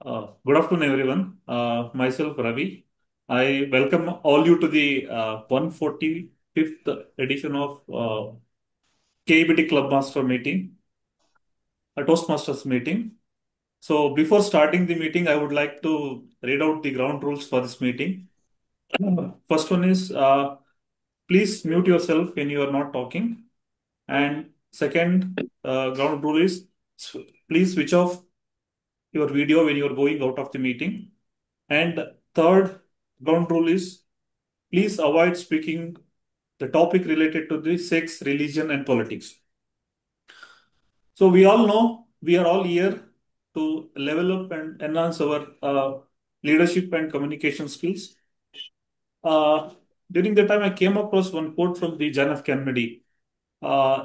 Good afternoon, everyone. Myself Ravi. I welcome all you to the 145th edition of KBT Club Master meeting, a Toastmasters meeting. So, before starting the meeting, I would like to read out the ground rules for this meeting. First one is please mute yourself when you are not talking. And second ground rule is please switch off your video when you are going out of the meeting. And third ground rule is please avoid speaking the topic related to the sex, religion, and politics. So we all know we are all here to level up and enhance our leadership and communication skills. Uh, During the time, I came across one quote from the John F. Kennedy.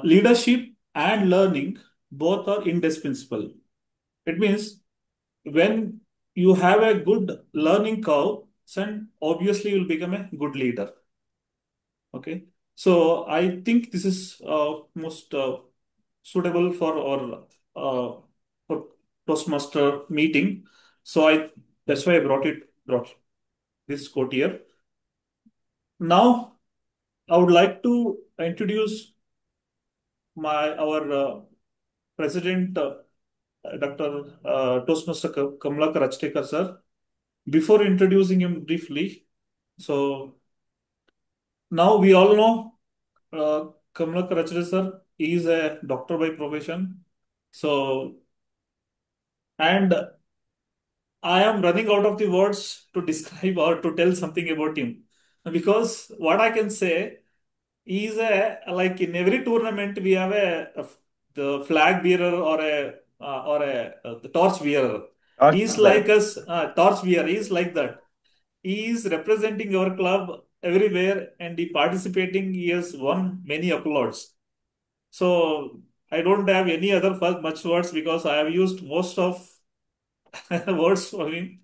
Leadership and learning both are indispensable. It means when you have a good learning curve, then obviously you'll become a good leader. Okay. So I think this is most suitable uh, for Toastmaster meeting. So I that's why I brought this quote here. Now I would like to introduce my our president, Dr. Toastmaster Kamlakar Achtekar sir. Before introducing him briefly, so now we all know Kamlakar Achtekar sir is a doctor by profession. So and I am running out of the words to describe or to tell something about him because what I can say is a like in every tournament we have the flag bearer or the torch bearer. He's like us, torch bearer. He's like that. He is representing our club everywhere and he participating. He has won many applauds. So I don't have any other much words because I have used most of words for him.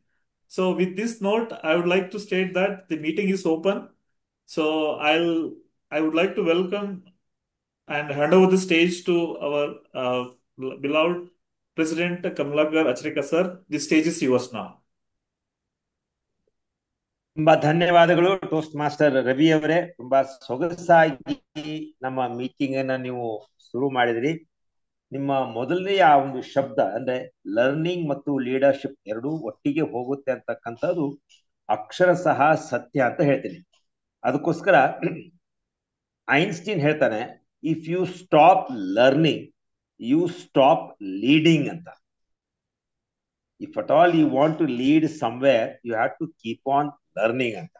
So with this note, I would like to state that the meeting is open. So I would like to welcome and hand over the stage to our beloved President Kamlagar Acharika sir. The stage is yours now. ತುಂಬಾ ಧನ್ಯವಾದಗಳು toast master Ravi ಅವರೇ. ತುಂಬಾ ಸೊಗಸಾಗಿ ನಮ್ಮ meeting ಅನ್ನ ನೀವು ಶುರು ಮಾಡಿದ್ರಿ. ನಿಮ್ಮ ಮೊದಲನೆಯ ಆ ಒಂದು ಶಬ್ದ ಅಂದ್ರೆ ಲರ್ನಿಂಗ್ ಮತ್ತು ಲೀಡರ್ಶಿಪ್ ಎರಡೂ ಒಟ್ಟಿಗೆ ಹೋಗುತ್ತೆ ಅಂತಕ್ಕಂಥದ್ದು ಅಕ್ಷರಶಃ ಸತ್ಯ ಅಂತ ಹೇಳ್ತೀನಿ. ಅದಕ್ಕೋಸ್ಕರ ಐನ್ಸ್ಟೀನ್ ಹೇಳ್ತಾನೆ, if you stop learning you stop leading ಅಂತ. If at all you want to lead somewhere you have to keep on learning ಅಂತ.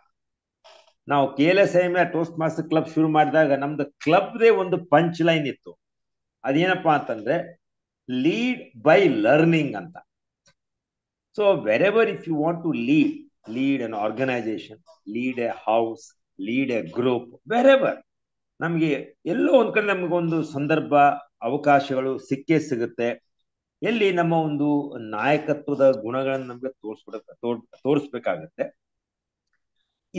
ನಾವು KLSIM ಟೋಸ್ಟ್ ಮಾಸ್ಟರ್ ಕ್ಲಬ್ ಶುರು ಮಾಡಿದಾಗ ನಮ್ದು ಕ್ಲಬ್ದೇ ಒಂದು ಪಂಚ್ ಲೈನ್ ಇತ್ತು. ಅದೇನಪ್ಪಾ ಅಂತಂದ್ರೆ ಲೀಡ್ ಬೈ ಲರ್ನಿಂಗ್ ಅಂತ. So wherever if you want to lead an organisation, lead a house, lead a group, wherever ನಮ್ಗೆ ಎಲ್ಲೋ ಒಂದ್ ಕಡೆ ನಮಗೊಂದು ಸಂದರ್ಭ ಅವಕಾಶಗಳು ಸಿಕ್ಕೇ ಸಿಗುತ್ತೆ. ಎಲ್ಲಿ ನಮ್ಮ ಒಂದು ನಾಯಕತ್ವದ ಗುಣಗಳನ್ನು ನಮ್ಗೆ ತೋರಿಸ್ಬೇಕಾಗತ್ತೆ.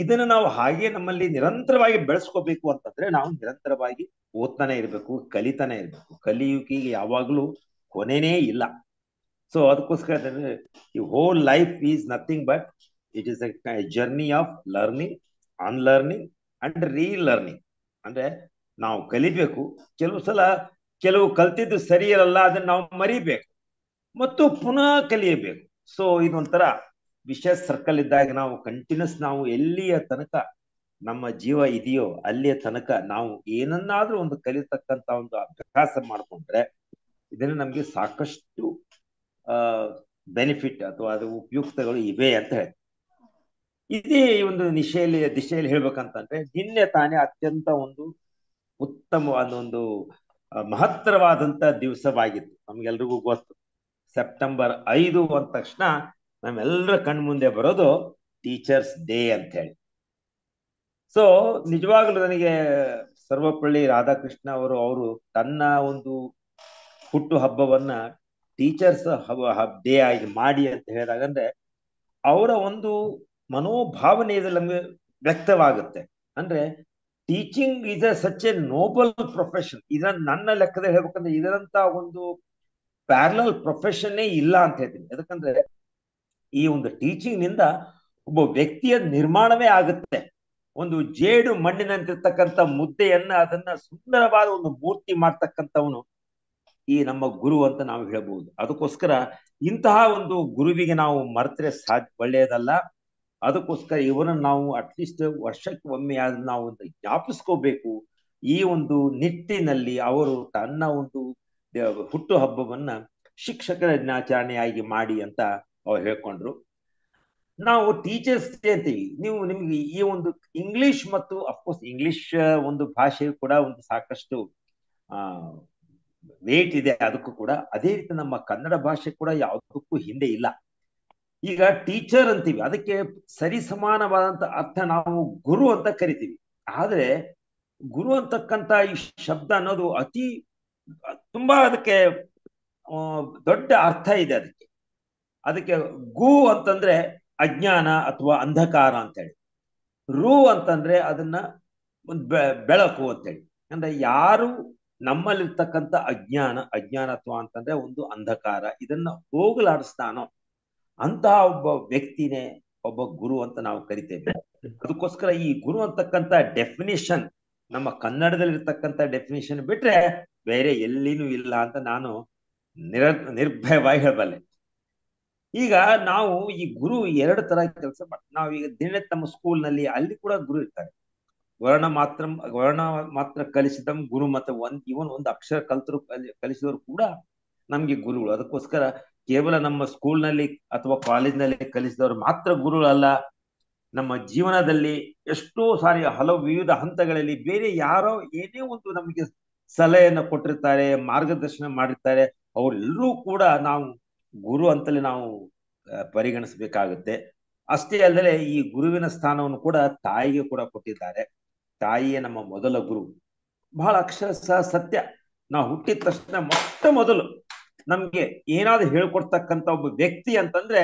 ಇದನ್ನ ನಾವು ಹಾಗೆ ನಮ್ಮಲ್ಲಿ ನಿರಂತರವಾಗಿ ಬೆಳೆಸ್ಕೋಬೇಕು ಅಂತಂದ್ರೆ ನಾವು ನಿರಂತರವಾಗಿ ಓದ್ತಾನೆ ಇರಬೇಕು, ಕಲಿತಾನೆ ಇರಬೇಕು. ಕಲಿಯುವಿಕೆಗೆ ಯಾವಾಗ್ಲೂ ಕೊನೆನೇ ಇಲ್ಲ. ಸೊ ಅದಕ್ಕೋಸ್ಕರ ಈ whole life is nothing but it is a journey of learning, unlearning and relearning. ಅಂದ್ರೆ ನಾವು ಕಲಿಬೇಕು, ಕೆಲವು ಕಲ್ತಿದ್ದು ಸರಿ ಇರಲ್ಲ, ಅದನ್ನ ನಾವು ಮರಿಬೇಕು ಮತ್ತು ಪುನಃ ಕಲಿಯಬೇಕು. ಸೊ ಇದೊಂಥರ ವಿಷಯ ಸರ್ಕಲ್ ಇದ್ದಾಗ ನಾವು ಕಂಟಿನ್ಯೂಸ್ ನಾವು ಎಲ್ಲಿಯ ತನಕ ನಮ್ಮ ಜೀವ ಇದೆಯೋ ಅಲ್ಲಿಯ ತನಕ ನಾವು ಏನನ್ನಾದ್ರೂ ಒಂದು ಕಲಿತಕ್ಕಂತ ಒಂದು ಅಭ್ಯಾಸ ಮಾಡ್ಕೊಂಡ್ರೆ ಇದನ್ನ ನಮ್ಗೆ ಸಾಕಷ್ಟು ಬೆನಿಫಿಟ್ ಅಥವಾ ಅದು ಉಪಯುಕ್ತಗಳು ಇವೆ ಅಂತ ಹೇಳಿ. ಇದೇ ಒಂದು ದಿಶೆಯಲ್ಲಿ ಹೇಳ್ಬೇಕಂತಂದ್ರೆ ನಿನ್ನೆ ತಾನೇ ಅತ್ಯಂತ ಒಂದು ಉತ್ತಮವಾದ ಒಂದು ಮಹತ್ತರವಾದಂತ ದಿವಸವಾಗಿತ್ತು. ನಮ್ಗೆಲ್ರಿಗೂ ಗೊತ್ತು, ಸೆಪ್ಟೆಂಬರ್ 5 ಅಂದ ತಕ್ಷಣ ನಮ್ಮೆಲ್ಲರ ಕಣ್ಮುಂದೆ ಬರೋದು ಟೀಚರ್ಸ್ ಡೇ ಅಂತ ಹೇಳಿ. ಸೊ ನಿಜವಾಗ್ಲೂ ನನಗೆ ಸರ್ವಪಳ್ಳಿ ರಾಧಾಕೃಷ್ಣ ಅವರು ತನ್ನ ಒಂದು ಹುಟ್ಟು ಹಬ್ಬವನ್ನ ಟೀಚರ್ಸ್ ಡೇ ಆಗಿ ಮಾಡಿ ಅಂತ ಹೇಳಿದಾಗ ಅಂದ್ರೆ ಅವರ ಒಂದು ಮನೋಭಾವನೆ ಇದರಲ್ಲಿ ನಮಗೆ ವ್ಯಕ್ತವಾಗುತ್ತೆ. ಅಂದ್ರೆ teaching is such A Nobel profession. ಇದನ್ನ ನನ್ನ ಲೆಕ್ಕದಲ್ಲಿ ಹೇಳ್ಬೇಕಂದ್ರೆ ಇದರಂತ ಒಂದು ಪ್ಯಾರಲಲ್ ಪ್ರೊಫೆಷನ್ನೇ ಇಲ್ಲ ಅಂತ ಹೇಳ್ತೀನಿ. ಯಾಕಂದ್ರೆ ಈ ಒಂದು ಟೀಚಿಂಗ್ ನಿಂದ ಒಬ್ಬ ವ್ಯಕ್ತಿಯ ನಿರ್ಮಾಣವೇ ಆಗುತ್ತೆ. ಒಂದು ಜೇಡು ಮಣ್ಣಿನಂತಿರ್ತಕ್ಕಂಥ ಮುದ್ದೆಯನ್ನ ಅದನ್ನ ಸುಂದರವಾದ ಒಂದು ಮೂರ್ತಿ ಮಾಡ್ತಕ್ಕಂಥವನು ಈ ನಮ್ಮ ಗುರು ಅಂತ ನಾವು ಹೇಳ್ಬಹುದು. ಅದಕ್ಕೋಸ್ಕರ ಇಂತಹ ಒಂದು ಗುರುವಿಗೆ ನಾವು ಮರೆತರೆ ಒಳ್ಳೆಯದಲ್ಲ. ಅದಕ್ಕೋಸ್ಕರ ಇವರನ್ನು ನಾವು ಅಟ್ಲೀಸ್ಟ್ ವರ್ಷಕ್ಕೆ ಒಮ್ಮೆ ಆದ್ರೂ ನಾವು ಒಂದು ಜ್ಞಾಪಿಸ್ಕೋಬೇಕು. ಈ ಒಂದು ನಿಟ್ಟಿನಲ್ಲಿ ಅವರು ತನ್ನ ಒಂದು ಹುಟ್ಟು ಹಬ್ಬವನ್ನ ಶಿಕ್ಷಕರ ದಿನಾಚರಣೆಯಾಗಿ ಮಾಡಿ ಅಂತ ಅವ್ರು ಹೇಳ್ಕೊಂಡ್ರು. ನಾವು ಟೀಚರ್ಸ್ ಡೇ ಅಂತೀವಿ. ನಿಮ್ಗೆ ಈ ಒಂದು ಇಂಗ್ಲಿಷ್ ಮತ್ತು ಅಫ್ಕೋರ್ಸ್ ಇಂಗ್ಲಿಷ್ ಒಂದು ಭಾಷೆಯು ಕೂಡ ಒಂದು ಸಾಕಷ್ಟು ವೇಟ್ ಇದೆ ಅದಕ್ಕೂ ಕೂಡ. ಅದೇ ರೀತಿ ನಮ್ಮ ಕನ್ನಡ ಭಾಷೆ ಕೂಡ ಯಾವುದಕ್ಕೂ ಹಿಂದೆ ಇಲ್ಲ. ಈಗ ಟೀಚರ್ ಅಂತೀವಿ, ಅದಕ್ಕೆ ಸರಿ ಸಮಾನವಾದಂತ ಅರ್ಥ ನಾವು ಗುರು ಅಂತ ಕರಿತೀವಿ. ಆದ್ರೆ ಗುರು ಅಂತಕ್ಕಂಥ ಈ ಶಬ್ದ ಅನ್ನೋದು ತುಂಬಾ ಅದಕ್ಕೆ ದೊಡ್ಡ ಅರ್ಥ ಇದೆ. ಅದಕ್ಕೆ ಗು ಅಂತಂದ್ರೆ ಅಜ್ಞಾನ ಅಥವಾ ಅಂಧಕಾರ ಅಂತೇಳಿ, ರು ಅಂತಂದ್ರೆ ಅದನ್ನ ಒಂದು ಬೆಳಕು ಅಂತೇಳಿ. ಅಂದ್ರೆ ಯಾರು ನಮ್ಮಲ್ಲಿರ್ತಕ್ಕಂಥ ಅಜ್ಞಾನತ್ವ ಅಂತಂದ್ರೆ ಒಂದು ಅಂಧಕಾರ, ಇದನ್ನ ಹೋಗಲಾಡಿಸ್ತಾನೋ ಅಂತಹ ಒಬ್ಬ ವ್ಯಕ್ತಿನೇ ಒಬ್ಬ ಗುರು ಅಂತ ನಾವು ಕರಿತೇವೆ. ಅದಕ್ಕೋಸ್ಕರ ಈ ಗುರು ಅಂತಕ್ಕಂಥ ಡೆಫಿನಿಷನ್ ನಮ್ಮ ಕನ್ನಡದಲ್ಲಿರ್ತಕ್ಕಂಥ ಡೆಫಿನಿಷನ್ ಬಿಟ್ರೆ ಬೇರೆ ಎಲ್ಲಿನೂ ಇಲ್ಲ ಅಂತ ನಾನು ನಿರ್ಭಯವಾಗಿ ಹೇಳಬಲ್ಲೆ. ಈಗ ನಾವು ಈ ಗುರು ಎರಡು ತರ ಕೆಲಸ ಮಾಡ್ತೀವಿ. ನಾವು ಈಗ ದಿನನಿತ್ಯ ನಮ್ಮ ಸ್ಕೂಲ್ನಲ್ಲಿ ಅಲ್ಲಿ ಕೂಡ ಗುರು ಇರ್ತಾರೆ. ವರ್ಣ ಮಾತ್ರ ಕಲಿಸಿದಂ ಗುರು ಮತ್ತೆ ಇವನ್ ಒಂದು ಅಕ್ಷರ ಕಲಿಸಿದವರು ಕೂಡ ನಮ್ಗೆ ಗುರುಗಳು. ಅದಕ್ಕೋಸ್ಕರ ಕೇವಲ ನಮ್ಮ ಸ್ಕೂಲ್ನಲ್ಲಿ ಅಥವಾ ಕಾಲೇಜ್ನಲ್ಲಿ ಕಲಿಸಿದವರು ಮಾತ್ರ ಗುರುಗಳಲ್ಲ. ನಮ್ಮ ಜೀವನದಲ್ಲಿ ಎಷ್ಟೋ ಸಾರಿ ಹಲವು ವಿವಿಧ ಹಂತಗಳಲ್ಲಿ ಬೇರೆ ಯಾರೋ ಏನೇ ಒಂದು ನಮಗೆ ಸಲಹೆಯನ್ನು ಕೊಟ್ಟಿರ್ತಾರೆ, ಮಾರ್ಗದರ್ಶನ ಮಾಡಿರ್ತಾರೆ, ಅವರೆಲ್ಲರೂ ಕೂಡ ನಾವು ಗುರು ಅಂತಲೇ ನಾವು ಪರಿಗಣಿಸಬೇಕಾಗುತ್ತೆ. ಅಷ್ಟೇ ಅಲ್ಲದೆ ಈ ಗುರುವಿನ ಸ್ಥಾನವನ್ನು ಕೂಡ ತಾಯಿಗೆ ಕೂಡ ಕೊಟ್ಟಿದ್ದಾರೆ. ತಾಯಿಯೇ ನಮ್ಮ ಮೊದಲ ಗುರು. ಬಹಳ ಅಕ್ಷರಶಃ ಸತ್ಯ. ನಾವು ಹುಟ್ಟಿದ ತಕ್ಷಣ ಮೊದಲು ನಮ್ಗೆ ಏನಾದ್ರು ಹೇಳ್ಕೊಡ್ತಕ್ಕಂಥ ಒಬ್ಬ ವ್ಯಕ್ತಿ ಅಂತಂದ್ರೆ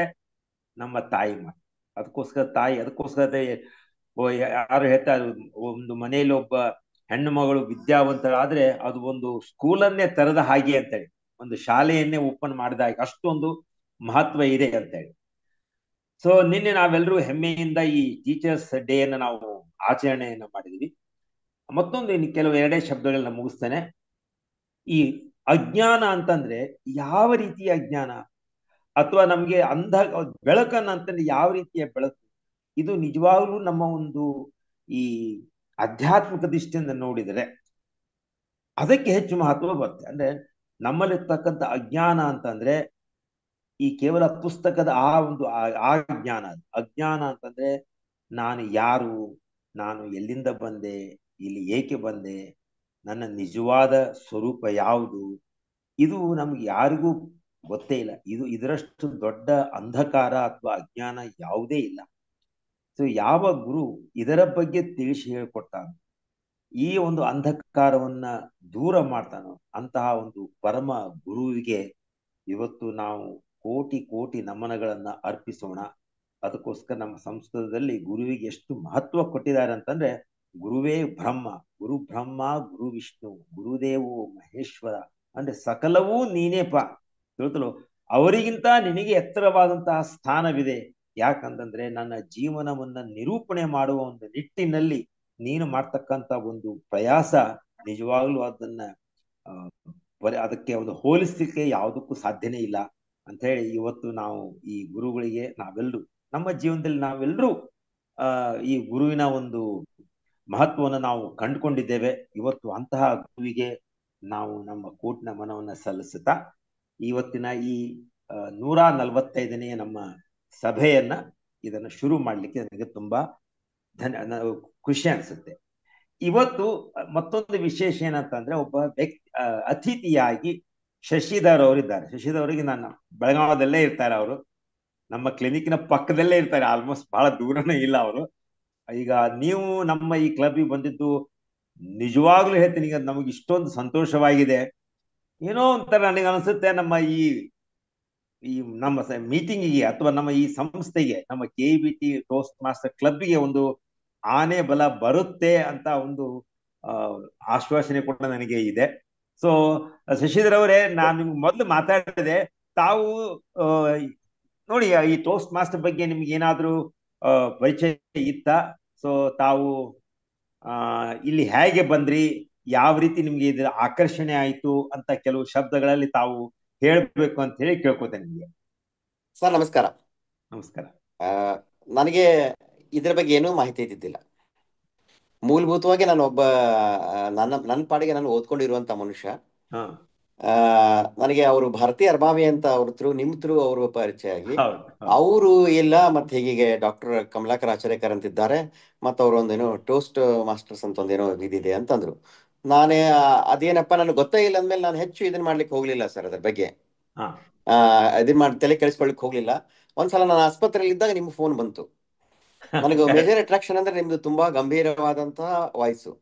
ನಮ್ಮ ತಾಯಿ ಮಾತು. ಅದಕ್ಕೋಸ್ಕರ ಯಾರು ಹೇಳ್ತಾರೆ, ಒಂದು ಮನೆಯಲ್ಲಿ ಒಬ್ಬ ಹೆಣ್ಣು ಮಗಳು ವಿದ್ಯಾವಂತರಾದ್ರೆ ಅದು ಒಂದು ಸ್ಕೂಲನ್ನೇ ತೆರೆದ ಹಾಗೆ ಅಂತೇಳಿ, ಒಂದು ಶಾಲೆಯನ್ನೇ ಓಪನ್ ಮಾಡಿದ ಹಾಗೆ, ಅಷ್ಟೊಂದು ಮಹತ್ವ ಇದೆ ಅಂತೇಳಿ. ಸೊ ನಿನ್ನೆ ನಾವೆಲ್ಲರೂ ಹೆಮ್ಮೆಯಿಂದ ಈ ಟೀಚರ್ಸ್ ಡೇ ಅನ್ನ ನಾವು ಆಚರಣೆಯನ್ನ ಮಾಡಿದೀವಿ. ಮತ್ತೊಂದು ಇನ್ನು ಕೆಲವು ಎರಡೇ ಶಬ್ದಗಳನ್ನ ಮುಗಿಸ್ತೇನೆ. ಈ ಅಜ್ಞಾನ ಅಂತಂದ್ರೆ ಯಾವ ರೀತಿಯ ಅಜ್ಞಾನ, ಅಥವಾ ನಮ್ಗೆ ಬೆಳಕನ್ನ ಅಂತಂದ್ರೆ ಯಾವ ರೀತಿಯ ಬೆಳಕು, ಇದು ನಿಜವಾಗ್ಲೂ ನಮ್ಮ ಒಂದು ಈ ಆಧ್ಯಾತ್ಮಿಕ ದೃಷ್ಟಿಯಿಂದ ನೋಡಿದರೆ ಅದಕ್ಕೆ ಹೆಚ್ಚು ಮಹತ್ವ ಬರುತ್ತೆ. ಅಂದ್ರೆ ನಮ್ಮಲ್ಲಿರ್ತಕ್ಕಂಥ ಅಜ್ಞಾನ ಅಂತಂದ್ರೆ ಈ ಕೇವಲ ಪುಸ್ತಕದ ಅಜ್ಞಾನ ಅಂತಂದ್ರೆ ನಾನು ಯಾರು, ನಾನು ಎಲ್ಲಿಂದ ಬಂದೆ, ಇಲ್ಲಿ ಏಕೆ ಬಂದೆ, ನನ್ನ ನಿಜವಾದ ಸ್ವರೂಪ ಯಾವುದು, ಇದು ನಮ್ಗೆ ಯಾರಿಗೂ ಗೊತ್ತೇ ಇಲ್ಲ. ಇದರಷ್ಟು ದೊಡ್ಡ ಅಂಧಕಾರ ಅಥವಾ ಅಜ್ಞಾನ ಯಾವುದೇ ಇಲ್ಲ. ಸೊ ಯಾವ ಗುರು ಇದರ ಬಗ್ಗೆ ತಿಳಿಸಿ ಹೇಳ್ಕೊಡ್ತಾನೋ, ಈ ಒಂದು ಅಂಧಕಾರವನ್ನ ದೂರ ಮಾಡ್ತಾನೋ, ಅಂತಹ ಒಂದು ಪರಮ ಗುರುವಿಗೆ ಇವತ್ತು ನಾವು ಕೋಟಿ ಕೋಟಿ ನಮನಗಳನ್ನ ಅರ್ಪಿಸೋಣ. ಅದಕ್ಕೋಸ್ಕರ ನಮ್ಮ ಸಂಸ್ಕೃತದಲ್ಲಿ ಗುರುವಿಗೆ ಎಷ್ಟು ಮಹತ್ವ ಕೊಟ್ಟಿದ್ದಾರೆ ಅಂತಂದ್ರೆ, ಗುರುವೇ ಬ್ರಹ್ಮ, ಗುರು ಬ್ರಹ್ಮ, ಗುರು ವಿಷ್ಣು, ಗುರುದೇವೋ ಮಹೇಶ್ವರ, ಅಂದ್ರೆ ಸಕಲವೂ ನೀನೇಪ. ತಿಳಿತಲು ಅವರಿಗಿಂತ ನಿನಗೆ ಎತ್ತರವಾದಂತಹ ಸ್ಥಾನವಿದೆ. ಯಾಕಂತಂದ್ರೆ ನನ್ನ ಜೀವನವನ್ನ ನಿರೂಪಣೆ ಮಾಡುವ ಒಂದು ನಿಟ್ಟಿನಲ್ಲಿ ನೀನು ಮಾಡ್ತಕ್ಕಂಥ ಒಂದು ಪ್ರಯಾಸ ನಿಜವಾಗ್ಲೂ ಅದಕ್ಕೆ ಒಂದು ಹೋಲಿಸಲಿಕ್ಕೆ ಯಾವುದಕ್ಕೂ ಸಾಧ್ಯನೇ ಇಲ್ಲ ಅಂತ ಹೇಳಿ, ಇವತ್ತು ನಾವು ಈ ಗುರುಗಳಿಗೆ ನಾವೆಲ್ಲರೂ ನಮ್ಮ ಜೀವನದಲ್ಲಿ ನಾವೆಲ್ಲರೂ ಈ ಗುರುವಿನ ಒಂದು ಮಹತ್ವವನ್ನು ನಾವು ಕಂಡುಕೊಂಡಿದ್ದೇವೆ. ಇವತ್ತು ಅಂತಹ ಗುರುವಿಗೆ ನಾವು ನಮ್ಮ ಕೋಟಿ ನಮನವನ್ನ ಸಲ್ಲಿಸುತ್ತಾ ಇವತ್ತಿನ ಈ 145ನೇ ನಮ್ಮ ಸಭೆಯನ್ನ ಇದನ್ನ ಶುರು ಮಾಡ್ಲಿಕ್ಕೆ ನನಗೆ ತುಂಬಾ ಖುಷಿ ಅನ್ಸುತ್ತೆ. ಇವತ್ತು ಮತ್ತೊಂದು ವಿಶೇಷ ಏನಂತಂದ್ರೆ, ಒಬ್ಬ ಅತಿಥಿಯಾಗಿ ಶಶಿಧರ್ ಅವರಿದ್ದಾರೆ. ಶಶಿಧರ್ ಅವರಿಗೆ ನಾನು ಬೆಳಗಾವದಲ್ಲೇ ಇರ್ತಾರೆ. ಅವರು ನಮ್ಮ ಕ್ಲಿನಿಕ್ನ ಪಕ್ಕದಲ್ಲೇ ಇರ್ತಾರೆ, ಆಲ್ಮೋಸ್ಟ್ ಬಹಳ ದೂರನೇ ಇಲ್ಲ ಅವರು. ಈಗ ನೀವು ನಮ್ಮ ಈ ಕ್ಲಬ್ಗೆ ಬಂದಿದ್ದು ನಿಜವಾಗ್ಲೂ ಹೇಳ್ತೀನಿ, ಈಗ ನಮಗೆ ಇಷ್ಟೊಂದು ಸಂತೋಷವಾಗಿದೆ. ಏನೋ ಒಂಥರ ನನಗೆ ಅನಿಸುತ್ತೆ, ನಮ್ಮ ನಮ್ಮ ಮೀಟಿಂಗಿಗೆ ಅಥವಾ ನಮ್ಮ ಈ ಸಂಸ್ಥೆಗೆ, ನಮ್ಮ KBT ಟೋಸ್ಟ್ ಮಾಸ್ಟರ್ ಕ್ಲಬ್ಗೆ ಒಂದು ಆನೆ ಬಲ ಬರುತ್ತೆ ಅಂತ ಒಂದು ಆಶ್ವಾಸನೆ ಕೂಡ ನನಗೆ ಇದೆ. ಸೊ ಶಶಿಧರ್ ಅವರೇ, ನಾನು ನಿಮ್ಗೆ ಮೊದಲು ಮಾತಾಡಿದೆ, ತಾವು ನೋಡಿ, ಈ ಟೋಸ್ಟ್ ಮಾಸ್ಟರ್ ಬಗ್ಗೆ ನಿಮ್ಗೆ ಏನಾದ್ರೂ ಪರಿಚಯ ಇತ್ತ? ಸೊ ತಾವು ಇಲ್ಲಿ ಹೇಗೆ ಬಂದ್ರಿ, ಯಾವ ರೀತಿ ನಿಮ್ಗೆ ಇದ್ರ ಆಕರ್ಷಣೆ ಆಯ್ತು ಅಂತ ಕೆಲವು ಶಬ್ದಗಳಲ್ಲಿ ತಾವು ಹೇಳ್ಬೇಕು ಅಂತ ಹೇಳಿ ಕೇಳ್ಕೊತೇನೆ ನಿಮ್ಗೆ. ಸರ್ ನಮಸ್ಕಾರ. ನಮಸ್ಕಾರ. ನನಗೆ ಇದ್ರ ಬಗ್ಗೆ ಏನೂ ಮಾಹಿತಿ ಇದ್ದಿದ್ದಿಲ್ಲ. ಮೂಲಭೂತವಾಗಿ ನಾನು ಒಬ್ಬ ನನ್ನ ಪಾಡಿಗೆ ನಾನು ಓದ್ಕೊಂಡಿರುವಂತ ಮನುಷ್ಯ. ನನಗೆ ಅವರು ಭಾರತಿ ಅರ್ಮಾವಿ ಅಂತ ಅವ್ರ ನಿಮ್ ಅವರು ಪರಿಚಯ ಆಗಿ, ಅವರು ಇಲ್ಲ ಮತ್ತೆ ಹೀಗೆ ಡಾಕ್ಟರ್ ಕಮಲಾಕರ್ ಆಚಾರ್ಯಕರ್ ಅಂತಿದ್ದಾರೆ, ಮತ್ತೆ ಅವ್ರು ಒಂದೇನೋ ಟೋಸ್ಟ್ ಮಾಸ್ಟರ್ಸ್ ಅಂತ ಒಂದೇನೋ ಇದಿದೆ ಅಂತಂದ್ರು. ನಾನೇ ಅದೇನಪ್ಪ ನನಗೆ ಗೊತ್ತೇ ಇಲ್ಲ ಅಂದ್ಮೇಲೆ ನಾನು ಹೆಚ್ಚು ಇದನ್ನ ಮಾಡ್ಲಿಕ್ಕೆ ಹೋಗ್ಲಿಲ್ಲ ಸರ್. ಅದ್ರ ಬಗ್ಗೆ ಇದನ್ನ ಮಾಡಿ ತಲೆ ಕೆಡಿಸ್ಕೊಳ್ಲಿಕ್ಕೆ ಹೋಗ್ಲಿಲ್ಲ. ಒಂದ್ಸಲ ನಾನು ಆಸ್ಪತ್ರೆಯಲ್ಲಿ ಇದ್ದಾಗ ನಿಮ್ಗೆ ಫೋನ್ ಬಂತು. ನನಗೆ ಮೇಜರ್ ಅಟ್ರಾಕ್ಷನ್ ಅಂದ್ರೆ ನಿಮ್ದು ತುಂಬಾ ಗಂಭೀರವಾದಂತಹ ವಾಯ್ಸು,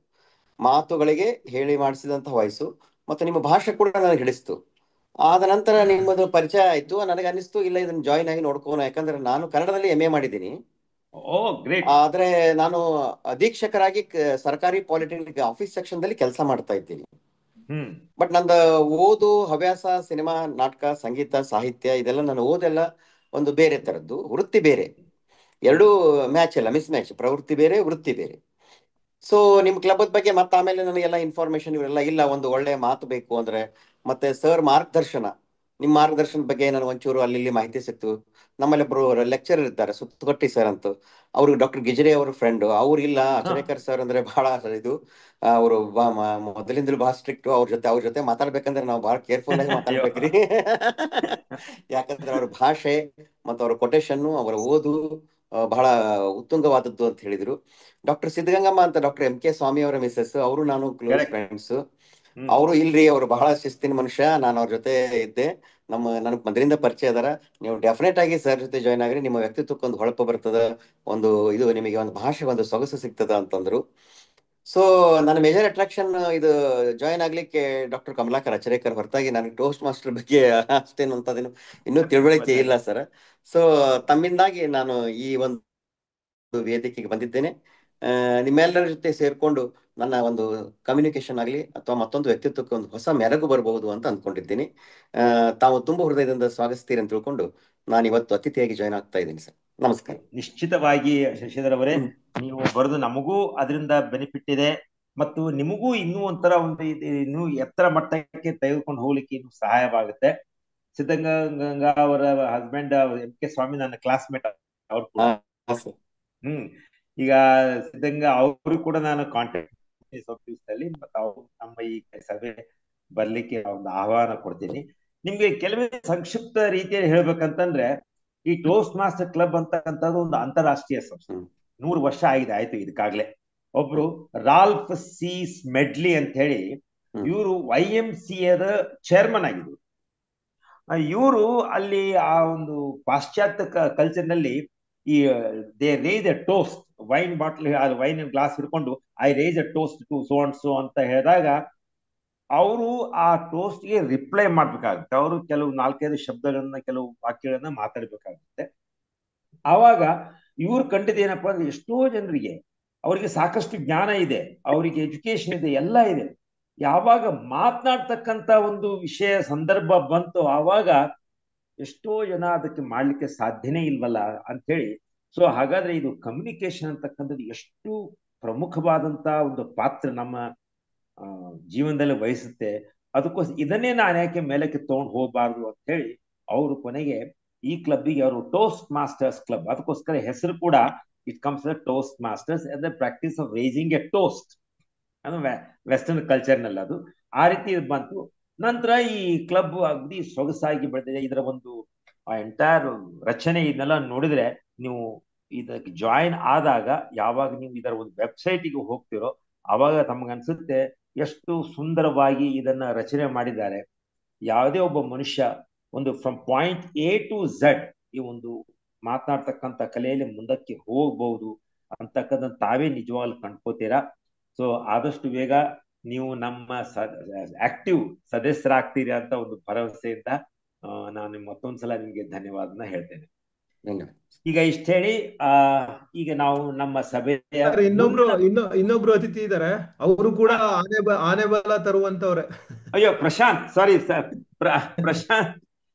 ಮಾತುಗಳಿಗೆ ಹೇಳಿ ಮಾಡಿಸಿದಂತಹ ವಾಯ್ಸು, ಮತ್ತೆ ನಿಮ್ಮ ಭಾಷೆ ಕೂಡ ನನಗೆ ಹಿಡಿಸ್ತು. ಆದ ನಂತರ ನಿಮ್ಮದು ಪರಿಚಯ ಆಯ್ತು. ನನಗೆ ಅನಿಸ್ತು ಇಲ್ಲ ಇದನ್ನ ಜಾಯಿನ್ ಆಗಿ ನೋಡ್ಕೋಣ, ಯಾಕಂದ್ರೆ ನಾನು ಕನ್ನಡದಲ್ಲಿ MA ಮಾಡಿದ್ದೀನಿ. ಆದ್ರೆ ನಾನು ಅಧೀಕ್ಷಕರಾಗಿ ಸರ್ಕಾರಿ ಪಾಲಿಟೆಕ್ನಿಕ್ ಆಫೀಸ್ ಸೆಕ್ಷನ್ ದಲ್ಲಿ ಕೆಲಸ ಮಾಡ್ತಾ ಇದ್ದೀನಿ. ಬಟ್ ನಂದು ಓದು ಹವ್ಯಾಸ ಸಿನಿಮಾ, ನಾಟಕ, ಸಂಗೀತ, ಸಾಹಿತ್ಯ ಇದೆಲ್ಲ ನಾನು ಓದೆಲ್ಲ ಒಂದು ಬೇರೆ ತರದ್ದು, ವೃತ್ತಿ ಬೇರೆ. ಎರಡೂ ಮ್ಯಾಚ್ ಅಲ್ಲ, ಮಿಸ್ ಮ್ಯಾಚ್. ಪ್ರವೃತ್ತಿ ಬೇರೆ, ವೃತ್ತಿ ಬೇರೆ. ಸೊ ನಿಮ್ ಕ್ಲಬ್ ಬಗ್ಗೆ ಮತ್ತೆ ಆಮೇಲೆ ನನಗೆಲ್ಲ ಇನ್ಫಾರ್ಮೇಶನ್ ಇವರೆಲ್ಲ ಇಲ್ಲ, ಒಂದು ಒಳ್ಳೆ ಮಾತು ಬೇಕು ಅಂದ್ರೆ ಮತ್ತೆ ಸರ್ ಮಾರ್ಗದರ್ಶನ, ನಿಮ್ ಮಾರ್ಗದರ್ಶನದ ಬಗ್ಗೆ ನನಗೆ ಒಂಚೂರು ಅಲ್ಲಿ ಇಲ್ಲಿ ಮಾಹಿತಿ ಸಿಕ್ತು. ನಮ್ಮಲ್ಲಿ ಒಬ್ರು ಲೆಕ್ಚರ್ ಇರ್ತಾರೆ ಸುತ್ತಗಟ್ಟಿ ಸರ್ ಅಂತ, ಅವ್ರು ಡಾಕ್ಟರ್ ಗಿಜರೆ ಅವ್ರ ಫ್ರೆಂಡ್. ಅವ್ರು ಇಲ್ಲ ಆಚಾರ್ಯಕರ್ ಸರ್ ಅಂದ್ರೆ ಬಹಳ ಇದು, ಅವರು ಮೊದಲಿಂದಲೂ ಬಹಳ ಸ್ಟ್ರಿಕ್ಟ್. ಅವ್ರ ಜೊತೆ ಮಾತಾಡ್ಬೇಕಂದ್ರೆ ನಾವು ಬಹಳ ಕೇರ್ಫುಲ್ ಆಗಿ ಮಾತಾಡ್ಬೇಕ್ರಿ. ಯಾಕಂದ್ರೆ ಅವ್ರ ಭಾಷೆ ಮತ್ತು ಅವ್ರ ಕೊಟೇಶನ್, ಅವರ ಓದು ಬಹಳ ಉತ್ತುಂಗವಾದದ್ದು ಅಂತ ಹೇಳಿದ್ರು. ಡಾಕ್ಟರ್ ಸಿದ್ಧಗಂಗಮ್ಮ ಅಂತ ಡಾಕ್ಟರ್ MK ಸ್ವಾಮಿ ಅವರ ಮಿಸಸ್, ಅವರು ನಾನು ಕ್ಲೋಸ್ ಫ್ರೆಂಡ್ಸ್. ಅವರು ಇಲ್ರಿ, ಅವರು ಬಹಳ ಶಿಸ್ತಿನ ಮನುಷ್ಯ. ನಾನು ಅವ್ರ ಜೊತೆ ಇದ್ದೆ. ನನಗೆ ಮೊದಲಿಂದ ಪರಿಚಯ ಅದಾರ. ನೀವು ಡೆಫಿನೆಟ್ ಆಗಿ ಸರ್ ಜೊತೆ ಜಾಯ್ನ್ ಆಗ್ರಿ, ನಿಮ್ಮ ವ್ಯಕ್ತಿತ್ವಕ್ಕೆ ಒಂದು ಹೊಳಪು ಬರ್ತದ, ಒಂದು ಇದು ನಿಮಗೆ ಒಂದು ಭಾಷೆ ಒಂದು ಸೊಗಸು ಸಿಗ್ತದ ಅಂತಂದ್ರು. ಸೊ ನನ್ನ ಮೇಜರ್ ಅಟ್ರಾಕ್ಷನ್ ಇದು ಜಾಯ್ನ್ ಆಗ್ಲಿಕ್ಕೆ ಡಾಕ್ಟರ್ ಕಮಲಾಕರ್ ಆಚಾರ್ಯಕರ್ ಹೊರತಾಗಿ ನನಗೆ ಟೋಸ್ಟ್ ಮಾಸ್ಟರ್ ಬಗ್ಗೆ ಅಷ್ಟೇನು ಅಂತದೇನು ಇನ್ನೂ ತಿಳುವಳಿಕೆ ಇಲ್ಲ ಸರ್. ಸೊ ತಮ್ಮಿಂದಾಗಿ ನಾನು ಈ ಒಂದು ವೇದಿಕೆಗೆ ಬಂದಿದ್ದೇನೆ. ನಿಮ್ಮೆಲ್ಲರ ಜೊತೆ ಸೇರ್ಕೊಂಡು ನನ್ನ ಒಂದು ಕಮ್ಯುನಿಕೇಶನ್ ಆಗಲಿ ಅಥವಾ ಮತ್ತೊಂದು ವ್ಯಕ್ತಿತ್ವಕ್ಕೆ ಒಂದು ಹೊಸ ಮೆರಗು ಬರಬಹುದು ಅಂತ ಅಂದ್ಕೊಂಡಿದ್ದೀನಿ. ತಾವು ತುಂಬ ಹೃದಯದಿಂದ ಸ್ವಾಗತಿಸ್ತೀರಿ ಅಂತ ತಿಳ್ಕೊಂಡು ನಾನು ಇವತ್ತು ಅತಿಥಿಯಾಗಿ ಜಾಯ್ನ್ ಆಗ್ತಾ ಇದ್ದೀನಿ ಸರ್. ನಮಸ್ಕಾರ. ನಿಶ್ಚಿತವಾಗಿ ಶಶಿಧರ್ ಅವರೇ, ನೀವು ಬರೆದು ನಮಗೂ ಅದರಿಂದ ಬೆನಿಫಿಟ್ ಇದೆ, ಮತ್ತು ನಿಮಗೂ ಇನ್ನೂ ಒಂಥರ ಒಂದು ಇನ್ನೂ ಎತ್ತರ ಮಟ್ಟಕ್ಕೆ ತೆಗೆದುಕೊಂಡು ಹೋಗ್ಲಿಕ್ಕೆ ಇನ್ನು ಸಹಾಯವಾಗುತ್ತೆ. ಸಿದ್ಧಗಂಗಾ ಅವರ ಹಸ್ಬೆಂಡ್ MK ಸ್ವಾಮಿ ನನ್ನ ಕ್ಲಾಸ್ಮೇಟ್ ಅವ್ರು ಕೂಡ. ಈಗ ಸಿದ್ಧಗಂಗಾ ಅವರು ಕೂಡ ನಾನು ಕಾಂಟ್ಯಾಕ್ಟ್ ದಿವಸದಲ್ಲಿ, ಮತ್ತು ಅವ್ರು ನಮ್ಮ ಈ ಸಭೆ ಬರ್ಲಿಕ್ಕೆ ಒಂದು ಆಹ್ವಾನ ಕೊಡ್ತೀನಿ. ನಿಮ್ಗೆ ಕೆಲವೇ ಸಂಕ್ಷಿಪ್ತ ರೀತಿಯಲ್ಲಿ ಹೇಳ್ಬೇಕಂತಂದ್ರೆ, ಈ ಟೋಸ್ಟ್ ಮಾಸ್ಟರ್ ಕ್ಲಬ್ ಅಂತಕ್ಕಂಥದ್ದು ಒಂದು ಅಂತಾರಾಷ್ಟ್ರೀಯ ಸಂಸ್ಥೆ. 100 ವರ್ಷ ಆಯ್ತು ಇದಕ್ಕಾಗ್ಲೇ. ಒಬ್ರು ರಾಲ್ಫ್ ಸಿ ಸ್ಮೆಡ್ಲಿ ಅಂತ ಹೇಳಿ, ಇವರು YMCA ಚೇರ್ಮನ್ ಆಗಿದ್ರು. ಇವರು ಅಲ್ಲಿ ಆ ಒಂದು ಪಾಶ್ಚಾತ್ಯ ಕಲ್ಚರ್ ನಲ್ಲಿ ಈ they raise a toast, wine bottle wine glass ಹಿಡ್ಕೊಂಡು I raise a toast to so and so ಅಂತ ಹೇಳಿದಾಗ, ಅವರು ಆ ಟೋಸ್ಟ್ಗೆ ರಿಪ್ಲೈ ಮಾಡ್ಬೇಕಾಗುತ್ತೆ. ಅವರು ಕೆಲವು 4-5 ಶಬ್ದಗಳನ್ನ, ಕೆಲವು ವಾಕ್ಯಗಳನ್ನ ಮಾತಾಡ್ಬೇಕಾಗುತ್ತೆ. ಆವಾಗ ಇವ್ರು ಕಂಡಿದ್ದೇನಪ್ಪ ಅಂದ್ರೆ, ಎಷ್ಟೋ ಜನರಿಗೆ ಅವರಿಗೆ ಸಾಕಷ್ಟು ಜ್ಞಾನ ಇದೆ, ಅವರಿಗೆ ಎಜುಕೇಶನ್ ಇದೆ, ಎಲ್ಲ ಇದೆ. ಯಾವಾಗ ಮಾತನಾಡ್ತಕ್ಕಂಥ ಒಂದು ವಿಷಯ ಸಂದರ್ಭ ಬಂತು, ಆವಾಗ ಎಷ್ಟೋ ಜನ ಅದಕ್ಕೆ ಮಾಡ್ಲಿಕ್ಕೆ ಸಾಧ್ಯನೇ ಇಲ್ವಲ್ಲ ಅಂತ ಹೇಳಿ. ಸೊ ಹಾಗಾದ್ರೆ ಇದು ಕಮ್ಯುನಿಕೇಶನ್ ಅಂತಕ್ಕಂಥದ್ದು ಎಷ್ಟು ಪ್ರಮುಖವಾದಂತ ಒಂದು ಪಾತ್ರ ನಮ್ಮ ಜೀವನದಲ್ಲಿ ವಹಿಸುತ್ತೆ. ಅದಕ್ಕೋಸ್ಕರ ಇದನ್ನೇ ನಾನು ಯಾಕೆ ಮೇಲಕ್ಕೆ ತಗೊಂಡು ಹೋಗಬಾರ್ದು ಅಂತ ಹೇಳಿ ಅವರು ಕೊನೆಗೆ ಈ ಕ್ಲಬ್ಬಿಗೆ ಅವರು ಟೋಸ್ಟ್ ಮಾಸ್ಟರ್ಸ್ ಕ್ಲಬ್, ಅದಕ್ಕೋಸ್ಕರ ಹೆಸರು ಕೂಡ it comes Toastmasters the practice of raising a toast. ಅಂದ್ರೆ ವೆಸ್ಟರ್ನ್ ಕಲ್ಚರ್ ನಲ್ಲಿ ಅದು ಆ ರೀತಿ ಬಂತು. ನಂತರ ಈ ಕ್ಲಬ್ ಅಗದಿ ಸೊಗಸಾಗಿ ಬೆಳೆದಿದೆ. ಇದರ ಒಂದು ಎಂಟೈರ್ ರಚನೆ ಇದನ್ನೆಲ್ಲ ನೋಡಿದ್ರೆ, ನೀವು ಇದಕ್ಕೆ ಜಾಯಿನ್ ಆದಾಗ, ಯಾವಾಗ ನೀವು ಇದರ ಒಂದು ವೆಬ್ಸೈಟಿಗೆ ಹೋಗ್ತಿರೋ ಆವಾಗ ತಮಗನ್ಸುತ್ತೆ ಎಷ್ಟು ಸುಂದರವಾಗಿ ಇದನ್ನ ರಚನೆ ಮಾಡಿದ್ದಾರೆ. ಯಾವುದೇ ಒಬ್ಬ ಮನುಷ್ಯ ಒಂದು from point A to Z ಈ ಒಂದು ಮಾತನಾಡ್ತಕ್ಕಂಥ ಕಲೆಯಲ್ಲಿ ಮುಂದಕ್ಕೆ ಹೋಗ್ಬಹುದು ಅಂತಕ್ಕಂಥ ತಾವೇ ನಿಜವಾಗ್ಲೂ ಕಂಡ್ಕೋತೀರಾ. ಸೊ ಆದಷ್ಟು ಬೇಗ ನೀವು ನಮ್ಮ ಆಕ್ಟಿವ್ ಸದಸ್ಯರಾಗ್ತೀರಿ ಅಂತ ಒಂದು ಭರವಸೆಯಿಂದ ನಾನು ಮತ್ತೊಂದ್ಸಲ ನಿಮ್ಗೆ ಧನ್ಯವಾದನ ಹೇಳ್ತೇನೆ. ಈಗ ಇಷ್ಟ ಹೇಳಿ ಈಗ ನಾವು ನಮ್ಮ ಸಭೆಯ ಇನ್ನೊಬ್ರು ಅತಿಥಿ ಇದ್ದಾರೆ, ಅವರು ಕೂಡ ಆನೆ ಬಲ ತರುವಂತವ್ರೆ. ಅಯ್ಯೋ ಪ್ರಶಾಂತ್, ಸಾರಿ ಸರ್, ಪ್ರಶಾಂತ್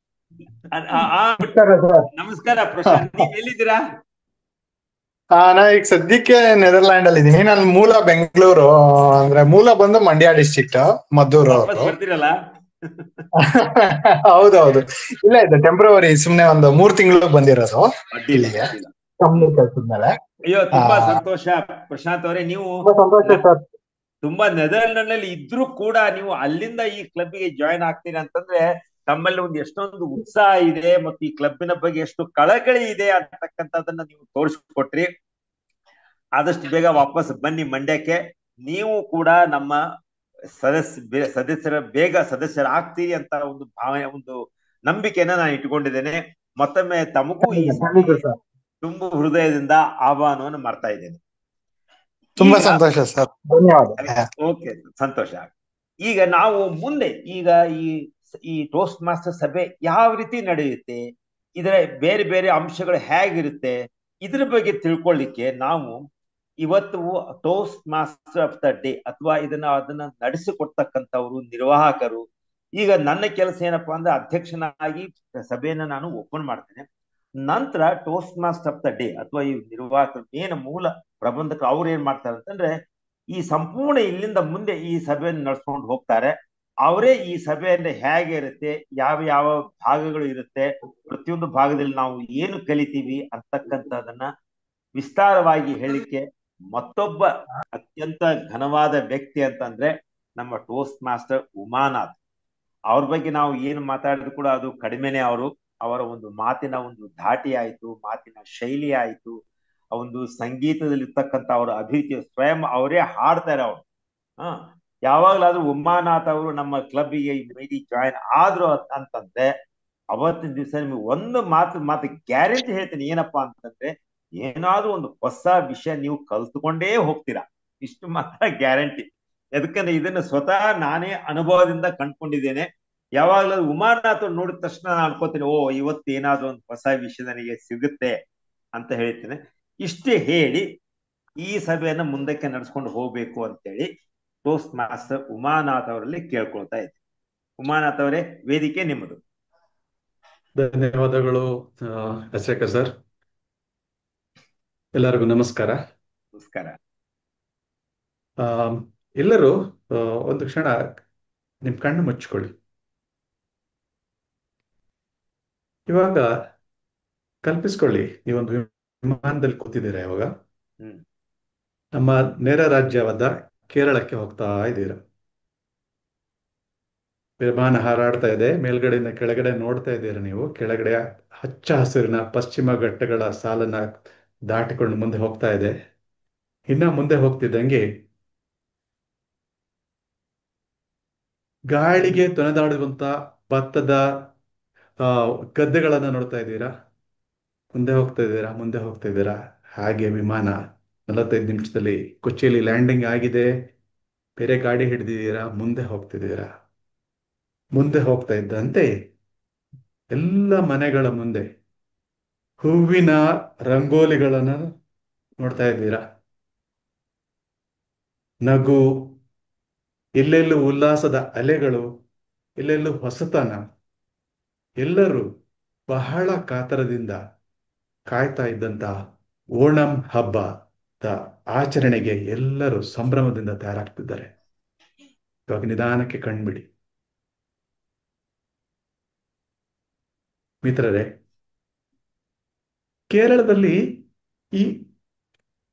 ನಮಸ್ಕಾರ ಸರ್. ನಮಸ್ಕಾರ ಪ್ರಶಾಂತ್, ನೀವ್ ಎಲ್ಲಿದ್ದೀರಾ? ನಾ ಈಗ ಸದ್ಯಕ್ಕೆ ನೆದರ್ಲ್ಯಾಂಡ್ ಅಲ್ಲಿ ಇದ್ದೀನಿ. ನನ್ನ ಮೂಲ ಬೆಂಗಳೂರು, ಅಂದ್ರೆ ಮೂಲ ಬಂದು ಮಂಡ್ಯ ಡಿಸ್ಟ್ರಿಕ್ಟ್, ಮದ್ದೂರು ವಾಪಸ್ ಅವರು. ಬರ್ತೀರಲ್ಲ? ಹೌದೌದು, ಇಲ್ಲ ಇದೆ ಟೆಂಪ್ರವರಿ, ಸುಮ್ನೆ ಒಂದು 3 ತಿಂಗಳು ಬಂದಿರೋದು ಅಡ್ಡಿಲ್ಲ ಇಲ್ಲಿಗೆ ಅಡ್ಡಿಲ್ಲ. ಕಂಪ್ನಿ ಕೆಲ್ಸದ್ಮೇಲೆ. ಅಯ್ಯೋ, ತುಂಬಾ ಸಂತೋಷ ಪ್ರಶಾಂತ್ ಅವರೇ. ನೀವು ತುಂಬಾ ಸಂತೋಷ ಸರ್. ತುಂಬಾ ನೆದರ್ಲ್ಯಾಂಡ್ ನಲ್ಲಿ ಇದ್ರೂ ಕೂಡ ನೀವು ಅಲ್ಲಿಂದ ಈ ಕ್ಲಬ್ಗೆ ಜಾಯಿನ್ ಆಗ್ತೀರಾ ಅಂತಂದ್ರೆ ತಮ್ಮಲ್ಲಿ ಒಂದು ಎಷ್ಟೊಂದು ಉತ್ಸಾಹ ಇದೆ ಮತ್ತು ಈ ಕ್ಲಬ್ಬಿನ ಬಗ್ಗೆ ಎಷ್ಟು ಕಳಕಳಿ ಇದೆ ಅಂತಕ್ಕಂಥದ್ದನ್ನ ನೀವು ತೋರಿಸ್ಕೊಟ್ರಿ. ಆದಷ್ಟು ಬೇಗ ವಾಪಸ್ ಬನ್ನಿ ಮಂಡ್ಯಕ್ಕೆ. ನೀವು ಕೂಡ ನಮ್ಮ ಸದಸ್ಯರಾಗ್ತೀರಿ ಅಂತ ಒಂದು ಭಾವನೆ, ಒಂದು ನಂಬಿಕೆನ ನಾನು ಇಟ್ಕೊಂಡಿದ್ದೇನೆ. ಮತ್ತೊಮ್ಮೆ ತಮಗೂ ಈ ಖಂಡಿತ ಸರ್, ತುಂಬು ಹೃದಯದಿಂದ ಆಹ್ವಾನವನ್ನು ಮಾಡ್ತಾ ಇದ್ದೇನೆ. ತುಂಬಾ ಈಗ ಸಂತೋಷ ಸರ್, ಧನ್ಯವಾದ. ಓಕೆ, ಸಂತೋಷ. ಈಗ ನಾವು ಮುಂದೆ ಈಗ ಈ ಈ ಟೋಸ್ಟ್ ಮಾಸ್ಟರ್ ಸಭೆ ಯಾವ ರೀತಿ ನಡೆಯುತ್ತೆ, ಇದರ ಬೇರೆ ಬೇರೆ ಅಂಶಗಳು ಹೇಗಿರುತ್ತೆ, ಇದ್ರ ಬಗ್ಗೆ ತಿಳ್ಕೊಳ್ಳಿಕ್ಕೆ ನಾವು ಇವತ್ತು toast master of the day ಅಥವಾ ಅದನ್ನ ನಡೆಸಿಕೊಡ್ತಕ್ಕಂಥವ್ರು ನಿರ್ವಾಹಕರು. ಈಗ ನನ್ನ ಕೆಲಸ ಏನಪ್ಪಾ ಅಂದ್ರೆ ಅಧ್ಯಕ್ಷನಾಗಿ ಸಭೆಯನ್ನ ನಾನು ಓಪನ್ ಮಾಡ್ತೇನೆ. ನಂತರ toast master of the day ಅಥವಾ ಈ ನಿರ್ವಾಹಕರು ಏನು ಮೂಲ ಪ್ರಬಂಧಕರು ಅವ್ರು ಏನ್ ಮಾಡ್ತಾರೆ ಅಂತಂದ್ರೆ ಈ ಸಂಪೂರ್ಣ ಇಲ್ಲಿಂದ ಮುಂದೆ ಈ ಸಭೆಯನ್ನು ನಡ್ಸ್ಕೊಂಡು ಹೋಗ್ತಾರೆ. ಅವರೇ ಈ ಸಭೆಯಲ್ಲಿ ಹೇಗೆ ಇರುತ್ತೆ, ಯಾವ ಯಾವ ಭಾಗಗಳು ಇರುತ್ತೆ, ಪ್ರತಿಯೊಂದು ಭಾಗದಲ್ಲಿ ನಾವು ಏನು ಕಲಿತೀವಿ ಅಂತಕ್ಕಂಥದನ್ನ ವಿಸ್ತಾರವಾಗಿ ಹೇಳಿಕೆ ಮತ್ತೊಬ್ಬ ಅತ್ಯಂತ ಘನವಾದ ವ್ಯಕ್ತಿ ಅಂತಂದ್ರೆ ನಮ್ಮ ಟೋಸ್ಟ್ ಮಾಸ್ಟರ್ ಉಮಾನಾಥ್. ಅವ್ರ ಬಗ್ಗೆ ನಾವು ಏನು ಮಾತಾಡಿದ್ರು ಕೂಡ ಅದು ಕಡಿಮೆನೆ. ಅವರ ಒಂದು ಮಾತಿನ ಒಂದು ಧಾಟಿ ಆಯ್ತು, ಮಾತಿನ ಶೈಲಿ ಆಯ್ತು, ಆ ಒಂದು ಸಂಗೀತದಲ್ಲಿ ಇರ್ತಕ್ಕಂಥ ಅವರ ಅಭಿರುಚಿ, ಸ್ವಯಂ ಅವರೇ ಹಾಡ್ತಾರೆ ಅವರು. ಯಾವಾಗ್ಲಾದ್ರೂ ಉಮಾನಾಥ್ ಅವರು ನಮ್ಮ ಕ್ಲಬ್ಗೆ ಮೈದಿ ಜಾಯಿನ್ ಆದ್ರು ಅಂತಂದ್ರೆ ಅವತ್ತಿನ ದಿವಸ ನಿಮ್ಗೆ ಒಂದು ಮಾತು ಗ್ಯಾರಂಟಿ ಹೇಳ್ತೀನಿ. ಏನಪ್ಪಾ ಅಂತಂದ್ರೆ ಏನಾದ್ರೂ ಒಂದು ಹೊಸ ವಿಷಯ ನೀವು ಕಲ್ತ್ಕೊಂಡೇ ಹೋಗ್ತೀರಾ, ಇಷ್ಟು ಮಾತ್ರ ಗ್ಯಾರಂಟಿ. ಯಾಕಂದ್ರೆ ಇದನ್ನ ಸ್ವತಃ ನಾನೇ ಅನುಭವದಿಂದ ಕಂಡ್ಕೊಂಡಿದ್ದೇನೆ. ಯಾವಾಗ್ಲೂ ಉಮಾನಾಥ್ ನೋಡಿದ ತಕ್ಷಣ ನಾನು ಅನ್ಕೋತೀನಿ, ಓ ಇವತ್ತು ಏನಾದ್ರು ಒಂದು ಹೊಸ ವಿಷಯ ನನಗೆ ಸಿಗುತ್ತೆ ಅಂತ ಹೇಳ್ತೇನೆ. ಇಷ್ಟೇ ಹೇಳಿ ಈ ಸಭೆಯನ್ನ ಮುಂದಕ್ಕೆ ನಡೆಸ್ಕೊಂಡು ಹೋಗ್ಬೇಕು ಅಂತೇಳಿ ಟೋಸ್ಟ್ ಮಾಸ್ಟರ್ ಉಮಾನಾಥ್ ಅವರಲ್ಲಿ ಕೇಳ್ಕೊಳ್ತಾ ಇದ್ದೆ. ಉಮಾನಾಥ್ ಅವರೇ, ವೇದಿಕೆ ನಿಮ್ಮದು. ಧನ್ಯವಾದಗಳು ಅಶ್ರೇಕರ್ ಸರ್. ಎಲ್ಲರಿಗೂ ನಮಸ್ಕಾರ. ನಮಸ್ಕಾರ. ಎಲ್ಲರೂ ಒಂದು ಕ್ಷಣ ನಿಮ್ ಕಣ್ಣು ಮುಚ್ಕೊಳ್ಳಿ. ಇವಾಗ ಕಲ್ಪಿಸ್ಕೊಳ್ಳಿ, ನೀವೊಂದು ವಿಮಾನದಲ್ಲಿ ಕೂತಿದ್ದೀರಾ. ಇವಾಗ ನಮ್ಮ ನೇರ ರಾಜ್ಯವಾದ ಕೇರಳಕ್ಕೆ ಹೋಗ್ತಾ ಇದ್ದೀರಾ. ವಿಮಾನ ಹಾರಾಡ್ತಾ ಇದೆ, ಮೇಲ್ಗಡೆಯಿಂದ ಕೆಳಗಡೆ ನೋಡ್ತಾ ಇದ್ದೀರಾ. ನೀವು ಕೆಳಗಡೆ ಹಚ್ಚ ಹಸಿರಿನ ಪಶ್ಚಿಮ ಘಟ್ಟಗಳ ಸಾಲನ್ನ ದಾಟಿಕೊಂಡು ಮುಂದೆ ಹೋಗ್ತಾ ಇದೆ. ಇನ್ನ ಮುಂದೆ ಹೋಗ್ತಿದ್ದಂಗೆ ಗಾಳಿಗೆ ತೊನೆದಾಡುವಂತ ಭತ್ತದ ಗದ್ದೆಗಳನ್ನ ನೋಡ್ತಾ ಇದ್ದೀರಾ. ಮುಂದೆ ಹೋಗ್ತಾ ಇದ್ದೀರಾ, ಮುಂದೆ ಹೋಗ್ತಾ ಇದ್ದೀರಾ. ಹಾಗೆ ವಿಮಾನ 45 ನಿಮಿಷದಲ್ಲಿ ಕೊಚ್ಚಿಯಲ್ಲಿ ಲ್ಯಾಂಡಿಂಗ್ ಆಗಿದೆ. ಬೇರೆ ಗಾಡಿ ಹಿಡಿದಿದ್ದೀರಾ, ಮುಂದೆ ಹೋಗ್ತಿದ್ದೀರಾ. ಮುಂದೆ ಹೋಗ್ತಾ ಇದ್ದಂತೆ ಎಲ್ಲ ಮನೆಗಳ ಮುಂದೆ ಹೂವಿನ ರಂಗೋಲಿಗಳನ್ನು ನೋಡ್ತಾ ಇದ್ದೀರಾ. ನಗು, ಎಲ್ಲೆಲ್ಲೂ ಉಲ್ಲಾಸದ ಅಲೆಗಳು, ಎಲ್ಲೆಲ್ಲೂ ಹೊಸತನ. ಎಲ್ಲರೂ ಬಹಳ ಕಾತರದಿಂದ ಕಾಯ್ತಾ ಇದ್ದಂತ ಓಣಂ ಹಬ್ಬದ ಆಚರಣೆಗೆ ಎಲ್ಲರೂ ಸಂಭ್ರಮದಿಂದ ತಯಾರಾಗ್ತಿದ್ದಾರೆ. ಇವಾಗ ನಿಧಾನಕ್ಕೆ ಕಣ್ಬಿಡಿ ಮಿತ್ರರೇ. ಕೇರಳದಲ್ಲಿ ಈ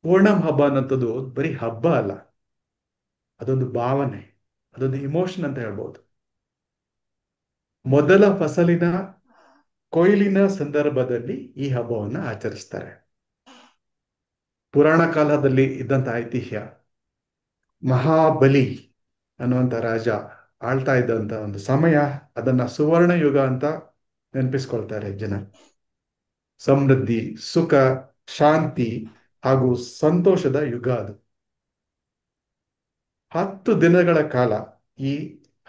ಓಣಂ ಹಬ್ಬ ಅನ್ನೋಂಥದ್ದು ಬರೀ ಹಬ್ಬ ಅಲ್ಲ, ಅದೊಂದು ಭಾವನೆ, ಅದೊಂದು ಇಮೋಷನ್ ಅಂತ ಹೇಳ್ಬೋದು. ಮೊದಲ ಫಸಲಿನ ಕೊಯ್ಲಿನ ಸಂದರ್ಭದಲ್ಲಿ ಈ ಹಬ್ಬವನ್ನ ಆಚರಿಸ್ತಾರೆ. ಪುರಾಣ ಕಾಲದಲ್ಲಿ ಇದ್ದಂತ ಐತಿಹ್ಯ, ಮಹಾಬಲಿ ಅನ್ನುವಂಥ ರಾಜ ಆಳ್ತಾ ಇದ್ದಂತ ಒಂದು ಸಮಯ, ಅದನ್ನ ಸುವರ್ಣ ಯುಗ ಅಂತ ನೆನಪಿಸ್ಕೊಳ್ತಾರೆ ಜನ. ಸಮೃದ್ಧಿ, ಸುಖ, ಶಾಂತಿ ಹಾಗೂ ಸಂತೋಷದ ಯುಗ ಅದು. 10 ದಿನಗಳ ಕಾಲ ಈ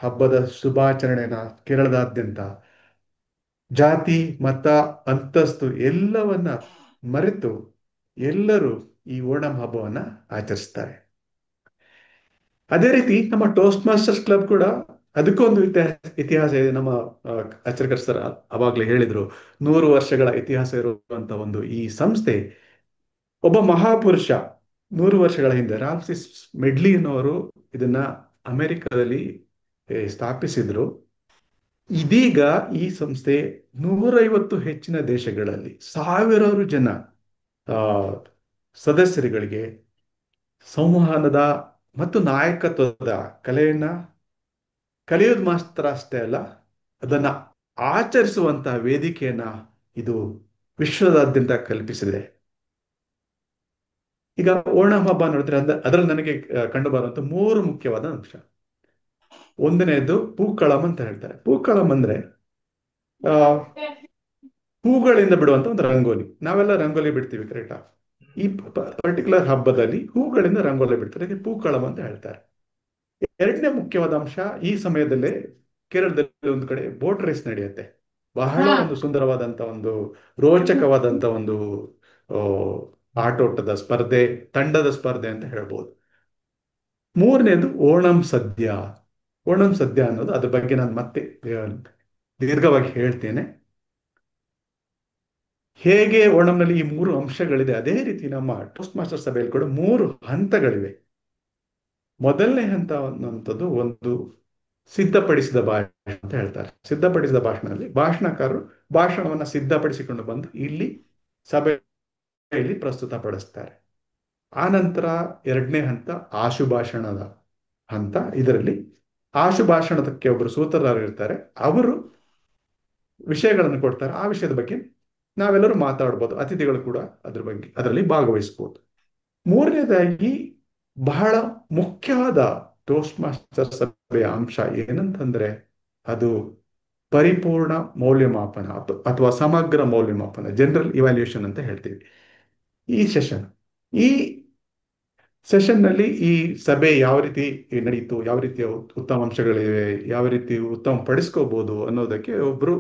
ಹಬ್ಬದ ಶುಭಾಚರಣೆನ ಕೇರಳದಾದ್ಯಂತ ಜಾತಿ, ಮತ, ಅಂತಸ್ತು ಎಲ್ಲವನ್ನ ಮರೆತು ಎಲ್ಲರೂ ಈ ಓಣಂ ಹಬ್ಬವನ್ನ ಆಚರಿಸ್ತಾರೆ. ಅದೇ ರೀತಿ ನಮ್ಮ ಟೋಸ್ಟ್ ಮಾಸ್ಟರ್ಸ್ ಕ್ಲಬ್ ಕೂಡ ಅದಕ್ಕೊಂದು ಇತಿಹಾಸ ಇದೆ. ನಮ್ಮ ಅಚರ್ಕರ್ ಸರ್ ಅವಾಗ್ಲೇ ಹೇಳಿದ್ರು, 100 ವರ್ಷಗಳ ಇತಿಹಾಸ ಇರುವಂತ ಒಂದು ಈ ಸಂಸ್ಥೆ, ಒಬ್ಬ ಮಹಾಪುರುಷ 100 ವರ್ಷಗಳ ಹಿಂದೆ ರಾಮ್ಸಿಸ್ ಮೆಡ್ಲಿನ್ ಅವರು ಇದನ್ನ ಅಮೆರಿಕದಲ್ಲಿ ಸ್ಥಾಪಿಸಿದ್ರು. ಇದೀಗ ಈ ಸಂಸ್ಥೆ 150 ಹೆಚ್ಚಿನ ದೇಶಗಳಲ್ಲಿ ಸಾವಿರಾರು ಜನ ಆ ಸದಸ್ಯರುಗಳಿಗೆ ಸಂವಹನದ ಮತ್ತು ನಾಯಕತ್ವದ ಕಲೆಯನ್ನ ಕಲಿಯೋದು ಮಾತ್ರ ಅಷ್ಟೇ ಅಲ್ಲ, ಅದನ್ನ ಆಚರಿಸುವಂತಹ ವೇದಿಕೆಯನ್ನ ಇದು ವಿಶ್ವದಾದ್ಯಂತ ಕಲ್ಪಿಸಿದೆ. ಈಗ ಓಣಂ ಹಬ್ಬ ನೋಡಿದ್ರೆ ಅದರಲ್ಲಿ ನನಗೆ ಕಂಡು ಬರುವಂತ 3 ಮುಖ್ಯವಾದ ಅಂಶ. ಒಂದನೇದು ಪೂಕ್ಕಳಂ ಅಂತ ಹೇಳ್ತಾರೆ. ಪೂಕ್ಕಳಂ ಅಂದ್ರೆ ಆ ಹೂಗಳಿಂದ ಬಿಡುವಂತ ಒಂದು ರಂಗೋಲಿ. ನಾವೆಲ್ಲ ರಂಗೋಲಿ ಬಿಡ್ತೀವಿ, ಕರೆಕ್ಟಾ? ಈ ಪರ್ಟಿಕ್ಯುಲರ್ ಹಬ್ಬದಲ್ಲಿ ಹೂಗಳಿಂದ ರಂಗೋಲಿ ಬಿಡ್ತಾರೆ, ಇದಕ್ಕೆ ಪೂಕ್ಕಳಂ ಅಂತ ಹೇಳ್ತಾರೆ. ಎರಡನೇ ಮುಖ್ಯವಾದ ಅಂಶ, ಈ ಸಮಯದಲ್ಲೇ ಕೇರಳದಲ್ಲಿ ಒಂದು ಕಡೆ ಬೋಟ್ ರೇಸ್ ನಡೆಯುತ್ತೆ. ಬಹಳ ಒಂದು ಸುಂದರವಾದಂತ ಒಂದು ರೋಚಕವಾದಂತ ಒಂದು ಆಟೋಟದ ಸ್ಪರ್ಧೆ, ತಂಡದ ಸ್ಪರ್ಧೆ ಅಂತ ಹೇಳ್ಬೋದು. ಮೂರನೇದು ಓಣಂ ಸದ್ಯ. ಓಣಂ ಸದ್ಯ ಅನ್ನೋದು, ಅದ್ರ ಬಗ್ಗೆ ನಾನು ಮತ್ತೆ ದೀರ್ಘವಾಗಿ ಹೇಳ್ತೇನೆ. ಹೇಗೆ ಓಣಂನಲ್ಲಿ ಈ 3 ಅಂಶಗಳಿದೆ, ಅದೇ ರೀತಿ ನಮ್ಮ ಟೋಸ್ಟ್ ಮಾಸ್ಟರ್ ಸಭೆಯಲ್ಲಿ ಕೂಡ 3 ಹಂತಗಳಿವೆ. ಮೊದಲನೇ ಹಂತ ಅನ್ನುವಂಥದ್ದು ಒಂದು ಸಿದ್ಧಪಡಿಸಿದ ಭಾಷಣ ಅಂತ ಹೇಳ್ತಾರೆ. ಸಿದ್ಧಪಡಿಸಿದ ಭಾಷಣದಲ್ಲಿ ಭಾಷಣಕಾರರು ಭಾಷಣವನ್ನ ಸಿದ್ಧಪಡಿಸಿಕೊಂಡು ಬಂದು ಇಲ್ಲಿ ಸಭೆಯಲ್ಲಿ ಪ್ರಸ್ತುತಪಡಿಸ್ತಾರೆ. ಆ ನಂತರ ಎರಡನೇ ಹಂತ ಆಶುಭಾಷಣದ ಹಂತ. ಇದರಲ್ಲಿ ಆಶುಭಾಷಣದಕ್ಕೆ ಒಬ್ಬರು ಸೂತ್ರಧಾರರು ಇರ್ತಾರೆ, ಅವರು ವಿಷಯಗಳನ್ನು ಕೊಡ್ತಾರೆ. ಆ ವಿಷಯದ ಬಗ್ಗೆ ನಾವೆಲ್ಲರೂ ಮಾತಾಡ್ಬೋದು, ಅತಿಥಿಗಳು ಕೂಡ ಅದ್ರ ಬಗ್ಗೆ ಅದರಲ್ಲಿ ಭಾಗವಹಿಸ್ಬೋದು. ಮೂರನೇದಾಗಿ ಬಹಳ ಮುಖ್ಯವಾದ ಟೋಸ್ಟ್ ಮಾಸ್ಟರ್ ಸಭೆಯ ಅಂಶ ಏನಂತಂದ್ರೆ, ಅದು ಪರಿಪೂರ್ಣ ಮೌಲ್ಯಮಾಪನ ಅಥವಾ ಸಮಗ್ರ ಮೌಲ್ಯಮಾಪನ, ಜನರಲ್ ಇವ್ಯಾಲ್ಯೂಯೇಷನ್ ಅಂತ ಹೇಳ್ತೀವಿ. ಈ ಸೆಷನ್ ನಲ್ಲಿ ಈ ಸಭೆ ಯಾವ ರೀತಿ ನಡೀತು, ಯಾವ ರೀತಿಯ ಉತ್ತಮ ಅಂಶಗಳಿವೆ, ಯಾವ ರೀತಿ ಉತ್ತಮ ಪಡಿಸ್ಕೋಬಹುದು ಅನ್ನೋದಕ್ಕೆ ಒಬ್ರು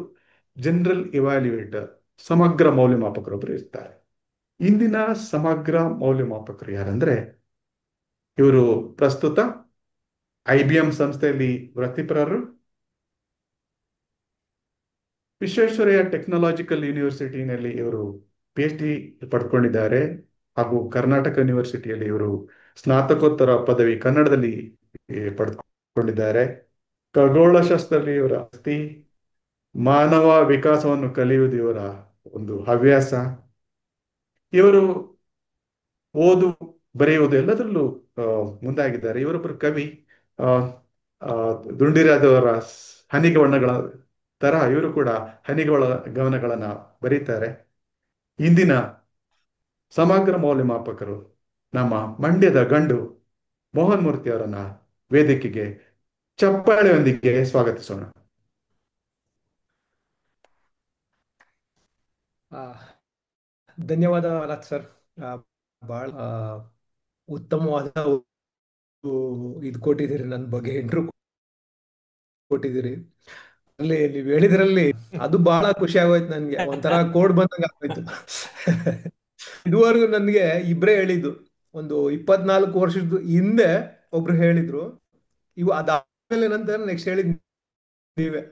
ಜನರಲ್ ಇವ್ಯಾಲ್ಯೂಯೇಟರ್, ಸಮಗ್ರ ಮೌಲ್ಯಮಾಪಕರೊಬ್ರು ಇರ್ತಾರೆ. ಇಂದಿನ ಸಮಗ್ರ ಮೌಲ್ಯಮಾಪಕರು ಯಾರಂದ್ರೆ, ಇವರು ಪ್ರಸ್ತುತ IBM ಸಂಸ್ಥೆಯಲ್ಲಿ ವೃತ್ತಿಪರರು, ವಿಶ್ವೇಶ್ವರಯ್ಯ ಟೆಕ್ನಾಲಜಿಕಲ್ ಯೂನಿವರ್ಸಿಟಿನಲ್ಲಿ ಇವರು PhD ಪಡ್ಕೊಂಡಿದ್ದಾರೆ, ಹಾಗೂ ಕರ್ನಾಟಕ ಯೂನಿವರ್ಸಿಟಿಯಲ್ಲಿ ಇವರು ಸ್ನಾತಕೋತ್ತರ ಪದವಿ ಕನ್ನಡದಲ್ಲಿ ಪಡೆದುಕೊಂಡಿದ್ದಾರೆ. ಖಗೋಳಶಾಸ್ತ್ರದಲ್ಲಿ ಇವರ ಆಸಕ್ತಿ, ಮಾನವ ವಿಕಾಸವನ್ನು ಕಲಿಯುವುದು ಇವರ ಒಂದು ಹವ್ಯಾಸ. ಇವರು ಓದು ಬರೆಯುವುದು ಎಲ್ಲದರಲ್ಲೂ ಮುಂದಾಗಿದ್ದಾರೆ. ಇವರೊಬ್ಬರು ಕವಿ. ದುಂಡಿರಾದವರ ಹನಿಗವನಗಳ ತರ ಇವರು ಕೂಡ ಗವನಗಳನ್ನ ಬರೀತಾರೆ. ಇಂದಿನ ಸಮಗ್ರ ಮೌಲ್ಯಮಾಪಕರು ನಮ್ಮ ಮಂಡ್ಯದ ಗಂಡು ಮೋಹನ್ ಮೂರ್ತಿ ಅವರನ್ನ ವೇದಿಕೆಗೆ ಚಪ್ಪಾಳೆಯೊಂದಿಗೆ ಸ್ವಾಗತಿಸೋಣ. ಧನ್ಯವಾದ ರಾಜ್ ಸರ್. ಬಹಳ ಉತ್ತಮವಾದ ಇದು ಕೊಟ್ಟಿದ್ದೀರಿ, ನನ್ನ ಬಗ್ಗೆ ಇಂಟ್ರೂ ಕೊಟ್ಟಿದ್ದೀರಿ. ಅಲ್ಲಿ ನೀವು ಹೇಳಿದ್ರಲ್ಲಿ ಅದು ಬಹಳ ಖುಷಿ ಆಗೋಯ್ತು ನನ್ಗೆ, ಒಂಥರ ಕೋಡ್ ಬಂದಂಗ ಆಗೋಯ್ತು. ಇದುವರೆಗೂ ನನ್ಗೆ ಇಬ್ರೇ ಹೇಳಿದ್ದು, ಒಂದು 24 ವರ್ಷದ ಹಿಂದೆ ಒಬ್ರು ಹೇಳಿದ್ರು, ಅದಾದ್ಮೇಲೆ ನಂತರ ನೆಕ್ಸ್ಟ್ ಹೇಳಿದ್ ನೀವೇ.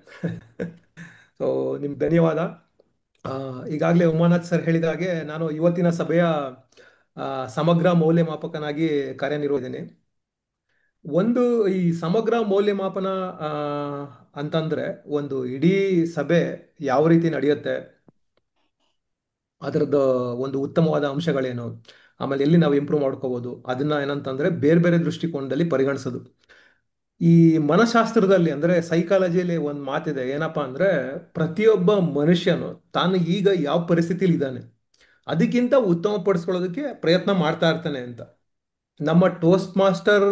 ಸೊ ನಿಮ್ಗೆ ಧನ್ಯವಾದ. ಈಗಾಗಲೇ ಉಮಾನಾಥ್ ಸರ್ ಹೇಳಿದ ಹಾಗೆ ನಾನು ಇವತ್ತಿನ ಸಭೆಯ ಸಮಗ್ರ ಮೌಲ್ಯಮಾಪಕನಾಗಿ ಕಾರ್ಯನಿರ್ವಹಿಸಿದ್ದೇನೆ. ಒಂದು ಈ ಸಮಗ್ರ ಮೌಲ್ಯಮಾಪನ ಅಂತಂದ್ರೆ, ಒಂದು ಇಡೀ ಸಭೆ ಯಾವ ರೀತಿ ನಡೆಯುತ್ತೆ, ಅದರದ್ದು ಒಂದು ಉತ್ತಮವಾದ ಅಂಶಗಳೇನು, ಆಮೇಲೆ ಎಲ್ಲಿ ನಾವು ಇಂಪ್ರೂವ್ ಮಾಡ್ಕೋಬಹುದು, ಅದನ್ನ ಏನಂತಂದ್ರೆ ಬೇರೆ ಬೇರೆ ದೃಷ್ಟಿಕೋನದಲ್ಲಿ ಪರಿಗಣಿಸೋದು. ಈ ಮನಶಾಸ್ತ್ರದಲ್ಲಿ ಅಂದ್ರೆ ಸೈಕಾಲಜಿಯಲ್ಲಿ ಒಂದು ಮಾತಿದೆ, ಏನಪ್ಪಾ ಅಂದ್ರೆ ಪ್ರತಿಯೊಬ್ಬ ಮನುಷ್ಯನು ತಾನು ಈಗ ಯಾವ ಪರಿಸ್ಥಿತಿಲಿ ಇದ್ದಾನೆ ಅದಕ್ಕಿಂತ ಉತ್ತಮ ಪಡಿಸ್ಕೊಳ್ಳೋದಕ್ಕೆ ಪ್ರಯತ್ನ ಮಾಡ್ತಾ ಇರ್ತಾನೆ ಅಂತ. ನಮ್ಮ ಟೋಸ್ಟ್ ಮಾಸ್ಟರ್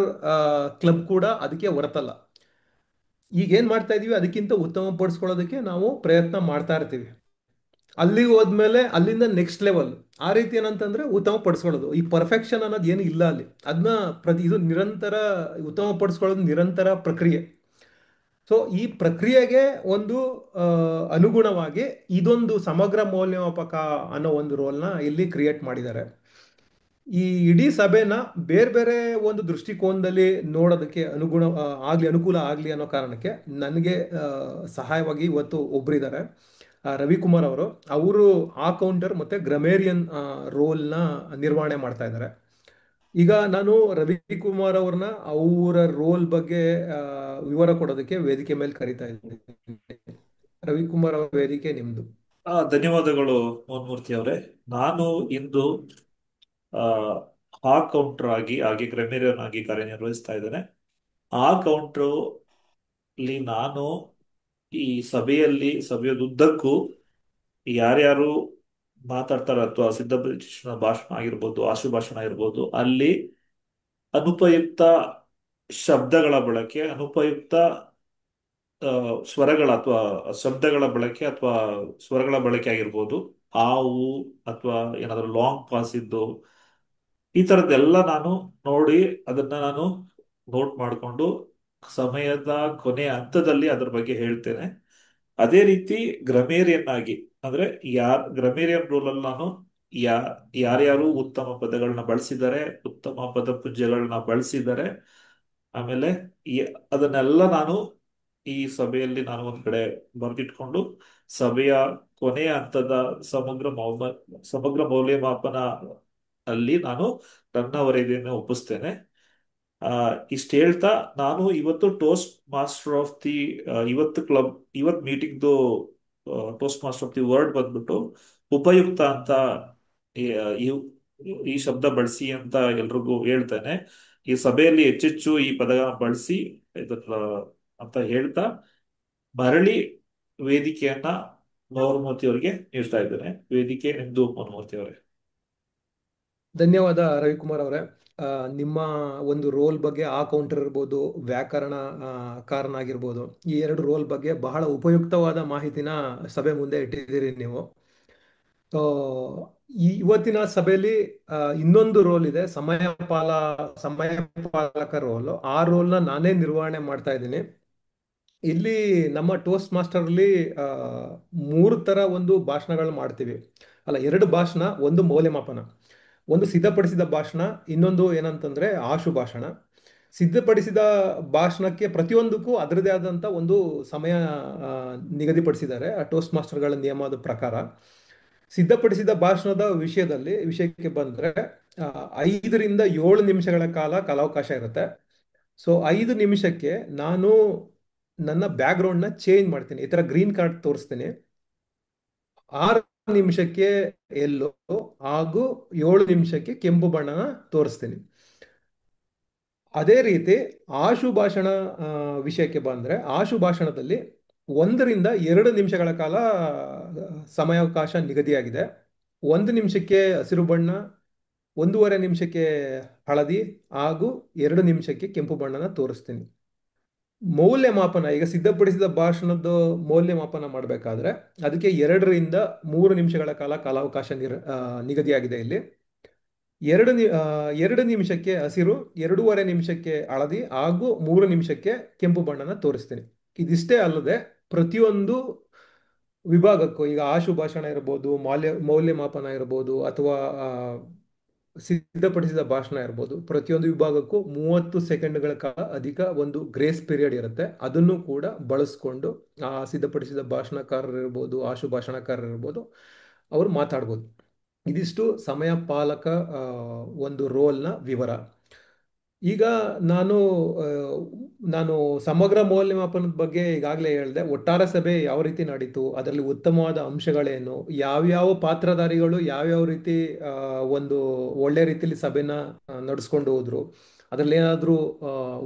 ಕ್ಲಬ್ ಕೂಡ ಅದಕ್ಕೆ ಹೊರತಲ್ಲ. ಈಗ ಏನ್ ಮಾಡ್ತಾ ಇದೀವಿ ಅದಕ್ಕಿಂತ ಉತ್ತಮ ಪಡಿಸ್ಕೊಳ್ಳೋದಕ್ಕೆ ನಾವು ಪ್ರಯತ್ನ ಮಾಡ್ತಾ ಇರ್ತೀವಿ. ಅಲ್ಲಿಗೆ ಹೋದ್ಮೇಲೆ ಅಲ್ಲಿಂದ ನೆಕ್ಸ್ಟ್ ಲೆವೆಲ್, ಆ ರೀತಿ ಏನಂತಂದ್ರೆ ಉತ್ತಮ ಪಡಿಸ್ಕೊಳ್ಳೋದು. ಈ ಪರ್ಫೆಕ್ಷನ್ ಅನ್ನೋದು ಏನು ಇಲ್ಲ ಅಲ್ಲಿ, ಅದನ್ನ ಇದು ನಿರಂತರ ಉತ್ತಮ ಪಡಿಸ್ಕೊಳ್ಳೋದು ನಿರಂತರ ಪ್ರಕ್ರಿಯೆ. ಸೊ ಈ ಪ್ರಕ್ರಿಯೆಗೆ ಒಂದು ಅನುಗುಣವಾಗಿ ಇದೊಂದು ಸಮಗ್ರ ಮೌಲ್ಯಮಾಪಕ ಅನ್ನೋ ಒಂದು ರೋಲ್ನ ಇಲ್ಲಿ ಕ್ರಿಯೇಟ್ ಮಾಡಿದ್ದಾರೆ. ಈ ಇಡೀ ಸಭೆನ ಬೇರೆ ಬೇರೆ ಒಂದು ದೃಷ್ಟಿಕೋನದಲ್ಲಿ ನೋಡೋದಕ್ಕೆ ಅನುಕೂಲ ಆಗ್ಲಿ ಅನ್ನೋ ಕಾರಣಕ್ಕೆ ನನಗೆ ಸಹಾಯವಾಗಿ ಇವತ್ತು ಒಬ್ರಿದ್ದಾರೆ, ರವಿಕುಮಾರ್ ಅವರು. ಅವರು ಆ ಕೌಂಟರ್ ಮತ್ತೆ ಗ್ರಮೇರಿಯನ್ ರೋಲ್ನ ನಿರ್ವಹಣೆ ಮಾಡ್ತಾ ಇದ್ದಾರೆ. ಈಗ ನಾನು ರವಿಕುಮಾರ್ ಅವ್ರನ್ನ ಅವರ ರೋಲ್ ಬಗ್ಗೆ ವಿವರ ಕೊಡೋದಕ್ಕೆ ವೇದಿಕೆ ಮೇಲೆ ಕರಿತಾ ಇದ್ದೀನಿ. ರವಿಕುಮಾರ್ ಅವರ ವೇದಿಕೆ ನಿಮ್ದು. ಧನ್ಯವಾದಗಳು ಮೋಹನ್ಮೂರ್ತಿ ಅವರೇ. ನಾನು ಇಂದು ಆ ಕೌಂಟರ್ ಆಗಿ ಹಾಗೆ ಗ್ರೆಮೇರಿಯನ್ ಆಗಿ ಕಾರ್ಯನಿರ್ವಹಿಸ್ತಾ ಇದ್ದೇನೆ. ಆ ಕೌಂಟರ್ ಅಲ್ಲಿ ನಾನು ಈ ಸಭೆಯದುದ್ದಕ್ಕೂ ಯಾರ್ಯಾರು ಮಾತಾಡ್ತಾರೆ ಅಥವಾ ಸಿದ್ಧಪಡಿಸಿದ ಭಾಷಣ ಆಗಿರ್ಬೋದು, ಆಶು ಭಾಷಣ ಆಗಿರ್ಬೋದು, ಅಲ್ಲಿ ಅನುಪಯುಕ್ತ ಶಬ್ದಗಳ ಬಳಕೆ, ಅನುಪಯುಕ್ತ ಸ್ವರಗಳ ಅಥವಾ ಶಬ್ದಗಳ ಬಳಕೆ ಅಥವಾ ಸ್ವರಗಳ ಬಳಕೆ ಆಗಿರ್ಬೋದು, ಆವು ಅಥವಾ ಏನಾದರೂ ಲಾಂಗ್ ಪಾಸ್ ಇದ್ದು ಈ ತರದ್ದೆಲ್ಲ ನಾನು ನೋಡಿ ಅದನ್ನ ನಾನು ನೋಟ್ ಮಾಡಿಕೊಂಡು ಸಮಯದ ಕೊನೆಯ ಹಂತದಲ್ಲಿ ಅದ್ರ ಬಗ್ಗೆ ಹೇಳ್ತೇನೆ. ಅದೇ ರೀತಿ ಗ್ರಮೇರಿಯನ್ ಆಗಿ ಅಂದ್ರೆ ಗ್ರಮೇರಿಯನ್ ರೂಲ್ ಅಲ್ಲಿ ನಾನು ಯಾ ಯಾರ್ಯಾರು ಉತ್ತಮ ಪದಗಳನ್ನ ಬಳಸಿದ್ದಾರೆ, ಉತ್ತಮ ಪದಪುಂಜಗಳನ್ನ ಬಳಸಿದ್ದಾರೆ, ಆಮೇಲೆ ಅದನ್ನೆಲ್ಲ ನಾನು ಈ ಸಭೆಯಲ್ಲಿ ನಾನು ಒಂದ್ ಕಡೆ ಬರೆದಿಟ್ಕೊಂಡು ಸಭೆಯ ಕೊನೆಯ ಹಂತದ ಸಮಗ್ರ ಮೌಲ್ಯಮಾಪನ ಅಲ್ಲಿ ನಾನು ನನ್ನ ವರದಿಯನ್ನು ಒಪ್ಪಿಸ್ತೇನೆ. ಇಷ್ಟು ಹೇಳ್ತಾ ನಾನು ಇವತ್ತು ಟೋಸ್ಟ್ ಮಾಸ್ಟರ್ ಆಫ್ ದಿ ಇವತ್ತು ಮೀಟಿಂಗ್ದು toast master of the word ಬಂದ್ಬಿಟ್ಟು ಉಪಯುಕ್ತ ಅಂತ ಈ ಈ ಈ ಶಬ್ದ ಬಳಸಿ ಅಂತ ಎಲ್ರಿಗೂ ಹೇಳ್ತೇನೆ. ಈ ಸಭೆಯಲ್ಲಿ ಹೆಚ್ಚೆಚ್ಚು ಈ ಪದ ಬಳಸಿ ಇದನ್ನ ಅಂತ ಹೇಳ್ತಾ ಮರಳಿ ವೇದಿಕೆಯನ್ನ ಮೋಹನ್ಮೂರ್ತಿ ಅವರಿಗೆ ನೀಡ್ತಾ ಇದ್ದೇನೆ. ವೇದಿಕೆ ನಿಮ್ದು ಮೋಹನ್ಮೂರ್ತಿ ಅವರೇ. ಧನ್ಯವಾದ ರವಿಕುಮಾರ್ ಅವರೇ. ನಿಮ್ಮ ಒಂದು ರೋಲ್ ಬಗ್ಗೆ, ಆ ಕೌಂಟರ್ ಇರ್ಬೋದು, ವ್ಯಾಕರಣ ಕಾರಣ ಆಗಿರ್ಬೋದು, ಈ ಎರಡು ರೋಲ್ ಬಗ್ಗೆ ಬಹಳ ಉಪಯುಕ್ತವಾದ ಮಾಹಿತಿನ ಸಭೆ ಮುಂದೆ ಇಟ್ಟಿದ್ದೀರಿ ನೀವು. ಈ ಇವತ್ತಿನ ಸಭೆಯಲ್ಲಿ ಇನ್ನೊಂದು ರೋಲ್ ಇದೆ, ಸಮಯಪಾಲಕ ರೋಲ್. ಆ ರೋಲ್ನ ನಾನೇ ನಿರ್ವಹಣೆ ಮಾಡ್ತಾ ಇದ್ದೀನಿ. ಇಲ್ಲಿ ನಮ್ಮ ಟೋಸ್ಟ್ ಮಾಸ್ಟರ್ ಅಲ್ಲಿ 3 ತರ ಒಂದು ಭಾಷಣಗಳು ಮಾಡ್ತೀವಿ. ಅಲ್ಲ, 2 ಭಾಷಣ, ಒಂದು ಮೌಲ್ಯಮಾಪನ. ಒಂದು ಸಿದ್ಧಪಡಿಸಿದ ಭಾಷಣ, ಇನ್ನೊಂದು ಏನಂತಂದ್ರೆ ಆಶು ಭಾಷಣ. ಸಿದ್ಧಪಡಿಸಿದ ಭಾಷಣಕ್ಕೆ ಪ್ರತಿಯೊಂದಕ್ಕೂ ಅದರದೇ ಆದಂತ ಒಂದು ಸಮಯ ನಿಗದಿಪಡಿಸಿದ್ದಾರೆ ಆ ಟೋಸ್ಟ್ ಮಾಸ್ಟರ್ಗಳ ನಿಯಮದ ಪ್ರಕಾರ. ಸಿದ್ಧಪಡಿಸಿದ ಭಾಷಣದ ವಿಷಯಕ್ಕೆ ಬಂದ್ರೆ 5ರಿಂದ 7 ನಿಮಿಷಗಳ ಕಾಲಾವಕಾಶ ಇರುತ್ತೆ. ಸೊ 5 ನಿಮಿಷಕ್ಕೆ ನಾನು ನನ್ನ ಬ್ಯಾಕ್ ಗ್ರೌಂಡ್ ನ ಚೇಂಜ್ ಮಾಡ್ತೀನಿ. ಈ ತರ ಗ್ರೀನ್ ಕಾರ್ಡ್ ತೋರಿಸ್ತೀನಿ. 6 ನಿಮಿಷಕ್ಕೆ ಎಲ್ಲೋ ಹಾಗೂ 7 ನಿಮಿಷಕ್ಕೆ ಕೆಂಪು ಬಣ್ಣನ ತೋರಿಸ್ತೀನಿ. ಅದೇ ರೀತಿ ಆಶು ಭಾಷಣ ವಿಷಯಕ್ಕೆ ಬಂದ್ರೆ, ಆಶು ಭಾಷಣದಲ್ಲಿ 1ರಿಂದ 2 ನಿಮಿಷಗಳ ಕಾಲ ಸಮಯಾವಕಾಶ ನಿಗದಿಯಾಗಿದೆ. 1 ನಿಮಿಷಕ್ಕೆ ಹಸಿರು ಬಣ್ಣ, 1.5 ನಿಮಿಷಕ್ಕೆ ಹಳದಿ ಹಾಗೂ 2 ನಿಮಿಷಕ್ಕೆ ಕೆಂಪು ಬಣ್ಣನ ತೋರಿಸ್ತೀನಿ. ಮೌಲ್ಯಮಾಪನ, ಈಗ ಸಿದ್ಧಪಡಿಸಿದ ಭಾಷಣದ ಮೌಲ್ಯಮಾಪನ ಮಾಡಬೇಕಾದ್ರೆ ಅದಕ್ಕೆ 2ರಿಂದ 3 ನಿಮಿಷಗಳ ಕಾಲಾವಕಾಶ ನಿಗದಿಯಾಗಿದೆ. ಇಲ್ಲಿ 2 ನಿಮಿಷಕ್ಕೆ ಹಸಿರು, 2.5 ನಿಮಿಷಕ್ಕೆ ಹಳದಿ ಹಾಗೂ 3 ನಿಮಿಷಕ್ಕೆ ಕೆಂಪು ಬಣ್ಣನ ತೋರಿಸ್ತೀನಿ. ಇದಿಷ್ಟೇ ಅಲ್ಲದೆ ಪ್ರತಿಯೊಂದು ವಿಭಾಗಕ್ಕೂ, ಈಗ ಆಶು ಭಾಷಣ ಇರ್ಬೋದು, ಮೌಲ್ಯಮಾಪನ ಇರ್ಬೋದು, ಅಥವಾ ಸಿದ್ಧಪಡಿಸಿದ ಭಾಷಣ ಇರ್ಬೋದು, ಪ್ರತಿಯೊಂದು ವಿಭಾಗಕ್ಕೂ 30 ಸೆಕೆಂಡ್ಗಳ ಕಾಲ ಅಧಿಕ ಒಂದು ಗ್ರೇಸ್ ಪೀರಿಯಡ್ ಇರುತ್ತೆ. ಅದನ್ನು ಕೂಡ ಬಳಸ್ಕೊಂಡು ಆ ಸಿದ್ಧಪಡಿಸಿದ ಭಾಷಣಕಾರರು ಇರ್ಬೋದು, ಆಶು ಭಾಷಣಕಾರರು ಇರ್ಬೋದು, ಅವರು ಮಾತಾಡ್ಬೋದು. ಇದಿಷ್ಟು ಸಮಯ ಪಾಲಕ ಒಂದು ರೋಲ್ನ ವಿವರ. ಈಗ ನಾನು ಸಮಗ್ರ ಮೌಲ್ಯಮಾಪನದ ಬಗ್ಗೆ ಈಗಾಗಲೇ ಹೇಳಿದೆ. ಒಟ್ಟಾರೆ ಸಭೆ ಯಾವ ರೀತಿ ನಡೀತು, ಅದರಲ್ಲಿ ಉತ್ತಮವಾದ ಅಂಶಗಳೇನು, ಯಾವ್ಯಾವ ಪಾತ್ರಧಾರಿಗಳು ಯಾವ್ಯಾವ ರೀತಿ ಒಂದು ಒಳ್ಳೆ ರೀತಿಯಲ್ಲಿ ಸಭೆನ ನಡೆಸ್ಕೊಂಡು ಹೋದ್ರು, ಅದರಲ್ಲಿ ಏನಾದರೂ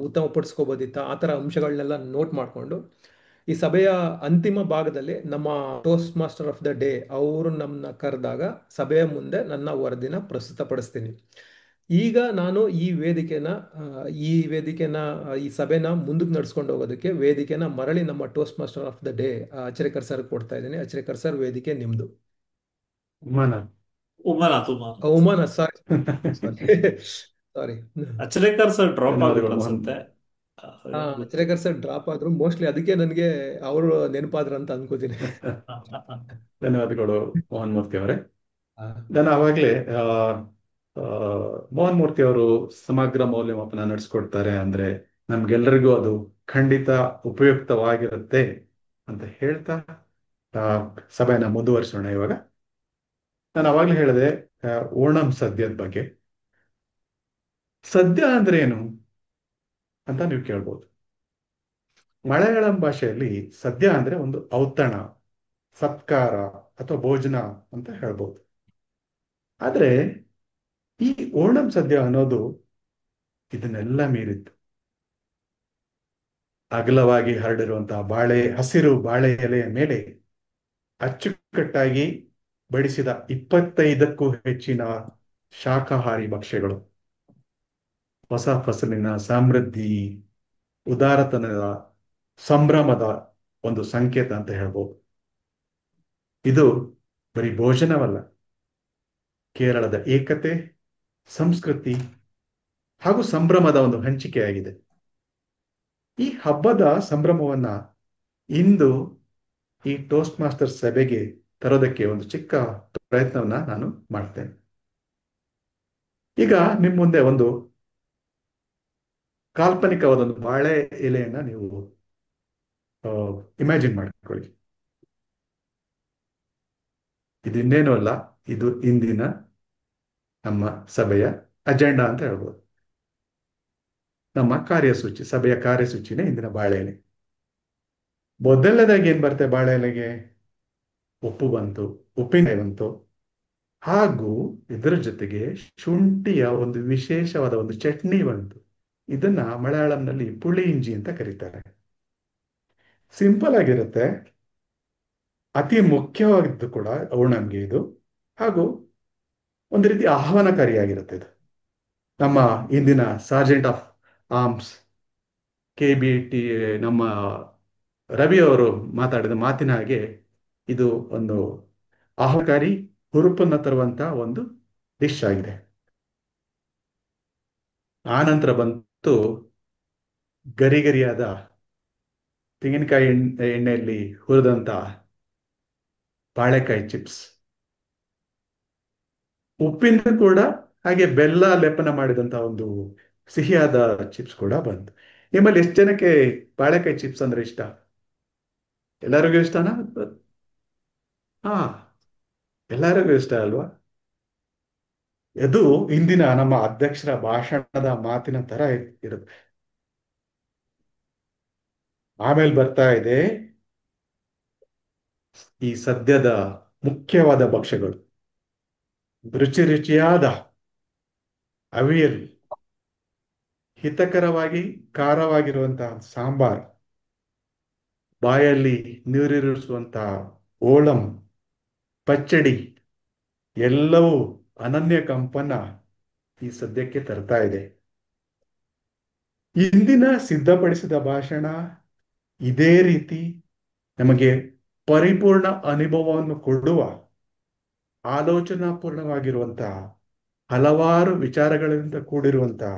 ಉತ್ತಮಪಡಿಸ್ಕೋಬೋದಿತ್ತ, ಆ ಥರ ಅಂಶಗಳನ್ನೆಲ್ಲ ನೋಟ್ ಮಾಡಿಕೊಂಡು ಈ ಸಭೆಯ ಅಂತಿಮ ಭಾಗದಲ್ಲಿ ನಮ್ಮ toast master of the day ಅವರು ನಮ್ಮನ್ನ ಕರೆದಾಗ ಸಭೆಯ ಮುಂದೆ ನನ್ನ ವರದಿನ ಪ್ರಸ್ತುತಪಡಿಸ್ತೀನಿ. ಈಗ ನಾನು ಈ ಸಭೆನ ಮುಂದಕ್ಕೆ ನಡ್ಸ್ಕೊಂಡು ಹೋಗೋದಕ್ಕೆ ವೇದಿಕೆನ ಮರಳಿ ನಮ್ಮ toast master of the day Achrekar sir ಕೊಡ್ತಾ ಇದ್ದೀನಿ. ಅಚ್ರೇಕರ್ ಸರ್, ವೇದಿಕೆ ನಿಮ್ದು. ಉಮಾನಾಥ್ ಸಾರಿ ಅಚ್ರೇಕರ್ ಸರ್ ಡ್ರಾಪ್ ಅನ್ಸುತ್ತೆ. ಅಚ್ರೇಕರ್ ಸರ್ ಡ್ರಾಪ್ ಆದ್ರು, ಮೋಸ್ಟ್ಲಿ ಅದಕ್ಕೆ ನನಗೆ ಅವರು ನೆನಪಾದ್ರ ಅಂತ ಅನ್ಕೋತೀನಿ. ಧನ್ಯವಾದಗಳು ಮೋಹನ್ಮೂರ್ತಿ ಅವರೇ. ನಾನು ಆವಾಗಲೇ ಮೋಹನ್ ಮೂರ್ತಿ ಅವರು ಸಮಗ್ರ ಮೌಲ್ಯಮಾಪನ ನಡೆಸ್ಕೊಡ್ತಾರೆ ಅಂದ್ರೆ ನಮ್ಗೆಲ್ಲರಿಗೂ ಅದು ಖಂಡಿತ ಉಪಯುಕ್ತವಾಗಿರುತ್ತೆ ಅಂತ ಹೇಳ್ತಾ ಆ, ಸಭೆನ ಮುಂದುವರಿಸೋಣ. ಇವಾಗ ನಾನು ಅವಾಗ್ಲೇ ಹೇಳಿದೆ ಓಣಂ ಸದ್ಯದ ಬಗ್ಗೆ. ಸದ್ಯ ಅಂದ್ರೆ ಏನು ಅಂತ ನೀವು ಕೇಳ್ಬೋದು. ಮಲಯಾಳಂ ಭಾಷೆಯಲ್ಲಿ ಸದ್ಯ ಅಂದ್ರೆ ಒಂದು ಔತಣ, ಸತ್ಕಾರ ಅಥವಾ ಭೋಜನ ಅಂತ ಹೇಳ್ಬೋದು. ಆದ್ರೆ ಈ ಓಣಂ ಸದ್ಯ ಅನ್ನೋದು ಇದನ್ನೆಲ್ಲ ಮೀರಿತ್ತು. ಅಗಲವಾಗಿ ಹರಡಿರುವಂತಹ ಹಸಿರು ಬಾಳೆ ಎಲೆಯ ಮೇಲೆ ಅಚ್ಚುಕಟ್ಟಾಗಿ ಬಡಿಸಿದ 25ಕ್ಕೂ ಹೆಚ್ಚಿನ ಶಾಕಾಹಾರಿ ಭಕ್ಷ್ಯಗಳು, ಹೊಸ ಫಸಲಿನ ಸಮೃದ್ಧಿ, ಉದಾರತನದ, ಸಂಭ್ರಮದ ಒಂದು ಸಂಕೇತ ಅಂತ ಹೇಳ್ಬೋದು. ಇದು ಬರೀ ಭೋಜನವಲ್ಲ, ಕೇರಳದ ಏಕತೆ, ಸಂಸ್ಕೃತಿ ಹಾಗೂ ಸಂಭ್ರಮದ ಒಂದು ಹಂಚಿಕೆಯಾಗಿದೆ. ಈ ಹಬ್ಬದ ಸಂಭ್ರಮವನ್ನ ಇಂದು ಈ ಟೋಸ್ಟ್ ಮಾಸ್ಟರ್ ಸಭೆಗೆ ತರೋದಕ್ಕೆ ಒಂದು ಚಿಕ್ಕ ಪ್ರಯತ್ನವನ್ನ ನಾನು ಮಾಡ್ತೇನೆ. ಈಗ ನಿಮ್ ಮುಂದೆ ಒಂದು ಕಾಲ್ಪನಿಕವಾದ ಒಂದು ಬಾಳೆ ಎಲೆಯನ್ನ ನೀವು ಇಮ್ಯಾಜಿನ್ ಮಾಡ್ಕೊಳ್ಳಿ. ಇದು ಇನ್ನೇನು ಅಲ್ಲ, ಇದು ಇಂದಿನ ನಮ್ಮ ಸಭೆಯ ಅಜೆಂಡಾ ಅಂತ ಹೇಳ್ಬೋದು. ನಮ್ಮ ಕಾರ್ಯಸೂಚಿ, ಸಭೆಯ ಕಾರ್ಯಸೂಚಿನೇ ಇಂದಿನ ಬಾಳೆ ಎಲೆ. ಮೊದಲನೇದಾಗಿ ಏನ್ ಬರುತ್ತೆ ಬಾಳೆ ಎಲೆಗೆ? ಉಪ್ಪು ಬಂತು, ಉಪ್ಪಿನಕಾಯಿ ಬಂತು, ಹಾಗೂ ಇದರ ಜೊತೆಗೆ ಶುಂಠಿಯ ಒಂದು ವಿಶೇಷವಾದ ಒಂದು ಚಟ್ನಿ ಬಂತು. ಇದನ್ನ ಮಲಯಾಳಂನಲ್ಲಿ ಪುಳಿ ಇಂಜಿ ಅಂತ ಕರೀತಾರೆ. ಸಿಂಪಲ್ ಆಗಿರುತ್ತೆ, ಅತಿ ಮುಖ್ಯವಾಗಿದ್ದು ಕೂಡ ಓಣಂಗೆ ಇದು, ಹಾಗೂ ಒಂದು ರೀತಿ ಆಹ್ವಾನಕಾರಿಯಾಗಿರುತ್ತೆ ಇದು. ನಮ್ಮ ಇಂದಿನ ಸಾರ್ಜೆಂಟ್ ಆಫ್ ಆರ್ಮ್ಸ್ KBT ನಮ್ಮ ರವಿ ಅವರು ಮಾತಾಡಿದ ಮಾತಿನ ಹಾಗೆ ಇದು ಒಂದು ಆಹ್ವಾನಕಾರಿ, ಹುರುಪನ್ನ ತರುವಂತ ಒಂದು ಡಿಶ್ ಆಗಿದೆ. ಆನಂತರ ಬಂತು ಗರಿಗರಿಯಾದ ತೆಂಗಿನಕಾಯಿ ಎಣ್ಣೆಯಲ್ಲಿ ಹುರಿದಂತ ಬಾಳೆಕಾಯಿ ಚಿಪ್ಸ್, ಉಪ್ಪಿನ ಕೂಡ ಹಾಗೆ ಬೆಲ್ಲ ಲೇಪನ ಮಾಡಿದಂತ ಒಂದು ಸಿಹಿಯಾದ ಚಿಪ್ಸ್ ಕೂಡ ಬಂತು. ನಿಮ್ಮಲ್ಲಿ ಎಷ್ಟು ಜನಕ್ಕೆ ಬಾಳೆಕಾಯಿ ಚಿಪ್ಸ್ ಅಂದ್ರೆ ಇಷ್ಟ? ಎಲ್ಲರಿಗೂ ಇಷ್ಟನಾ? ಹಾ, ಎಲ್ಲರಿಗೂ ಇಷ್ಟ ಅಲ್ವಾ? ಇದು ಇಂದಿನ ನಮ್ಮ ಅಧ್ಯಕ್ಷರ ಭಾಷಣದ ಮಾತಿನ ತರ ಇರುತ್ತೆ. ಆಮೇಲೆ ಬರ್ತಾ ಇದೆ ಈ ಸದ್ಯದ ಮುಖ್ಯವಾದ ಭಕ್ಷ್ಯಗಳು. ರುಚಿ ರುಚಿಯಾದ ಅವಿಯಲ್, ಹಿತಕರವಾಗಿ ಖಾರವಾಗಿರುವಂತಹ ಸಾಂಬಾರ್, ಬಾಯಲ್ಲಿ ನೀರಿರಿಸುವಂತಹ ಓಳಂ, ಪಚ್ಚಡಿ ಎಲ್ಲವೂ ಅನನ್ಯ ಕಂಪನ ಈ ಸದ್ಯಕ್ಕೆ ತರ್ತಾ ಇದೆ. ಇಂದಿನ ಸಿದ್ಧಪಡಿಸಿದ ಭಾಷಣ ಇದೇ ರೀತಿ ನಮಗೆ ಪರಿಪೂರ್ಣ ಅನುಭವವನ್ನು ಕೊಡುವ, ಆಲೋಚನಾಪೂರ್ಣವಾಗಿರುವಂತಹ, ಹಲವಾರು ವಿಚಾರಗಳಿಂದ ಕೂಡಿರುವಂತಹ,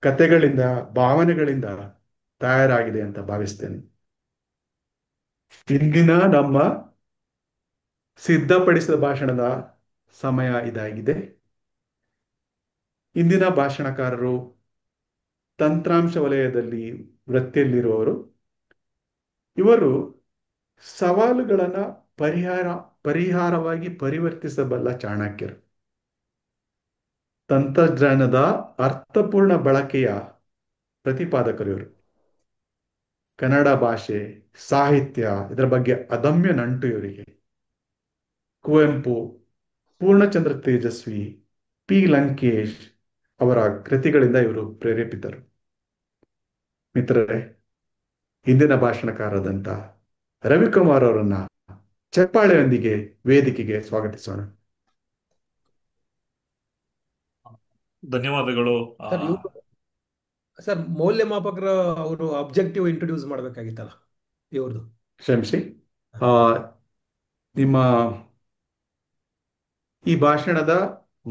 ಕಥೆಗಳಿಂದ, ಭಾವನೆಗಳಿಂದ ತಯಾರಾಗಿದೆ ಅಂತ ಭಾವಿಸ್ತೇನೆ. ಇಂದಿನ ನಮ್ಮ ಸಿದ್ಧಪಡಿಸಿದ ಭಾಷಣದ ಸಮಯ ಇದಾಗಿದೆ. ಇಂದಿನ ಭಾಷಣಕಾರರು ತಂತ್ರಾಂಶ ವಲಯದಲ್ಲಿ ವೃತ್ತಿಯಲ್ಲಿರುವವರು. ಇವರು ಸವಾಲುಗಳನ್ನ ಪರಿಹಾರವಾಗಿ ಪರಿವರ್ತಿಸಬಲ್ಲ ಚಾಣಕ್ಯರು. ತಂತ್ರಜ್ಞಾನದ ಅರ್ಥಪೂರ್ಣ ಬಳಕೆಯ ಪ್ರತಿಪಾದಕರು ಇವರು. ಕನ್ನಡ ಭಾಷೆ, ಸಾಹಿತ್ಯ ಇದರ ಬಗ್ಗೆ ಅದಮ್ಯ ನಂಟು ಇವರಿಗೆ. ಕುವೆಂಪು, ಪೂರ್ಣಚಂದ್ರ ತೇಜಸ್ವಿ, P. ಲಂಕೇಶ್ ಅವರ ಕೃತಿಗಳಿಂದ ಇವರು ಪ್ರೇರೇಪಿತರು. ಮಿತ್ರರೇ, ಹಿಂದಿನ ಭಾಷಣಕಾರರಾದಂಥ ರವಿಕುಮಾರ್ ಅವರನ್ನ ಚಪ್ಪಾಳೆಯೊಂದಿಗೆ ವೇದಿಕೆಗೆ ಸ್ವಾಗತಿಸೋಣ. ಧನ್ಯವಾದಗಳು. ಸರ್, ಮೌಲ್ಯಮಾಪಕರ ಅವರು ಅಬ್ಜೆಕ್ಟಿವ್ ಇಂಟ್ರೊಡ್ಯೂಸ್ ಮಾಡ್ಬೇಕಾಗಿತ್ತಲ್ಲ ಇವ್ರದ್ದು. ಕ್ಷಮಿಸಿ, ನಿಮ್ಮ ಈ ಭಾಷಣದ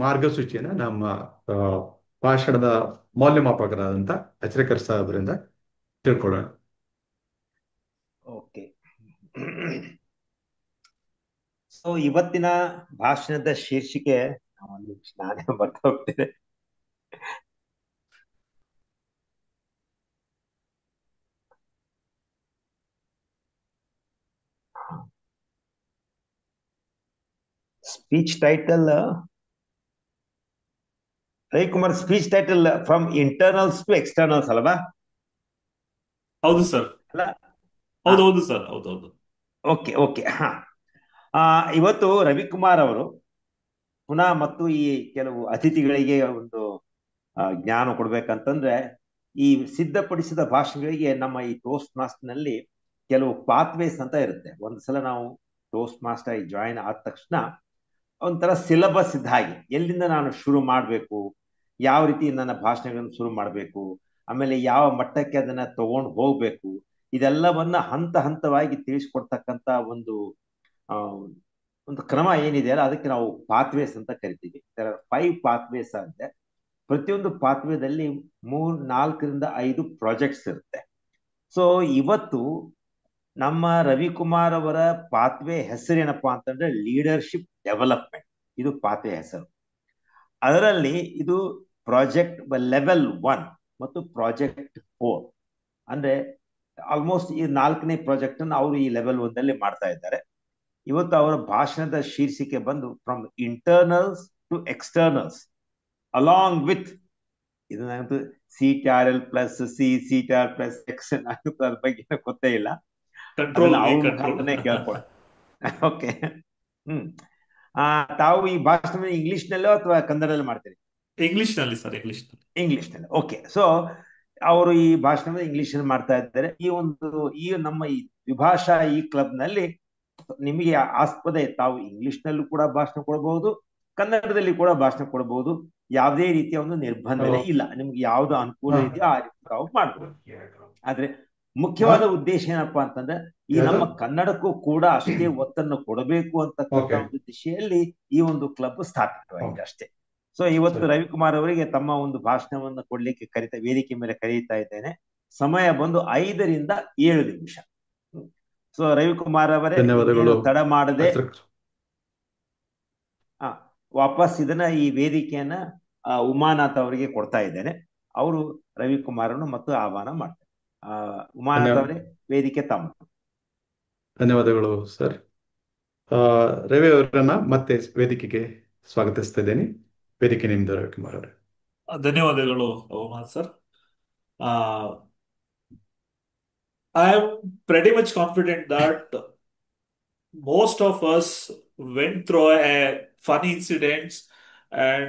ಮಾರ್ಗಸೂಚಿಯನ್ನ ನಮ್ಮ ಭಾಷಣದ ಮೌಲ್ಯಮಾಪಕರಾದಂಥ ಅಚ್ರೇಕರ್ ಸಾಹೇಬರಿಂದ ತಿಳ್ಕೊಳ್ಳೋಣ. ಓಕೆ. ಸೊ ಇವತ್ತಿನ ಭಾಷಣದ ಶೀರ್ಷಿಕೆ ಒಂದು ನಿಮಿಷ ನಾನೇ ಬರ್ತಾ ಹೋಗ್ತೇನೆ. Speech title Ravikumar, speech title from internals to externals ಅಲ್ವಾ? ಹೌದು ಸರ್, ಅಲ್ಲ, ಹೌದೌದು ಸರ್, ಹೌದೌದು. Okay okay. ಇವತ್ತು ರವಿಕುಮಾರ್ ಅವರು ಪುನಃ ಮತ್ತು ಈ ಕೆಲವು ಅತಿಥಿಗಳಿಗೆ ಒಂದು ಜ್ಞಾನ ಕೊಡ್ಬೇಕಂತಂದ್ರೆ, ಈ ಸಿದ್ಧಪಡಿಸಿದ ಭಾಷೆಗಳಿಗೆ ನಮ್ಮ ಈ ಟೋಸ್ಟ್ ಮಾಸ್ಟರ್ ನಲ್ಲಿ ಕೆಲವು ಪಾತ್ವೇಸ್ ಅಂತ ಇರುತ್ತೆ. ಒಂದ್ಸಲ ನಾವು ಟೋಸ್ಟ್ ಮಾಸ್ಟರ್ ಜಾಯಿನ್ ಆದ ತಕ್ಷಣ ಒಂಥರ ಸಿಲೆಬಸ್ ಇದ್ದ ಹಾಗೆ, ಎಲ್ಲಿಂದ ನಾನು ಶುರು ಮಾಡಬೇಕು, ಯಾವ ರೀತಿ ನನ್ನ ಭಾಷಣಗಳನ್ನು ಶುರು ಮಾಡಬೇಕು, ಆಮೇಲೆ ಯಾವ ಮಟ್ಟಕ್ಕೆ ಅದನ್ನ ತಗೊಂಡು ಹೋಗ್ಬೇಕು, ಇದೆಲ್ಲವನ್ನ ಹಂತ ಹಂತವಾಗಿ ತಿಳಿಸ್ಕೊಡ್ತಕ್ಕಂತ ಒಂದು ಆ, ಒಂದು ಕ್ರಮ ಏನಿದೆ ಅಲ್ಲ, ಅದಕ್ಕೆ ನಾವು ಪಾತ್ವೇಸ್ ಅಂತ ಕರಿತೀವಿ. 5 ಪಾತ್ವೇಸ್ ಆಗಿದೆ. ಪ್ರತಿಯೊಂದು ಪಾತ್ವೇದಲ್ಲಿ 4 ರಿಂದ 5 ಪ್ರಾಜೆಕ್ಟ್ಸ್ ಇರುತ್ತೆ. ಸೊ ಇವತ್ತು ನಮ್ಮ ರವಿಕುಮಾರ್ ಅವರ ಪಾತ್ವೆ ಹೆಸರೇನಪ್ಪಾ ಅಂತಂದ್ರೆ ಲೀಡರ್ಶಿಪ್ ಡೆವಲಪ್ಮೆಂಟ್. ಇದು ಪಾತ್ವೆ ಹೆಸರು. ಅದರಲ್ಲಿ ಇದು ಪ್ರಾಜೆಕ್ಟ್ ಲೆವೆಲ್ 1 ಮತ್ತು ಪ್ರಾಜೆಕ್ಟ್ 4. ಅಂದ್ರೆ ಆಲ್ಮೋಸ್ಟ್ ಈ 4ನೇ ಪ್ರಾಜೆಕ್ಟ್ ಅನ್ನು ಅವರು ಈ ಲೆವೆಲ್ 1 ಮಾಡ್ತಾ ಇದ್ದಾರೆ. ಇವತ್ತು ಅವರ ಭಾಷಣದ ಶೀರ್ಷಿಕೆ ಬಂದು from internals to externals along with, ಇದು ನನಗೆ CTRL plus CTR plus X, ಅದ್ರ ಬಗ್ಗೆ ಗೊತ್ತೇ ಇಲ್ಲ, ಕಂಟ್ರೋಲ್ ಅದನ್ನ ಅವ್ರ ಕಂಟ್ರೋಲ್. ಮುಖಾಂತರನೇ ಕೇಳ್ಕೊಳ. ಓಕೆ. ತಾವು ಈ ಭಾಷಣ ಇಂಗ್ಲಿಷ್ ನಲ್ಲೋ ಅಥವಾ ಕನ್ನಡದಲ್ಲಿ ಮಾಡ್ತೀರಿ? ಇಂಗ್ಲಿಷ್ ನಲ್ಲಿ ಸರ್, ಇಂಗ್ಲಿಷ್ ನಲ್ಲಿ. ಇಂಗ್ಲಿಷ್ ನಲ್ಲಿ. ಓಕೆ. ಸೊ ಅವರು ಈ ಭಾಷಣ ಇಂಗ್ಲಿಷ್ ನಲ್ಲಿ ಮಾಡ್ತಾ ಇದ್ದಾರೆ. ಈ ನಮ್ಮ ಈ ವಿಭಾಷಾ ಈ ಕ್ಲಬ್ ನಲ್ಲಿ ನಿಮಗೆ ಆಸ್ಪದ, ತಾವು ಇಂಗ್ಲಿಷ್ ನಲ್ಲೂ ಕೂಡ ಭಾಷಣ ಕೊಡಬಹುದು, ಕನ್ನಡದಲ್ಲಿ ಕೂಡ ಭಾಷಣ ಕೊಡಬಹುದು. ಯಾವುದೇ ರೀತಿಯ ಒಂದು ನಿರ್ಬಂಧನೆ ಇಲ್ಲ. ನಿಮ್ಗೆ ಯಾವ್ದು ಅನುಕೂಲ ಇದೆಯೋ ಆ ರೀತಿ ತಾವು ಮಾಡ್ಬೋದು. ಆದ್ರೆ ಮುಖ್ಯವಾದ ಉದ್ದೇಶ ಏನಪ್ಪಾ ಅಂತಂದ್ರೆ, ಈ ನಮ್ಮ ಕನ್ನಡಕ್ಕೂ ಕೂಡ ಅಷ್ಟೇ ಒತ್ತನ್ನು ಕೊಡಬೇಕು ಅಂತಕ್ಕಂಥ ಒಂದು ದಿಶೆಯಲ್ಲಿ ಈ ಒಂದು ಕ್ಲಬ್ ಸ್ಥಾಪಿತವಾಗಿದೆ ಅಷ್ಟೇ. ಸೊ ಇವತ್ತು ರವಿಕುಮಾರ್ ಅವರಿಗೆ ತಮ್ಮ ಒಂದು ಭಾಷಣವನ್ನು ಕೊಡ್ಲಿಕ್ಕೆ ವೇದಿಕೆ ಮೇಲೆ ಕರೀತಾ ಇದ್ದೇನೆ. ಸಮಯ ಬಂದು 5 ರಿಂದ 7 ನಿಮಿಷ. ಸೊ ರವಿಕುಮಾರ್ ಅವರೇ, ತಡ ಮಾಡದೆ ವಾಪಸ್ ಇದನ್ನ ಈ ವೇದಿಕೆಯನ್ನ ಉಮಾನಾಥ್ ಅವರಿಗೆ ಕೊಡ್ತಾ ಇದ್ದೇನೆ. ಅವರು ರವಿಕುಮಾರನ್ನು ಮತ್ತು ಆಹ್ವಾನ ಮಾಡ್ತಾರೆ. ಉಮಾನಾಥ್ ಅವರೇ, ವೇದಿಕೆ ತಮ್ಮ. ಧನ್ಯವಾದಗಳು ಸರ್. ರವಿ ಅವರನ್ನ ಮತ್ತೆ ವೇದಿಕೆಗೆ ಸ್ವಾಗತಿಸ್ತಾ ಇದ್ದೇನೆ. ವೇದಿಕೆ ನಿಮ್ದು ರವಿಕುಮಾರ್ ಅವರೇ. ಧನ್ಯವಾದಗಳು Umanath sir. I am pretty much confident that most of us went through a funny incidents and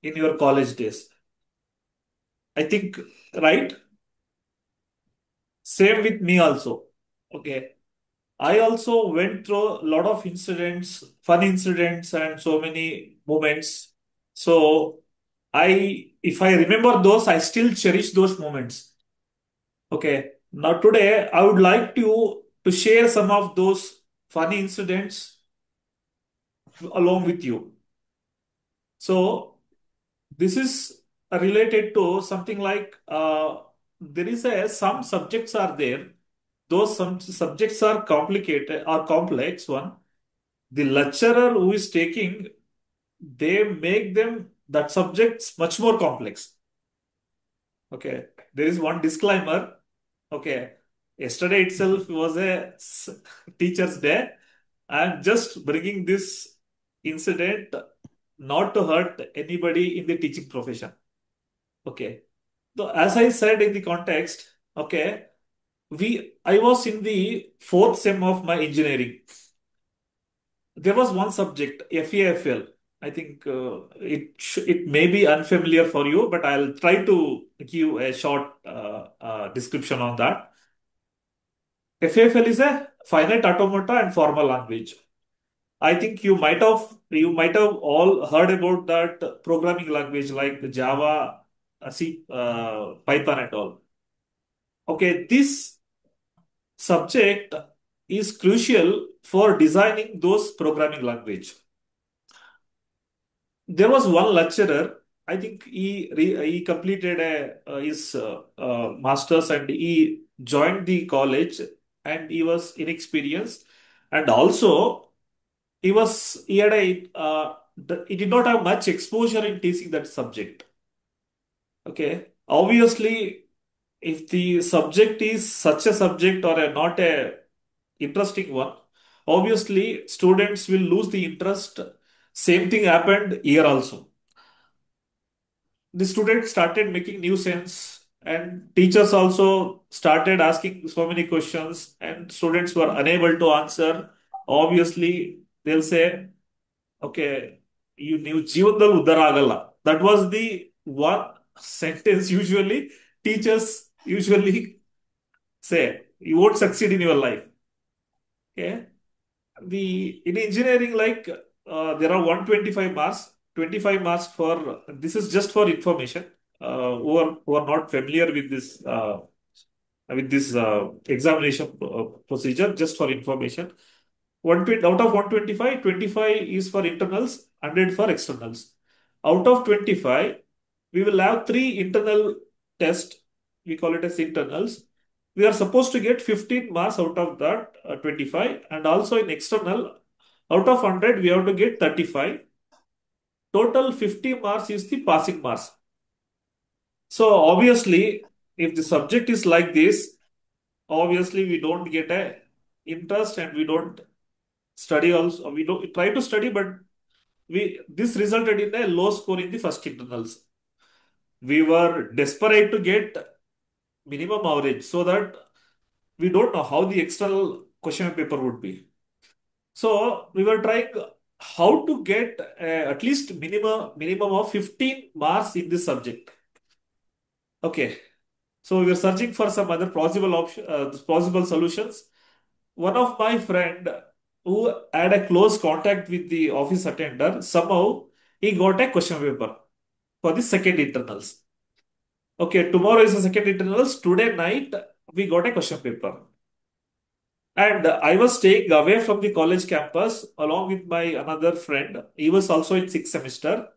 in your college days. I think, right? Same with me also. Okay. I also went through a lot of incidents, fun incidents, and so many moments. So if I remember those, I still cherish those moments. Okay. Now today, I would like to share some of those funny incidents along with you. So this is related to something like there is some subjects are there. Those some subjects are complicated or complex one. The lecturer who is taking, they make them that subjects much more complex. Okay, there is one disclaimer. Okay, yesterday itself was a teacher's day. I am just bringing this incident not to hurt anybody in the teaching profession. Okay, so as I said in the context, okay, I was in the 4th sem of my engineering. There was one subject, FEFL. I think it may be unfamiliar for you, but I'll try to give a short description on that. FEFL is a finite automata and formal language. I think you might have all heard about that programming language like Java, C, Python and all. Okay, this subject is crucial for designing those programming language. There was one lecturer, I think he completed his master's and he joined the college, and he was inexperienced, and also he had a he did not have much exposure in teaching that subject. Okay. Obviously, if the subject is such a subject or not a interesting one, obviously students will lose the interest. Same thing happened here also. The students started making new sense, and teachers also started asking so many questions, and students were unable to answer. Obviously, they'll say, okay, ನೀವು ಜೀವನದಲ್ಲಿ ಉದ್ಧಾರ ಆಗಲ್ಲ. That was the one sentence usually teachers usually say. You won't succeed in your life. Okay. In engineering, like there are 125 marks, 25 marks for this is just for information. Who are not familiar with this examination procedure, just for information. 120, out of 125, 25 is for internals, 100 for externals. Out of 25, we will have 3 internal tests. We call it as internals. We are supposed to get 15 marks out of that 25, and also in external, out of 100, we have to get 35. Total 50 marks is the passing marks. So obviously, if the subject is like this, obviously we don't get a interest, and we don't study also. We don't try to study, but this resulted in a low score in the first internals. We were desperate to get minimum average, so that we don't know how the external question paper would be. So we were trying how to get at least minimum of 15 marks in this subject. Okay. So we were searching for some other plausible solutions. One of my friend who had a close contact with the office attender, somehow he got a question paper for the second internals. Okay, tomorrow is the second internals. Today night we got a question paper. And I was staying away from the college campus along with my another friend. He was also in 6th semester.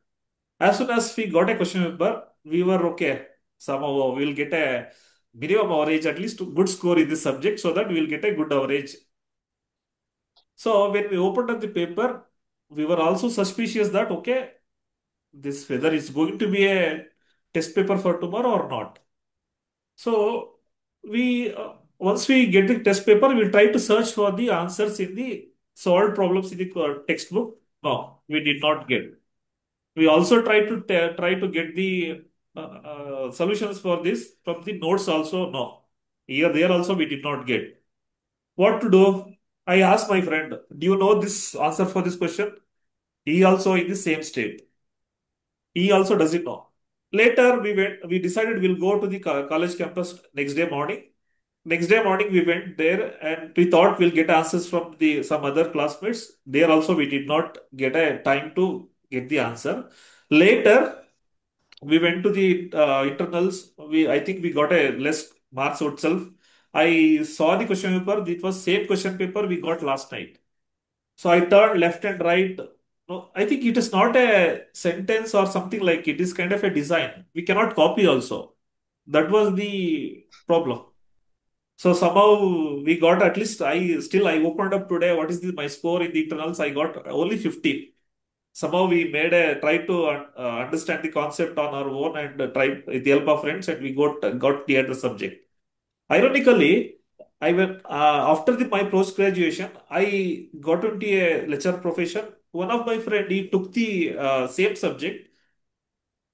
As soon as we got a question paper, we were okay. Somehow we'll get a minimum average, at least good score in this subject, so that we'll get a good average. So when we opened up the paper, we were also suspicious that, okay, this whether it's going to be a test paper for tomorrow or not. So once we get the test paper, we'll try to search for the answers in the solved problems in the textbook. No, we did not get. We also tried to get the solutions for this from the notes also. No, here there also we did not get. What to do? I asked my friend, do you know this answer for this question? He also in the same state. He also doesn't know. Later, we decided we'll go to the college campus next day morning. Next day morning, we went there, and we thought we'll get answers from some other classmates. There also, we did not get a time to get the answer. Later, we went to the internals. I think we got a less marks itself. I saw the question paper. It was same question paper we got last night. So I turned left and right. No, I think it is not a sentence or something like it is kind of a design. We cannot copy also. That was the problem. So somehow we got at least I opened up today. What is my score in the internals? I got only 15. Somehow we made a try to understand the concept on our own, and try with the help of friends, and we got the other subject. Ironically, I went after my post graduation. I got into a lecture profession. One of my friend, he took the same subject,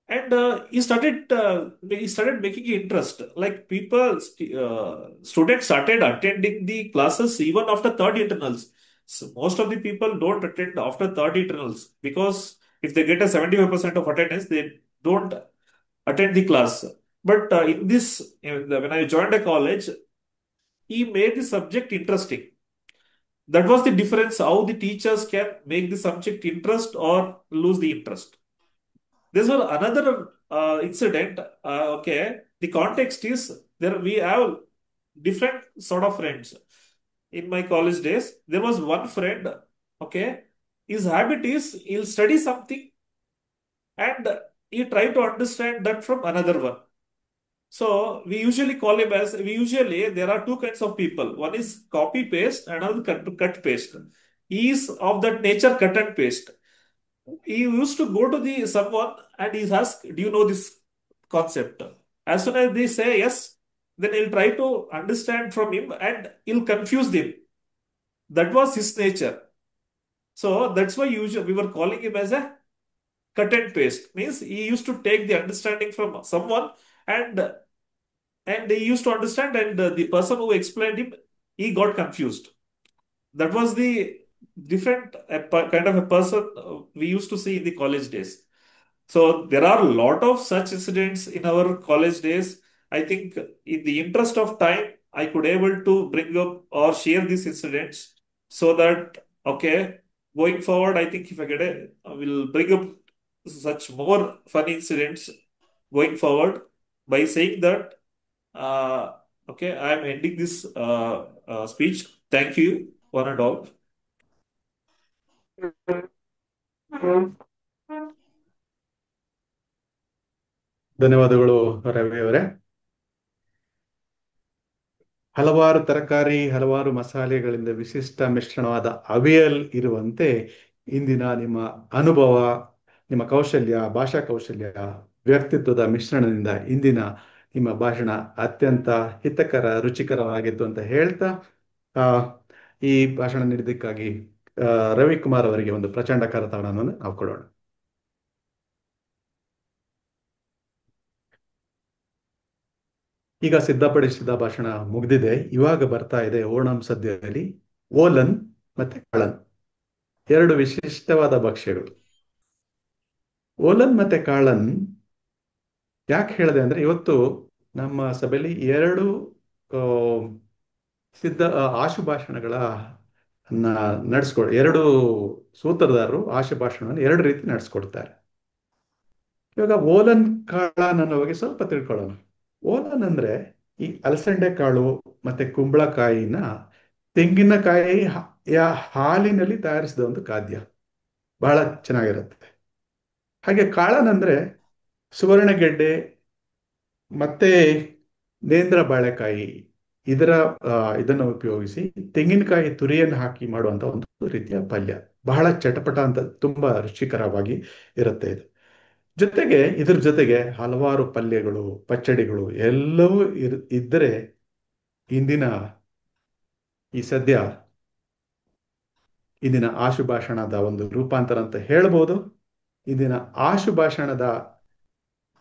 and he started making interest. Like students started attending the classes even after third internals. So most of the people don't attend after third internals, because if they get a 75% of attendance, they don't attend the class. But when I joined a college, he made the subject interesting. That was the difference, how the teachers can make the subject interest or lose the interest. This was another incident. Okay, the context is there we have different sort of friends. In my college days, there was one friend. Okay, his habit is he'll study something, and he try to understand that from another one. So we usually there are two kinds of people. One is copy paste, another cut paste. He is of that nature, cut and paste. he used to go to the someone and he's asked, "Do you know this concept?" As soon as they say yes, then he'll try to understand from him and he'll confuse them. That was his nature. So that's why usually we were calling him as a cut and paste. Means he used to take the understanding from someone and he used to understand, and the person who explained him, he got confused. That was the different kind of a person we used to see in the college days. So there are a lot of such incidents in our college days. I think in the interest of time, I could able to bring up or share these incidents so that, okay, going forward, I think if I get a, I will bring up such more funny incidents going forward by saying that, uh, okay, I am ending this speech. Thank you, one and all. ಧನ್ಯವಾದಗಳು ರವಿ ಅವರೇ. ಹಲವಾರು ತರಕಾರಿ, ಹಲವಾರು ಮಸಾಲೆಗಳಿಂದ ವಿಶಿಷ್ಟ ಮಿಶ್ರಣವಾದ ಅವಿಯಲ್ ಇರುವಂತೆ ಇಂದಿನ ನಿಮ್ಮ ಅನುಭವ, ನಿಮ್ಮ ಕೌಶಲ್ಯ, ಭಾಷಾ ಕೌಶಲ್ಯ, ವ್ಯಕ್ತಿತ್ವದ ಮಿಶ್ರಣದಿಂದ ಇಂದಿನ ನಿಮ್ಮ ಭಾಷಣ ಅತ್ಯಂತ ಹಿತಕರ, ರುಚಿಕರವಾಗಿತ್ತು ಅಂತ ಹೇಳ್ತಾ ಆ, ಈ ಭಾಷಣ ನೀಡಿದ್ದಕ್ಕಾಗಿ ರವಿಕುಮಾರ್ ಅವರಿಗೆ ಒಂದು ಪ್ರಚಂಡ ಕರತಾಡನವನ್ನು ನಾವು ಕೊಡೋಣ. ಈಗ ಸಿದ್ಧಪಡಿಸಿದ ಭಾಷಣ ಮುಗಿದಿದೆ. ಇವಾಗ ಬರ್ತಾ ಇದೆ ಓಣಂ ಸದ್ಯದಲ್ಲಿ ಓಲನ್ ಮತ್ತೆ ಕಾಳನ್, ಎರಡು ವಿಶಿಷ್ಟವಾದ ಭಕ್ಷ್ಯಗಳು. ಓಲನ್ ಮತ್ತೆ ಕಾಳನ್ ಯಾಕೆ ಹೇಳಿದೆ ಅಂದ್ರೆ, ಇವತ್ತು ನಮ್ಮ ಸಭೆಯಲ್ಲಿ ಎರಡು ಆ, ಆಶುಭಾಷಣಗಳ ಎರಡು ಸೂತ್ರಧಾರರು ಆಶುಭಾಷಣವನ್ನು ಎರಡು ರೀತಿ ನಡೆಸ್ಕೊಡ್ತಾರೆ. ಇವಾಗ ಓಲನ್ ಕಾಳನ್ ಅನ್ನೋ ಬಗ್ಗೆ ಸ್ವಲ್ಪ ತಿಳ್ಕೊಳ್ಳೋಣ. ಓಲನ್ ಅಂದ್ರೆ ಈ ಅಲಸಂಡೆ ಕಾಳು ಮತ್ತೆ ಕುಂಬಳಕಾಯಿನ ತೆಂಗಿನಕಾಯಿ ಹಾಲಿನಲ್ಲಿ ತಯಾರಿಸಿದ ಒಂದು ಖಾದ್ಯ, ಬಹಳ ಚೆನ್ನಾಗಿರುತ್ತೆ. ಹಾಗೆ ಕಾಳನ್ ಅಂದ್ರೆ ಸುವರ್ಣಗೆಡ್ಡೆ ಮತ್ತೆ ನೇಂದ್ರ ಬಾಳೆಕಾಯಿ ಇದನ್ನು ಉಪಯೋಗಿಸಿ ತೆಂಗಿನಕಾಯಿ ತುರಿಯನ್ನು ಹಾಕಿ ಮಾಡುವಂತ ಒಂದು ರೀತಿಯ ಪಲ್ಯ, ಬಹಳ ಚಟಪಟ ಅಂತ ತುಂಬಾ ರುಚಿಕರವಾಗಿ ಇರುತ್ತೆ ಇದು. ಜೊತೆಗೆ ಇದ್ರ ಜೊತೆಗೆ ಹಲವಾರು ಪಲ್ಯಗಳು, ಪಚ್ಚಡಿಗಳು ಎಲ್ಲವೂ ಇದ್ದರೆ ಇಂದಿನ ಈ ಸದ್ಯ ಇಂದಿನ ಆಶುಭಾಷಣದ ಒಂದು ರೂಪಾಂತರ ಅಂತ ಹೇಳ್ಬೋದು. ಇಂದಿನ ಆಶುಭಾಷಣದ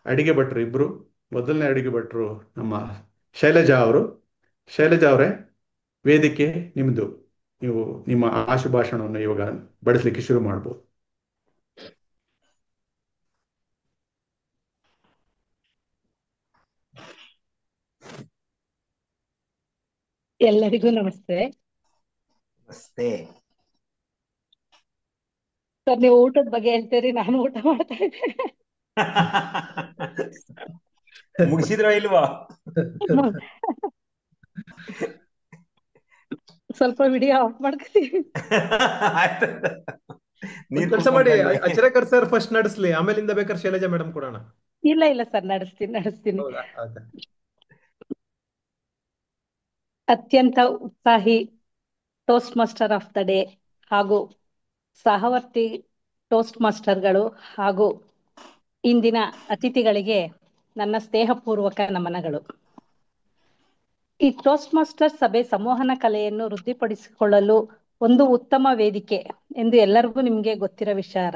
ಅಡಿಗೆ ಭಟ್ರು ಇಬ್ರು. ಮೊದಲನೇ ಅಡಿಗೆ ಭಟ್ರು ನಮ್ಮ ಶೈಲಜಾ ಅವರು. ಶೈಲಜಾ ಅವರೇ, ವೇದಿಕೆ ನಿಮ್ದು. ನೀವು ನಿಮ್ಮ ಆಶುಭಾಷಣವನ್ನು ಇವಾಗ ಬಡಿಸ್ಲಿಕ್ಕೆ ಶುರು ಮಾಡ್ಬೋದು. ಎಲ್ಲರಿಗೂ ನಮಸ್ತೆ. ನಮಸ್ತೆ. ಸರ್, ನೀವು ಊಟದ ಬಗ್ಗೆ ಹೇಳ್ತೀರಿ, ನಾನು ಊಟ ಮಾಡ್ತಾ ಇದ್ದೆ. ಮುಗಿಸಿದ್ರ ಇಲ್ವಾ? ಸ್ವಲ್ಪ ವಿಡಿಯೋ ಆಫ್ ಮಾಡ್ಕೊತೀವಿ. ಕೆಲಸ ಮಾಡಿ, ಅಚರೇಕರ್ ಸರ್ ಫಸ್ಟ್ ನಡೆಸ್ಲಿ, ಆಮೇಲಿಂದ ಬೇಕಾದ್ರೆ ಶೈಲಜಾ ಮೇಡಮ್ ಕೊಡೋಣ. ಇಲ್ಲ ಸರ್, ನಡೆಸ್ತೀನಿ. ಅತ್ಯಂತ ಉತ್ಸಾಹಿ toast master of the day ಹಾಗೂ ಸಹವರ್ತಿ ಟೋಸ್ಟ್ ಮಾಸ್ಟರ್ಗಳು ಹಾಗೂ ಇಂದಿನ ಅತಿಥಿಗಳಿಗೆ ನನ್ನ ಸ್ನೇಹಪೂರ್ವಕ ನಮನಗಳು. ಈ ಟೋಸ್ಟ್ ಮಾಸ್ಟರ್ ಸಭೆ ಸಂವಹನ ಕಲೆಯನ್ನು ವೃದ್ಧಿಪಡಿಸಿಕೊಳ್ಳಲು ಒಂದು ಉತ್ತಮ ವೇದಿಕೆ ಎಂದು ಎಲ್ಲರಿಗೂ ನಿಮ್ಗೆ ಗೊತ್ತಿರೋ ವಿಚಾರ.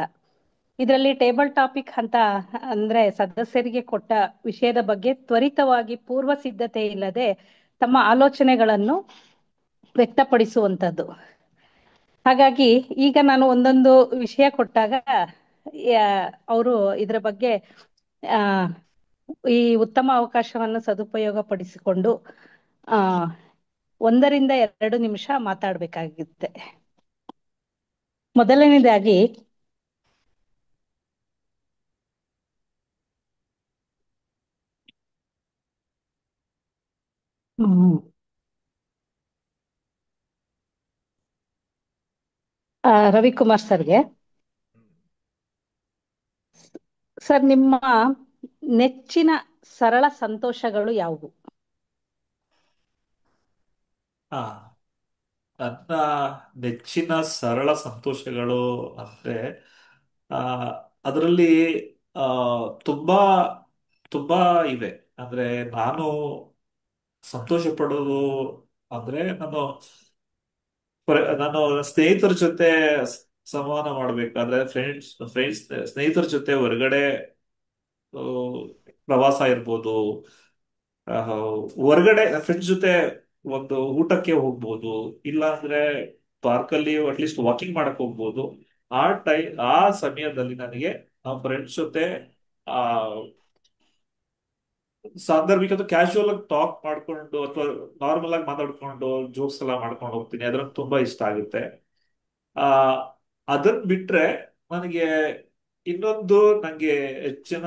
ಇದರಲ್ಲಿ ಟೇಬಲ್ ಟಾಪಿಕ್ ಅಂತ ಅಂದ್ರೆ ಸದಸ್ಯರಿಗೆ ಕೊಟ್ಟ ವಿಷಯದ ಬಗ್ಗೆ ತ್ವರಿತವಾಗಿ ಪೂರ್ವ ಸಿದ್ಧತೆ ಇಲ್ಲದೆ ತಮ್ಮ ಆಲೋಚನೆಗಳನ್ನು ವ್ಯಕ್ತಪಡಿಸುವಂಥದ್ದು. ಹಾಗಾಗಿ ಈಗ ನಾನು ಒಂದೊಂದು ವಿಷಯ ಕೊಟ್ಟಾಗ ಅವರು ಇದರ ಬಗ್ಗೆ ಈ ಉತ್ತಮ ಅವಕಾಶವನ್ನು ಸದುಪಯೋಗ ಪಡಿಸಿಕೊಂಡು 1 ರಿಂದ 2 ನಿಮಿಷ ಮಾತಾಡ್ಬೇಕಾಗುತ್ತೆ. ಮೊದಲನೇದಾಗಿ ರವಿಕುಮಾರ್ ಸರ್ಗೆ. ಸರ್, ನಿಮ್ಮ ನೆಚ್ಚಿನ ಸರಳ ಸಂತೋಷಗಳು ಯಾವುವು? ನನ್ನ ನೆಚ್ಚಿನ ಸರಳ ಸಂತೋಷಗಳು ಅಂದ್ರೆ ಆ, ಅದರಲ್ಲಿ ಆ, ತುಂಬಾ ತುಂಬಾ ಇವೆ. ಅಂದ್ರೆ ನಾನು ಸಂತೋಷ ಪಡೋದು ಅಂದ್ರೆ ನಾನು ಸ್ನೇಹಿತರ ಜೊತೆ ಸಂವಹನ ಮಾಡ್ಬೇಕಾದ್ರೆ ಫ್ರೆಂಡ್ಸ್ ಸ್ನೇಹಿತರ ಜೊತೆ ಹೊರಗಡೆ ಆ, ಪ್ರವಾಸ ಇರ್ಬೋದು, ಆ, ಹೊರಗಡೆ ಫ್ರೆಂಡ್ಸ್ ಜೊತೆ ಒಂದು ಊಟಕ್ಕೆ ಹೋಗ್ಬೋದು, ಇಲ್ಲ ಅಂದ್ರೆ ಪಾರ್ಕಲ್ಲಿ ಅಟ್ಲೀಸ್ಟ್ ವಾಕಿಂಗ್ ಮಾಡಕ್ ಹೋಗ್ಬೋದು. ಆ ಸಮಯದಲ್ಲಿ ನನಗೆ ನಮ್ಮ ಫ್ರೆಂಡ್ಸ್ ಜೊತೆ ಆ ಸಾಂದರ್ಭಿಕ ಅಥವಾ ಕ್ಯಾಶುವಲ್ ಆಗಿ ಟಾಕ್ ಮಾಡ್ಕೊಂಡು ಅಥವಾ ನಾರ್ಮಲ್ ಆಗಿ ಮಾತಾಡ್ಕೊಂಡು ಜೋಕ್ಸ್ ಎಲ್ಲ ಮಾಡ್ಕೊಂಡು ಹೋಗ್ತೀನಿ. ಅದ್ರಲ್ಲಿ ತುಂಬಾ ಇಷ್ಟ ಆಗುತ್ತೆ. ಆ ಅದನ್ ಬಿಟ್ರೆ ನನಗೆ ಇನ್ನೊಂದು ನಂಗೆ ಹೆಚ್ಚಿನ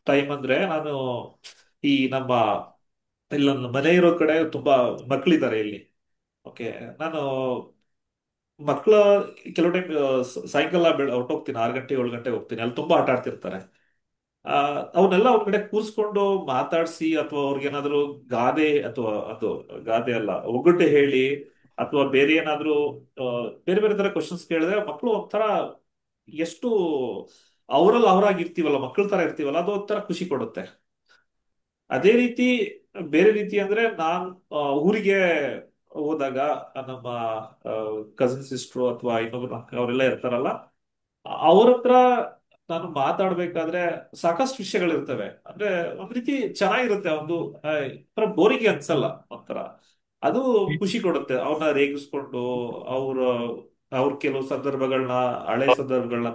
ಟೈಮ್ ಅಂದ್ರೆ ನಾನು ಈ ನಮ್ಮ ಇಲ್ಲ ನನ್ನ ಮನೆ ಇರೋ ಕಡೆ ತುಂಬಾ ಮಕ್ಕಳಿದ್ದಾರೆ ಇಲ್ಲಿ. ಓಕೆ, ನಾನು ಮಕ್ಕಳ ಕೆಲವು ಟೈಮ್ ಸಾಯಂಕಾಲ ಹೊರಟೋಗ್ತೀನಿ, 6 ಗಂಟೆ 7 ಗಂಟೆ ಹೋಗ್ತೀನಿ. ಅಲ್ಲಿ ತುಂಬಾ ಆಟ ಆಡ್ತಿರ್ತಾರೆ. ಆ ಅವನ್ನೆಲ್ಲ ಒಂದ್ ಕಡೆ ಕೂರ್ಸ್ಕೊಂಡು ಮಾತಾಡಿಸಿ ಅಥವಾ ಅವ್ರಿಗೇನಾದ್ರು ಗಾದೆ ಅಥವಾ ಅದು ಗಾದೆ ಅಲ್ಲ ಒಗ್ಗಟ್ಟೆ ಹೇಳಿ ಅಥವಾ ಬೇರೆ ಏನಾದ್ರು ಆ, ಬೇರೆ ಬೇರೆ ತರ ಕ್ವಶನ್ಸ್ ಕೇಳಿದ್ರೆ ಮಕ್ಕಳು ಒಂಥರ ಎಷ್ಟು ಅವರಲ್ಲಿ ಅವರಾಗಿ ಇರ್ತೀವಲ್ಲ, ಮಕ್ಕಳ ತರ ಇರ್ತೀವಲ್ಲ, ಅದು ಒಂಥರ ಖುಷಿ ಕೊಡುತ್ತೆ. ಅದೇ ರೀತಿ ಬೇರೆ ರೀತಿ ಅಂದ್ರೆ ನಾನ್ ಊರಿಗೆ ಹೋದಾಗ ನಮ್ಮ ಕಸಿನ್ ಸಿಸ್ಟ್ರು ಅಥವಾ ಇನ್ನೊಬ್ರು ಅಕ್ಕ ಅವರೆಲ್ಲ ಇರ್ತಾರಲ್ಲ, ಅವ್ರ ಹತ್ರ ನಾನು ಮಾತಾಡ್ಬೇಕಾದ್ರೆ ಸಾಕಷ್ಟು ವಿಷಯಗಳಿರ್ತವೆ. ಅಂದ್ರೆ ಒಂದ್ ರೀತಿ ಚೆನ್ನಾಗಿರುತ್ತೆ. ಒಂಥರ ಬೋರಿಂಗ್ ಅನ್ಸಲ್ಲ. ಒಂಥರ ಅದು ಖುಷಿ ಕೊಡುತ್ತೆ. ಅವ್ರನ್ನ ರೇಗಿಸ್ಕೊಂಡು ಅವ್ರ ಅವ್ರ ಕೆಲವು ಸಂದರ್ಭಗಳನ್ನ, ಹಳೆ ಸಂದರ್ಭಗಳನ್ನ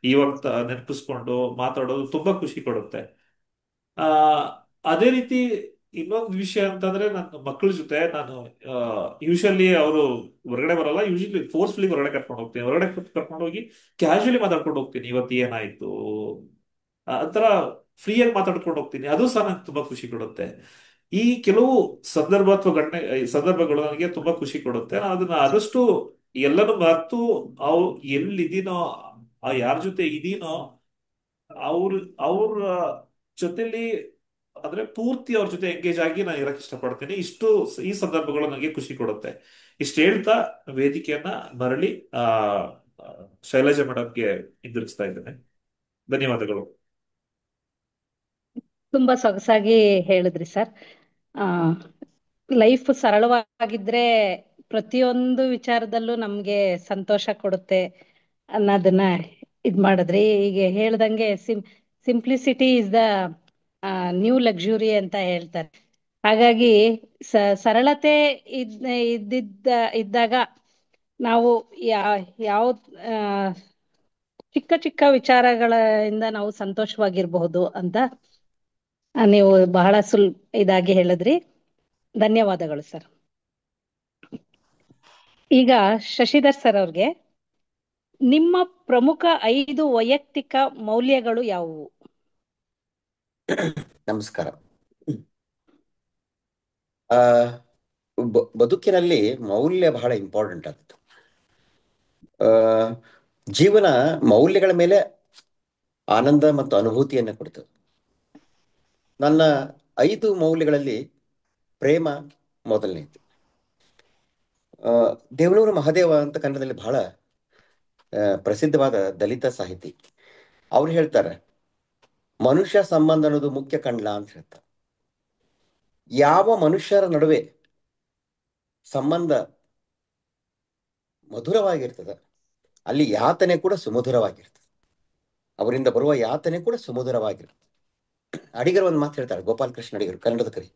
ಇವಾಗ ನೆನಪಿಸ್ಕೊಂಡು ಮಾತಾಡೋದು ತುಂಬಾ ಖುಷಿ ಕೊಡುತ್ತೆ. ಆ ಅದೇ ರೀತಿ ಇನ್ನೊಂದು ವಿಷಯ ಅಂತಂದ್ರೆ ನನ್ನ ಮಕ್ಕಳ ಜೊತೆ ನಾನು ಯೂಶಲಿ ಅವರು ಹೊರಗಡೆ ಬರಲ್ಲ. ಯೂಶಲಿ ಫೋರ್ಸ್ಫುಲಿ ಹೊರಗಡೆ ಕರ್ಕೊಂಡು ಹೋಗ್ತೀನಿ. ಹೊರಗಡೆ ಕರ್ಕೊಂಡು ಹೋಗಿ ಕ್ಯಾಶುಯಲಿ ಮಾತಾಡ್ಕೊಂಡು ಹೋಗ್ತೀನಿ. ಇವತ್ತು ಏನಾಯ್ತು ಒಂಥರ ಫ್ರೀಯಾಗಿ ಮಾತಾಡ್ಕೊಂಡು ಹೋಗ್ತೀನಿ. ಅದು ಸಹ ನಂಗೆ ತುಂಬಾ ಖುಷಿ ಕೊಡುತ್ತೆ. ಈ ಕೆಲವು ಸಂದರ್ಭ ಅಥವಾ ಈ ಸಂದರ್ಭಗಳು ನನಗೆ ತುಂಬಾ ಖುಷಿ ಕೊಡುತ್ತೆ. ನಾನು ಅದನ್ನ ಆದಷ್ಟು ಎಲ್ಲನೂ ಮರೆತು ಅವು ಎಲ್ಲಿದ್ದೀನೋ, ಯಾರ ಜೊತೆ ಇದೀನೋ ಅವ್ರ ಅವ್ರ ಜೊತೆಲಿ ಅಂದ್ರೆ ಪೂರ್ತಿ ಅವ್ರ ಜೊತೆ ಎಂಗೇಜ್ ಆಗಿ ನಾನು ಇರಕ್ ಇಷ್ಟಪಡ್ತೀನಿ. ಈ ಸಂದರ್ಭಗಳು ನನಗೆ ಖುಷಿ ಕೊಡುತ್ತೆ. ಇಷ್ಟು ಹೇಳ್ತಾ ವೇದಿಕೆಯನ್ನ ಮರಳಿ ಆ ಆ, ಶೈಲಜಾ ಮೇಡಮ್ಗೆ ಹಿಂದಿರುಗಿಸ್ತಾ ಇದ್ದೇನೆ. ಧನ್ಯವಾದಗಳು. ತುಂಬಾ ಸೊಗಸಾಗಿ ಹೇಳಿದ್ರಿ ಸರ್. ಆ ಲೈಫ್ ಸರಳವಾಗಿದ್ರೆ ಪ್ರತಿಯೊಂದು ವಿಚಾರದಲ್ಲೂ ನಮ್ಗೆ ಸಂತೋಷ ಕೊಡುತ್ತೆ ಅನ್ನೋದನ್ನ ಮಾಡಿದ್ರಿ. ಈಗ ಹೇಳ್ದಂಗೆ simplicity is the new luxury ಅಂತ ಹೇಳ್ತಾರೆ. ಹಾಗಾಗಿ ಸರಳತೆ ಇದ್ದಾಗ ನಾವು ಯಾವ ಆ, ಚಿಕ್ಕ ಚಿಕ್ಕ ವಿಚಾರಗಳಿಂದ ನಾವು ಸಂತೋಷವಾಗಿರಬಹುದು ಅಂತ ನೀವು ಬಹಳ ಇದಾಗಿ ಹೇಳಿದ್ರಿ. ಧನ್ಯವಾದಗಳು ಸರ್. ಈಗ ಶಶಿಧರ್ ಸರ್ ಅವ್ರಿಗೆ ನಿಮ್ಮ ಪ್ರಮುಖ 5 ವೈಯಕ್ತಿಕ ಮೌಲ್ಯಗಳು ಯಾವುವು? ನಮಸ್ಕಾರ. ಆ ಬದುಕಿನಲ್ಲಿ ಮೌಲ್ಯ ಬಹಳ ಇಂಪಾರ್ಟೆಂಟ್ ಆಗುತ್ತೆ. ಜೀವನ ಮೌಲ್ಯಗಳ ಮೇಲೆ ಆನಂದ ಮತ್ತು ಅನುಭೂತಿಯನ್ನು ಕೊಡ್ತದೆ. ನನ್ನ 5 ಮೌಲ್ಯಗಳಲ್ಲಿ ಪ್ರೇಮ ಮೊದಲನೇದು. ದೇವನೂರು ಮಹಾದೇವ ಅಂತ ಕನ್ನಡದಲ್ಲಿ ಬಹಳ ಪ್ರಸಿದ್ಧವಾದ ದಲಿತ ಸಾಹಿತಿ. ಅವ್ರು ಹೇಳ್ತಾರೆ, ಮನುಷ್ಯ ಸಂಬಂಧ ಅನ್ನೋದು ಮುಖ್ಯ ಕಂಡ್ಲ ಅಂತ ಹೇಳ್ತಾರೆ. ಯಾವ ಮನುಷ್ಯರ ನಡುವೆ ಸಂಬಂಧ ಮಧುರವಾಗಿರ್ತದೆ ಅಲ್ಲಿ ಯಾತನೆ ಕೂಡ ಸುಮಧುರವಾಗಿರ್ತದೆ. ಅವರಿಂದ ಬರುವ ಯಾತನೆ ಕೂಡ ಸುಮಧುರವಾಗಿರ್ತದೆ. ಅಡಿಗರು ಒಂದು ಮಾತು ಹೇಳ್ತಾರೆ, ಗೋಪಾಲಕೃಷ್ಣ ಅಡಿಗರು, ಕನ್ನಡದ ಕವಿ.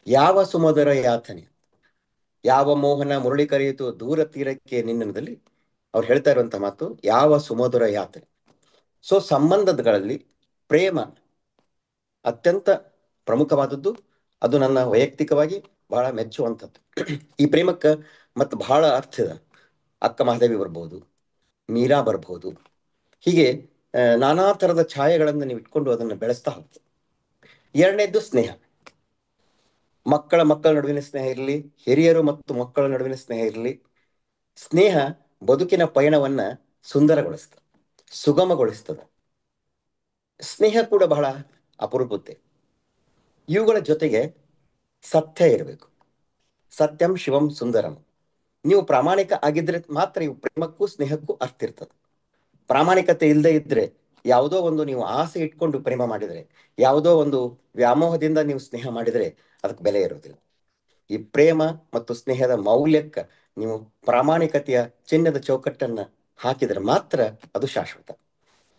ಯಾವ ಸುಮಧುರ ಯಾತನೆ, ಯಾವ ಮೋಹನ ಮುರಳಿ ಕರೆಯಿತು ದೂರ ತೀರಕ್ಕೆ ನಿನ್ನದಲ್ಲಿ. ಅವ್ರು ಹೇಳ್ತಾ ಇರುವಂತ ಮಾತು ಯಾವ ಸುಮಧುರ ಯಾತನೆ. ಸೊ ಸಂಬಂಧಗಳಲ್ಲಿ ಪ್ರೇಮ ಅತ್ಯಂತ ಪ್ರಮುಖವಾದದ್ದು. ಅದು ನನ್ನ ವೈಯಕ್ತಿಕವಾಗಿ ಬಹಳ ಮೆಚ್ಚುವಂಥದ್ದು. ಈ ಪ್ರೇಮಕ್ಕೆ ಮತ್ತು ಬಹಳ ಅರ್ಥ ಇದೆ. ಅಕ್ಕ ಮಹಾದೇವಿ ಬರ್ಬೋದು, ಮೀರಾ ಬರ್ಬೋದು, ಹೀಗೆ ನಾನಾ ಥರದ ಛಾಯೆಗಳನ್ನು ನೀವು ಇಟ್ಕೊಂಡು ಅದನ್ನು ಬೆಳೆಸ್ತಾ ಹೋಗ್ತೀವಿ. ಎರಡನೇದ್ದು ಸ್ನೇಹ. ಮಕ್ಕಳ ನಡುವಿನ ಸ್ನೇಹ ಇರಲಿ, ಹಿರಿಯರು ಮತ್ತು ಮಕ್ಕಳ ನಡುವಿನ ಸ್ನೇಹ ಇರಲಿ. ಸ್ನೇಹ ಬದುಕಿನ ಪಯಣವನ್ನ ಸುಂದರಗೊಳಿಸ್ತದೆ, ಸುಗಮಗೊಳಿಸ್ತದೆ. ಸ್ನೇಹ ಕೂಡ ಬಹಳ ಅಪರೂಪತೆ. ಇವುಗಳ ಜೊತೆಗೆ ಸತ್ಯ ಇರಬೇಕು. ಸತ್ಯಂ ಶಿವಂ ಸುಂದರಂ. ನೀವು ಪ್ರಾಮಾಣಿಕ ಆಗಿದ್ರೆ ಮಾತ್ರ ಇವು ಪ್ರೇಮಕ್ಕೂ ಸ್ನೇಹಕ್ಕೂ ಅರ್ಥ ಇರ್ತದೆ. ಪ್ರಾಮಾಣಿಕತೆ ಇಲ್ಲದೆ ಇದ್ರೆ ಯಾವುದೋ ಒಂದು ನೀವು ಆಸೆ ಇಟ್ಕೊಂಡು ಪ್ರೇಮ ಮಾಡಿದರೆ, ಯಾವುದೋ ಒಂದು ವ್ಯಾಮೋಹದಿಂದ ನೀವು ಸ್ನೇಹ ಮಾಡಿದರೆ ಅದಕ್ಕೆ ಬೆಲೆ ಇರೋದಿಲ್ಲ. ಈ ಪ್ರೇಮ ಮತ್ತು ಸ್ನೇಹದ ಮೌಲ್ಯಕ್ಕೆ ನೀವು ಪ್ರಾಮಾಣಿಕತೆಯ ಚಿನ್ನದ ಚೌಕಟ್ಟನ್ನ ಹಾಕಿದರೆ ಮಾತ್ರ ಅದು ಶಾಶ್ವತ.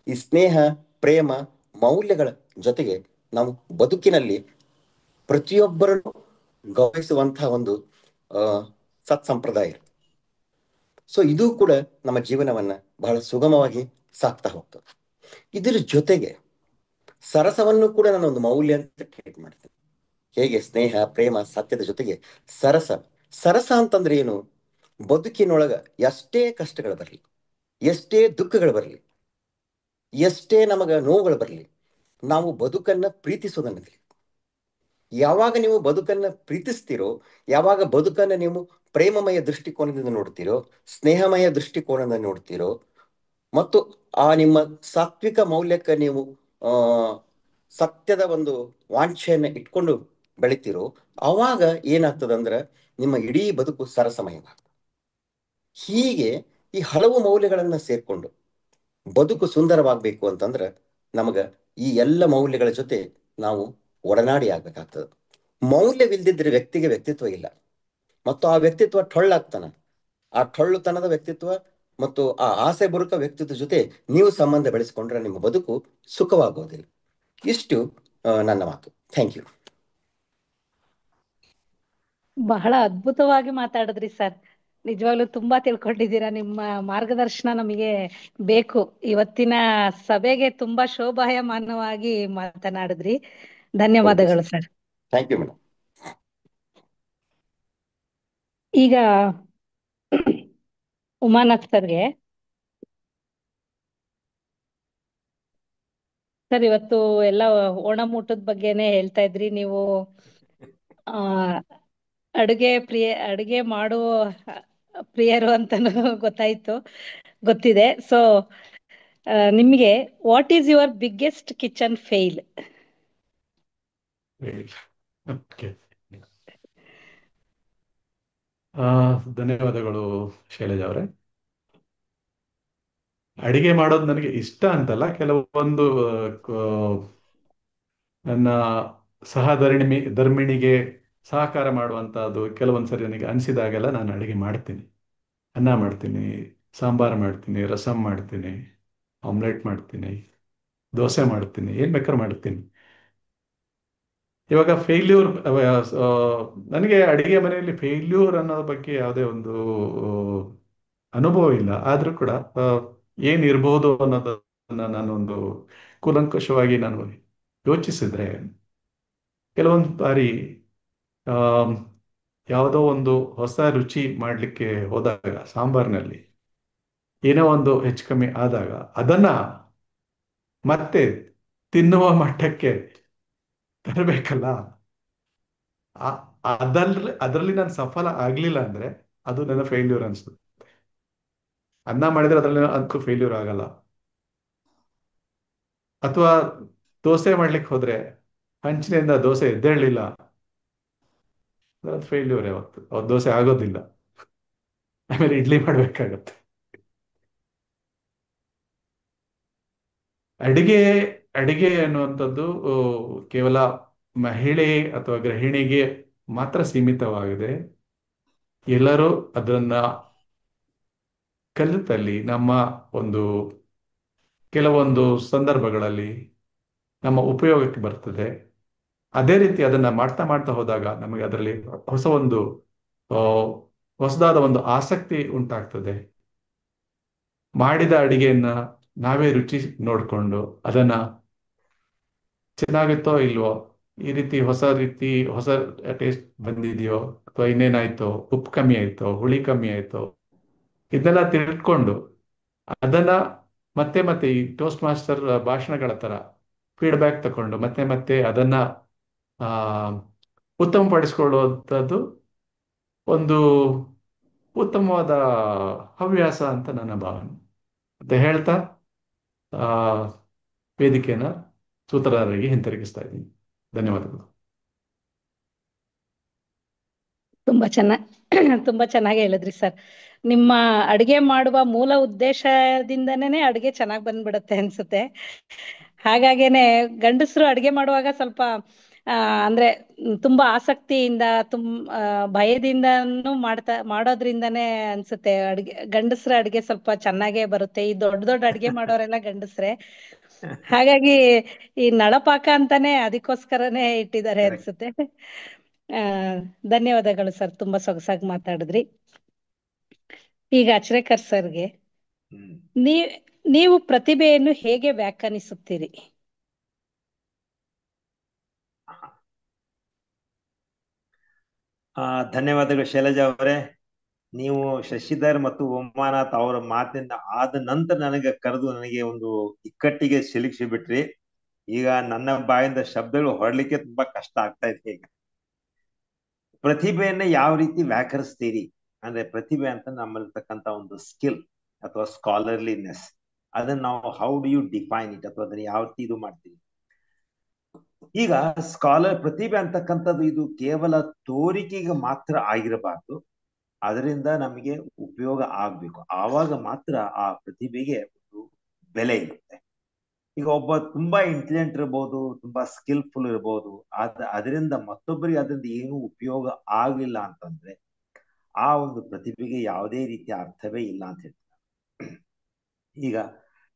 ಈ ಸ್ನೇಹ, ಪ್ರೇಮ, ಮೌಲ್ಯಗಳ ಜೊತೆಗೆ ನಾವು ಬದುಕಿನಲ್ಲಿ ಪ್ರತಿಯೊಬ್ಬರನ್ನು ಗೌರವಿಸುವಂತಹ ಒಂದು ಸತ್ಸಂಪ್ರದಾಯ. ಸೊ ಇದು ಕೂಡ ನಮ್ಮ ಜೀವನವನ್ನ ಬಹಳ ಸುಗಮವಾಗಿ ಸಾಕ್ತಾ ಹೋಗ್ತದೆ. ಇದರ ಜೊತೆಗೆ ಸರಸವನ್ನು ಕೂಡ ನಾನು ಒಂದು ಮೌಲ್ಯ ಅಂತ ಟ್ರೀಟ್ ಮಾಡ್ತೇನೆ. ಹೇಗೆ ಸ್ನೇಹ, ಪ್ರೇಮ, ಸತ್ಯದ ಜೊತೆಗೆ ಸರಸ. ಸರಸ ಅಂತಂದ್ರೆ ಏನು? ಬದುಕಿನೊಳಗ ಎಷ್ಟೇ ಕಷ್ಟಗಳು ಬರಲಿ, ಎಷ್ಟೇ ದುಃಖಗಳು ಬರಲಿ, ಎಷ್ಟೇ ನಮಗ ನೋವುಗಳು ಬರಲಿ, ನಾವು ಬದುಕನ್ನ ಪ್ರೀತಿಸೋದನ್ನ ಕಲಿ. ಯಾವಾಗ ನೀವು ಬದುಕನ್ನ ಪ್ರೀತಿಸ್ತೀರೋ, ಯಾವಾಗ ಬದುಕನ್ನ ನೀವು ಪ್ರೇಮಮಯ ದೃಷ್ಟಿಕೋನದಿಂದ ನೋಡ್ತೀರೋ, ಸ್ನೇಹಮಯ ದೃಷ್ಟಿಕೋನದಿಂದ ನೋಡ್ತೀರೋ, ಮತ್ತು ಆ ನಿಮ್ಮ ಸಾತ್ವಿಕ ಮೌಲ್ಯಕ್ಕೆ ನೀವು ಸತ್ಯದ ಒಂದು ವಾಂಛೆಯನ್ನು ಇಟ್ಕೊಂಡು ಬೆಳಿತೀರೋ, ಆವಾಗ ಏನಾಗ್ತದಂದ್ರೆ ನಿಮ್ಮ ಇಡೀ ಬದುಕು ಸರಸಮಯವಾಗ್ತದೆ. ಹೀಗೆ ಈ ಹಲವು ಮೌಲ್ಯಗಳನ್ನ ಸೇರ್ಕೊಂಡು ಬದುಕು ಸುಂದರವಾಗಬೇಕು ಅಂತಂದ್ರೆ ನಮಗ ಈ ಎಲ್ಲ ಮೌಲ್ಯಗಳ ಜೊತೆ ನಾವು ಒಡನಾಡಿ ಆಗ್ಬೇಕಾಗ್ತದೆ. ಮೌಲ್ಯವಿಲ್ದಿದ್ರೆ ವ್ಯಕ್ತಿಗೆ ವ್ಯಕ್ತಿತ್ವ ಇಲ್ಲ, ಮತ್ತು ಆ ವ್ಯಕ್ತಿತ್ವ ಟೊಳ್ಳಾಗ್ತಾನ. ಆ ಟೊಳ್ಳುತನದ ವ್ಯಕ್ತಿತ್ವ ಮತ್ತು ಆ ಆಸೆ ಬುರುಕ ವ್ಯಕ್ತಿತ್ವ ಜೊತೆ ನೀವು ಸಂಬಂಧ ಬೆಳೆಸಿಕೊಂಡ್ರೆ ನಿಮ್ಮ ಬದುಕು ಸುಖವಾಗೋದಿಲ್ಲ. ಇಷ್ಟು ನನ್ನ ಮಾತು. Thank you. ಬಹಳ ಅದ್ಭುತವಾಗಿ ಮಾತಾಡಿದ್ರಿ ಸರ್. ನಿಜವಾಗ್ಲೂ ತುಂಬಾ ತಿಳ್ಕೊಂಡಿದ್ದೀರಾ. ನಿಮ್ಮ ಮಾರ್ಗದರ್ಶನ ನಮಗೆ ಬೇಕು. ಇವತ್ತಿನ ಸಭೆಗೆ ತುಂಬಾ ಶೋಭಾಯಮಾನವಾಗಿ ಮಾತನಾಡಿದ್ರಿ. ಧನ್ಯವಾದಗಳು ಸರ್. Thank you madam. ಈಗ ಉಮಾನಾಥ್ ಸರ್ಗೆ. ಸರ್, ಇವತ್ತು ಎಲ್ಲ ಓಣಂ ಊಟದ ಬಗ್ಗೆನೆ ಹೇಳ್ತಾ ಇದ್ರಿ ನೀವು. ಆ ಅಡುಗೆ ಮಾಡುವ ಪ್ರಿಯರು ಅಂತಾನು ಗೊತ್ತಿದೆ. ಸೊ ನಿಮ್ಗೆ what is your biggest kitchen fail? ಧನ್ಯವಾದಗಳು ಶೈಲಜಾ ಅವರೇ. ಅಡಿಗೆ ಮಾಡೋದು ನನಗೆ ಇಷ್ಟ ಅಂತಲ್ಲ, ಕೆಲವೊಂದು ನನ್ನ ಧರ್ಮಿಣಿಗೆ ಸಹಕಾರ ಮಾಡುವಂತಹದ್ದು ಕೆಲವೊಂದ್ಸರಿ ನನಗೆ ಅನಿಸಿದಾಗೆಲ್ಲ ನಾನು ಅಡಿಗೆ ಮಾಡ್ತೀನಿ. ಅನ್ನ ಮಾಡ್ತೀನಿ, ಸಾಂಬಾರು ಮಾಡ್ತೀನಿ, ರಸಂ ಮಾಡ್ತೀನಿ, ಆಮ್ಲೆಟ್ ಮಾಡ್ತೀನಿ, ದೋಸೆ ಮಾಡ್ತೀನಿ, ಏನ್ ಬೇಕಾದ್ರೂ ಮಾಡ್ತೀನಿ. ಇವಾಗ ಫೇಲ್ಯೂರ್, ನನಗೆ ಅಡಿಗೆ ಮನೆಯಲ್ಲಿ ಫೇಲ್ಯೂರ್ ಅನ್ನೋದ್ರ ಬಗ್ಗೆ ಯಾವುದೇ ಒಂದು ಅನುಭವ ಇಲ್ಲ. ಆದ್ರೂ ಕೂಡ ಏನಿರ್ಬೋದು ಅನ್ನೋದನ್ನ ನಾನೊಂದು ಕೂಲಂಕಷವಾಗಿ ನಾನು ಯೋಚಿಸಿದ್ರೆ, ಕೆಲವೊಂದು ಬಾರಿ ಯಾವುದೋ ಒಂದು ಹೊಸ ರುಚಿ ಮಾಡಲಿಕ್ಕೆ ಹೋದಾಗ ಸಾಂಬಾರಿನಲ್ಲಿ ಏನೋ ಒಂದು ಹೆಚ್ಚು ಕಮ್ಮಿ ಆದಾಗ ಅದನ್ನ ಮತ್ತೆ ತಿನ್ನುವ ಮಟ್ಟಕ್ಕೆ ತರಬೇಕಲ್ಲ. ಅದರಲ್ಲಿ ನಾನು ಸಫಲ ಆಗ್ಲಿಲ್ಲ ಅಂದ್ರೆ ಅದು ನನ್ನ ಫೇಲ್ಯೂರ್ ಅನ್ಸುತ್ತೆ. ಅನ್ನ ಮಾಡಿದ್ರೆ ಅದ್ರಲ್ಲಿ ಅದಕ್ಕೂ ಫೇಲ್ಯೂರ್ ಆಗಲ್ಲ. ಅಥವಾ ದೋಸೆ ಮಾಡ್ಲಿಕ್ಕೆ ಹೋದ್ರೆ ಹಂಚಿನಿಂದ ದೋಸೆ ಎದ್ದೇಳಲಿಲ್ಲ, ಅದು ಫೇಲ್ಯೂರ್. ಯಾವತ್ತು ದೋಸೆ ಆಗೋದಿಲ್ಲ. ಆಮೇಲೆ ಇಡ್ಲಿ ಮಾಡ್ಬೇಕಾಗತ್ತೆ. ಅಡಿಗೆ ಅಡಿಗೆ ಅನ್ನುವಂಥದ್ದು ಕೇವಲ ಮಹಿಳೆ ಅಥವಾ ಗೃಹಿಣಿಗೆ ಮಾತ್ರ ಸೀಮಿತವಾಗಿದೆ. ಎಲ್ಲರೂ ಅದನ್ನ ಕಲಿತಲ್ಲಿ ನಮ್ಮ ಒಂದು ಕೆಲವೊಂದು ಸಂದರ್ಭಗಳಲ್ಲಿ ನಮ್ಮ ಉಪಯೋಗಕ್ಕೆ ಬರ್ತದೆ. ಅದೇ ರೀತಿ ಅದನ್ನ ಮಾಡ್ತಾ ಮಾಡ್ತಾ ಹೋದಾಗ ನಮಗೆ ಅದರಲ್ಲಿ ಹೊಸದಾದ ಒಂದು ಆಸಕ್ತಿ ಉಂಟಾಗ್ತದೆ. ಮಾಡಿದ ಅಡಿಗೆಯನ್ನ ನಾವೇ ರುಚಿ ನೋಡ್ಕೊಂಡು ಅದನ್ನ ಚೆನ್ನಾಗುತ್ತೋ ಇಲ್ವೋ, ಈ ರೀತಿ ಹೊಸ ಟೇಸ್ಟ್ ಬಂದಿದೆಯೋ, ಅಥವಾ ಇನ್ನೇನಾಯ್ತೋ, ಉಪ್ಪು ಕಮ್ಮಿ ಆಯ್ತೋ, ಹುಳಿ ಕಮ್ಮಿ ಆಯ್ತೋ, ಇದನ್ನೆಲ್ಲ ತಿಳ್ಕೊಂಡು ಅದನ್ನ ಮತ್ತೆ ಮತ್ತೆ ಈ ಟೋಸ್ಟ್ ಮಾಸ್ಟರ್ ಭಾಷಣಗಳ ತರ ಫೀಡ್ಬ್ಯಾಕ್ ತಕೊಂಡು ಮತ್ತೆ ಮತ್ತೆ ಅದನ್ನ ಆ ಉತ್ತಮಪಡಿಸ್ಕೊಳ್ಳುವಂಥದ್ದು ಒಂದು ಉತ್ತಮವಾದ ಹವ್ಯಾಸ ಅಂತ ನನ್ನ ಭಾವನೆ ಅಂತ ಹೇಳ್ತಾ ಆ ವೇದಿಕೆಯನ್ನ ಸೂತ್ರಧಾರರಿಗೆ ಹಿಂತಿರುಗಿಸ್ತಾ ಇದ್ದೀನಿ. ಧನ್ಯವಾದಗಳು. ತುಂಬಾ ತುಂಬಾ ಚೆನ್ನಾಗಿ ಹೇಳಿದ್ರಿ ಸರ್. ನಿಮ್ಮ ಅಡಿಗೆ ಮಾಡುವ ಮೂಲ ಉದ್ದೇಶದಿಂದನೇ ಅಡಿಗೆ ಚೆನ್ನಾಗಿ ಬಂದ್ಬಿಡುತ್ತೆ ಅನ್ಸುತ್ತೆ. ಹಾಗಾಗೇನೆ ಗಂಡಸರು ಅಡಿಗೆ ಮಾಡುವಾಗ ಸ್ವಲ್ಪ ಅಂದ್ರೆ ತುಂಬಾ ಆಸಕ್ತಿಯಿಂದ ಭಯದಿಂದನೂ ಮಾಡೋದ್ರಿಂದನೇ ಅನ್ಸುತ್ತೆ ಗಂಡಸ್ರ ಅಡಿಗೆ ಸ್ವಲ್ಪ ಚೆನ್ನಾಗೇ ಬರುತ್ತೆ. ಈ ದೊಡ್ಡ ದೊಡ್ಡ ಅಡಿಗೆ ಮಾಡೋರೆಲ್ಲ ಗಂಡಸ್ರೆ. ಹಾಗಾಗಿ ಈ ನಳಪಾಕ ಅಂತಾನೆ ಅದಕ್ಕೋಸ್ಕರನೇ ಇಟ್ಟಿದ್ದಾರೆ ಅನ್ಸುತ್ತೆ. ಆ ಧನ್ಯವಾದಗಳು ಸರ್, ತುಂಬಾ ಸೊಗಸಾಗಿ ಮಾತಾಡಿದ್ರಿ. ಈಗ ಅಚ್ರೇಕರ್ ಸರ್ಗೆ, ನೀವು ಪ್ರತಿಭೆಯನ್ನು ಹೇಗೆ ವ್ಯಾಖ್ಯಾನಿಸುತ್ತೀರಿ? ಧನ್ಯವಾದಗಳು ಶೈಲಜಾ ಅವರೇ. ನೀವು ಶಶಿಧರ್ ಮತ್ತು ಉಮಾನಾಥ್ ಅವರ ಮಾತಿನ ಆದ ನಂತರ ನನಗೆ ಕರೆದು ನನಗೆ ಒಂದು ಇಕ್ಕಟ್ಟಿಗೆ ಸಿಲುಕಿಸಿ ಬಿಟ್ರಿ. ಈಗ ನನ್ನ ಬಾಯಿಂದ ಶಬ್ದಗಳು ಹೊರಲಿಕ್ಕೆ ತುಂಬಾ ಕಷ್ಟ ಆಗ್ತಾ ಇದೆ. ಈಗ ಪ್ರತಿಭೆಯನ್ನ ಯಾವ ರೀತಿ ವ್ಯಾಕರಿಸ್ತೀರಿ ಅಂದ್ರೆ, ಪ್ರತಿಭೆ ಅಂತ ನಮ್ಮಲ್ಲಿರ್ತಕ್ಕಂಥ ಒಂದು ಸ್ಕಿಲ್ ಅಥವಾ ಸ್ಕಾಲರ್ಲಿನೆಸ್, ಅದನ್ನ ನಾವು how do you define it, ಅಥವಾ ಅದನ್ನ ಯಾವ ರೀತಿ ಇದು ಮಾಡ್ತೀವಿ? ಈಗ ಪ್ರತಿಭೆ ಅಂತಕ್ಕಂಥದ್ದು ಇದು ಕೇವಲ ತೋರಿಕೆಗೆ ಮಾತ್ರ ಆಗಿರಬಾರ್ದು, ಅದರಿಂದ ನಮಗೆ ಉಪಯೋಗ ಆಗ್ಬೇಕು. ಆವಾಗ ಮಾತ್ರ ಆ ಪ್ರತಿಭೆಗೆ ಒಂದು ಬೆಲೆ ಇರುತ್ತೆ. ಈಗ ಒಬ್ಬ ತುಂಬಾ ಇಂಟೆಲಿಜೆಂಟ್ ಇರ್ಬೋದು, ತುಂಬಾ ಸ್ಕಿಲ್ಫುಲ್ ಇರ್ಬೋದು, ಅದರಿಂದ ಮತ್ತೊಬ್ಬರಿಗೆ ಅದರಿಂದ ಏನು ಉಪಯೋಗ ಆಗಲಿಲ್ಲ ಅಂತಂದ್ರೆ ಆ ಒಂದು ಪ್ರತಿಭೆಗೆ ಯಾವುದೇ ರೀತಿಯ ಅರ್ಥವೇ ಇಲ್ಲ ಅಂತ ಹೇಳ್ತಾರೆ. ಈಗ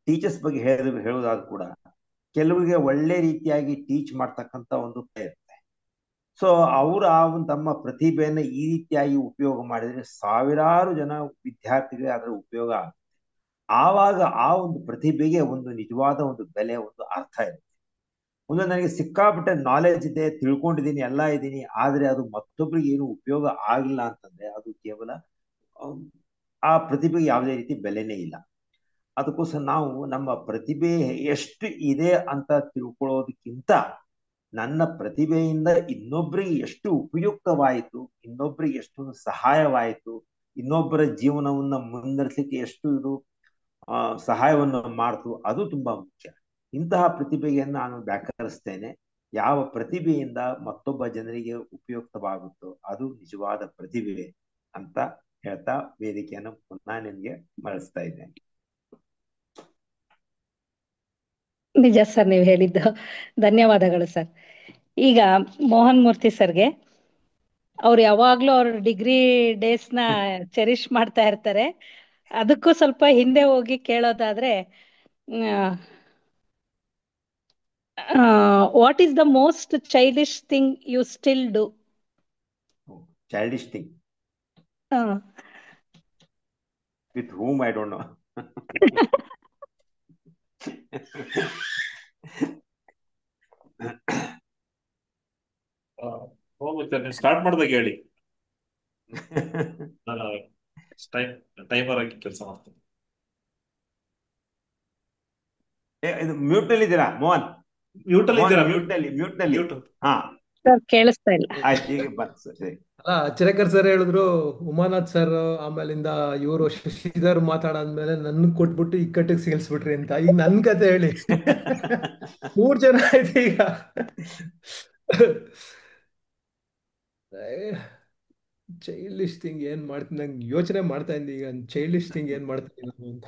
ಟೀಚರ್ಸ್ ಬಗ್ಗೆ ಹೇಳೋದಾದ್ರೂ ಕೂಡ ಕೆಲವರಿಗೆ ಒಳ್ಳೆ ರೀತಿಯಾಗಿ ಟೀಚ್ ಮಾಡ್ತಕ್ಕಂಥ ಒಂದು ಇರುತ್ತೆ. ಸೊ ಅವರು ತಮ್ಮ ಪ್ರತಿಭೆಯನ್ನ ಈ ರೀತಿಯಾಗಿ ಉಪಯೋಗ ಮಾಡಿದ್ರೆ ಸಾವಿರಾರು ಜನ ವಿದ್ಯಾರ್ಥಿಗಳಿಗೆ ಅದರ ಉಪಯೋಗ ಆಗುತ್ತೆ. ಆವಾಗ ಆ ಒಂದು ಪ್ರತಿಭೆಗೆ ಒಂದು ನಿಜವಾದ ಒಂದು ಬೆಲೆ, ಒಂದು ಅರ್ಥ ಇರುತ್ತೆ. ಒಂದು ನನಗೆ ಸಿಕ್ಕಾಪಟ್ಟೆ ನಾಲೆಜ್ ಇದೆ, ತಿಳ್ಕೊಂಡಿದ್ದೀನಿ, ಎಲ್ಲ ಇದ್ದೀನಿ, ಆದ್ರೆ ಅದು ಮತ್ತೊಬ್ಬರಿಗೆ ಏನು ಉಪಯೋಗ ಆಗಿಲ್ಲ ಅಂತಂದ್ರೆ ಅದು ಕೇವಲ ಆ ಪ್ರತಿಭೆಗೆ ಯಾವುದೇ ರೀತಿ ಬೆಲೆನೇ ಇಲ್ಲ. ಅದಕ್ಕೋಸ್ಕರ ನಾವು ನಮ್ಮ ಪ್ರತಿಭೆ ಎಷ್ಟು ಇದೆ ಅಂತ ತಿಳ್ಕೊಳ್ಳೋದಕ್ಕಿಂತ ನನ್ನ ಪ್ರತಿಭೆಯಿಂದ ಇನ್ನೊಬ್ಬರಿಗೆ ಎಷ್ಟು ಉಪಯುಕ್ತವಾಯಿತು, ಇನ್ನೊಬ್ಬರಿಗೆ ಎಷ್ಟು ಸಹಾಯವಾಯಿತು, ಇನ್ನೊಬ್ಬರ ಜೀವನವನ್ನ ಮುನ್ನಡೆಸಲಿಕ್ಕೆ ಎಷ್ಟು ಇದು ಸಹಾಯವನ್ನು ಮಾಡ್ತು, ಅದು ತುಂಬಾ ಮುಖ್ಯ. ಇಂತಹ ಪ್ರತಿಭೆಯನ್ನು ನಾನು ವ್ಯಾಕರಿಸ್ತೇನೆ. ಯಾವ ಪ್ರತಿಭೆಯಿಂದ ಮತ್ತೊಬ್ಬ ಜನರಿಗೆ ಉಪಯುಕ್ತವಾಗುತ್ತೋ ಅದು ನಿಜವಾದ ಪ್ರತಿಭೆ ಅಂತ ಹೇಳ್ತಾ ವೇದಿಕೆಯನ್ನು ಪುನಃ ನಿಮ್ಗೆ ಮರಳಿಸ್ತಾ ಇದ್ದೇನೆ. ನಿಜ ಸರ್, ನೀವು ಹೇಳಿದ್ದು. ಧನ್ಯವಾದಗಳು ಸರ್. ಈಗ ಮೋಹನ್ ಮೂರ್ತಿ ಸರ್ಗೆ, ಅವ್ರು ಯಾವಾಗ್ಲೂ ಅವ್ರ ಡಿಗ್ರಿ ಡೇಸ್ನ ಚೆರಿಶ್ ಮಾಡ್ತಾ ಇರ್ತಾರೆ. ಅದಕ್ಕೂ ಸ್ವಲ್ಪ ಹಿಂದೆ ಹೋಗಿ ಕೇಳೋದಾದ್ರೆ, what is the most childish thing you still do? Childish thing with whom I don't know. Start ಮಾಡಿದಾಗ ಹೇಳಿ, ಟೈಮರ್ ಆಗಿ ಕೆಲಸ ಮಾಡ್ತೀನಿ. ಇದು ಮ್ಯೂಟ್ ನಲ್ಲಿ ಇದ್ದೀರಾ ಮೋಹನ್? ಮ್ಯೂಟ್ ಅಲ್ಲಿ ಇದ್ದೀರಾ? ಮ್ಯೂಟ್ ನಲ್ಲಿ. ಹಾ ಸರ್, ಕೇಳಿಸ್ತಾ ಇಲ್ಲ. ಆಯ್ತು, ಈಗ ಬಂತು. ಅಲ್ಲ, ಚಿರೇಕರ್ ಸರ್ ಹೇಳಿದ್ರು, ಉಮಾನಾಥ್ ಸರ್ ಆಮೇಲಿಂದ ಇವರು ಶಶಿಧರ್ ಮಾತಾಡಾದ್ಮೇಲೆ ನನ್ ಕೊಟ್ಬಿಟ್ಟು ಇಕ್ಕಟ್ಟಿಗೆ ಸಿಗಿಸ್ಬಿಟ್ರಿ ಅಂತ. ಈಗ ನನ್ ಕತೆ ಹೇಳಿ. 3 ಜನ ಆಯ್ತು ಈಗ. ಚೈಲ್ಡಿಶ್ ಥಿಂಗ್ ಏನ್ ಮಾಡ್ತೀನಿ, ನಂಗೆ ಯೋಚನೆ ಮಾಡ್ತಾ ಇದ್ದೆ ಈಗ, ಚೈಲ್ಡಿಶ್ ಥಿಂಗ್ ಏನ್ ಮಾಡ್ತೀನಿ ನಾನು ಅಂತ.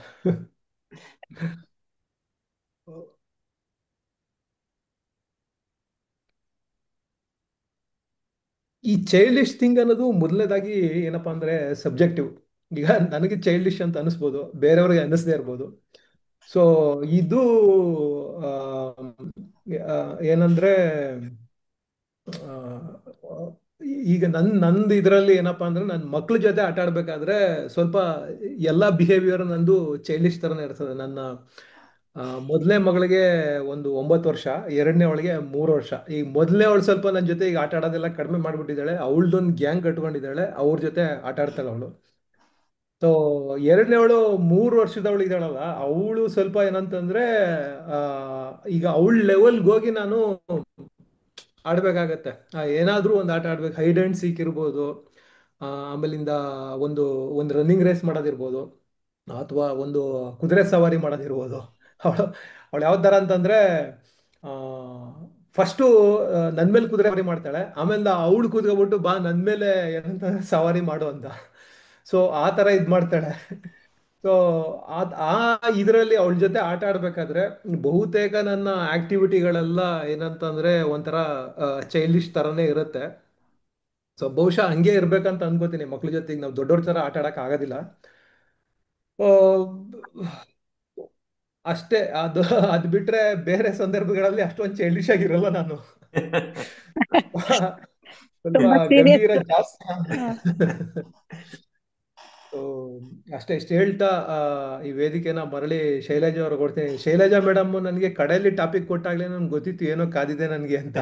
ಈ ಚೈಲ್ಡಿಶ್ ಥಿಂಗ್ ಅನ್ನೋದು ಮೊದಲನೇದಾಗಿ ಏನಪ್ಪಾ ಅಂದ್ರೆ ಸಬ್ಜೆಕ್ಟಿವ್. ಈಗ ನನಗೆ ಚೈಲ್ಡಿಶ್ ಅಂತ ಅನಿಸ್ಬೋದು, ಬೇರೆಯವ್ರಿಗೆ ಅನ್ನಿಸದೇ ಇರ್ಬೋದು. ಸೊ ಇದು ಏನಂದ್ರೆ ಈಗ ನಂದು ಇದರಲ್ಲಿ ಏನಪ್ಪಾ ಅಂದ್ರೆ ನನ್ನ ಮಕ್ಳ ಜೊತೆ ಆಟ ಆಡ್ಬೇಕಾದ್ರೆ ಸ್ವಲ್ಪ ಎಲ್ಲಾ ಬಿಹೇವಿಯರ್ ನಂದು ಚೈಲ್ಡಿಶ್ ತರನೇ ಇರ್ತದೆ. ನನ್ನ ಮೊದಲನೇ ಮಗಳಿಗೆ ಒಂದು 9 ವರ್ಷ, ಎರಡನೇ ಅವಳಿಗೆ 3 ವರ್ಷ. ಈಗ ಮೊದಲನೇ ಅವಳು ಸ್ವಲ್ಪ ನನ್ನ ಜೊತೆ ಈಗ ಆಟ ಆಡೋದೆಲ್ಲ ಕಡಿಮೆ ಮಾಡ್ಬಿಟ್ಟಿದ್ದಾಳೆ. ಅವಳದೊಂದು ಗ್ಯಾಂಗ್ ಕಟ್ಕೊಂಡಿದ್ದಾಳೆ, ಅವ್ರ ಜೊತೆ ಆಟ ಆಡ್ತಾಳೆ ಅವಳು. ಸೊ ಎರಡನೇ ಅವಳು 3 ವರ್ಷದವಳು ಇದ್ದಾಳಲ್ಲ, ಅವಳು ಸ್ವಲ್ಪ ಏನಂತಂದ್ರೆ ಈಗ ಅವಳ ಲೆವೆಲ್ಗೆ ಹೋಗಿ ನಾನು ಆಡ್ಬೇಕಾಗತ್ತೆ. ಏನಾದ್ರೂ ಒಂದು ಆಟ ಆಡ್ಬೇಕು, ಹೈಡ್ ಅಂಡ್ ಸೀಕ್ ಇರ್ಬೋದು, ಆಮೇಲಿಂದ ಒಂದು ಒಂದು ರನ್ನಿಂಗ್ ರೇಸ್ ಮಾಡೋದಿರ್ಬೋದು, ಅಥವಾ ಒಂದು ಕುದುರೆ ಸವಾರಿ ಮಾಡೋದಿರ್ಬೋದು. ಅವಳು ಯಾವ ಥರ ಅಂತಂದ್ರೆ ಫಸ್ಟು ನನ್ ಮೇಲೆ ಕುದುರೆ ಸವಾರಿ ಮಾಡ್ತಾಳೆ, ಆಮೇಲೆ ಅವಳು ಕೂತ್ಕೊಬಿಟ್ಟು ಬಾ ನನ್ ಮೇಲೆ ಏನಂತ ಸವಾರಿ ಮಾಡು ಅಂತ. ಸೊ ಆ ತರ ಇದ್ ಮಾಡ್ತಾಳೆ. ಸೊ ಆ ಇದರಲ್ಲಿ ಅವಳ ಜೊತೆ ಆಟ ಆಡ್ಬೇಕಾದ್ರೆ ಬಹುತೇಕ ನನ್ನ ಆಕ್ಟಿವಿಟಿಗಳೆಲ್ಲ ಏನಂತಂದ್ರೆ ಒಂಥರ ಚೈಲ್ಡಿಶ್ ತರನೇ ಇರುತ್ತೆ. ಸೊ ಬಹುಶಃ ಹಂಗೆ ಇರ್ಬೇಕಂತ ಅನ್ಕೋತೀನಿ. ಮಕ್ಳ ಜೊತೆಗೆ ನಾವು ದೊಡ್ಡವ್ರ ತರ ಆಟ ಆಡಕ್ ಆಗೋದಿಲ್ಲ. ಆ, ಅಷ್ಟೇ. ಅದ್ ಬಿಟ್ರೆ ಬೇರೆ ಸಂದರ್ಭಗಳಲ್ಲಿ ಅಷ್ಟೊಂದು ಚೈಲ್ಡಿಶ್ ಆಗಿರಲ್ಲ ನಾನು. ಸ್ವಲ್ಪ ತುಂಬಾ ಸೀರಿಯಸ್. ಗಂಭೀರ ಜಾಸ್ತಿ. So, ಅಷ್ಟೇ. ಇಷ್ಟು ಹೇಳ್ತಾ ಈ ವೇದಿಕೆನ ಮರಳಿ ಶೈಲಜಾ ಅವ್ರಿಗೆ ಕೊಡ್ತೀನಿ. ಶೈಲಜಾ ಮೇಡಮ್ ನನಗೆ ಕಡೆಯಲ್ಲಿ ಟಾಪಿಕ್ ಕೊಟ್ಟಾಗ್ಲೇ ನನ್ಗೆ ಗೊತ್ತಿತ್ತು ಏನೋ ಕಾದಿದೆ ನನ್ಗೆ ಅಂತ.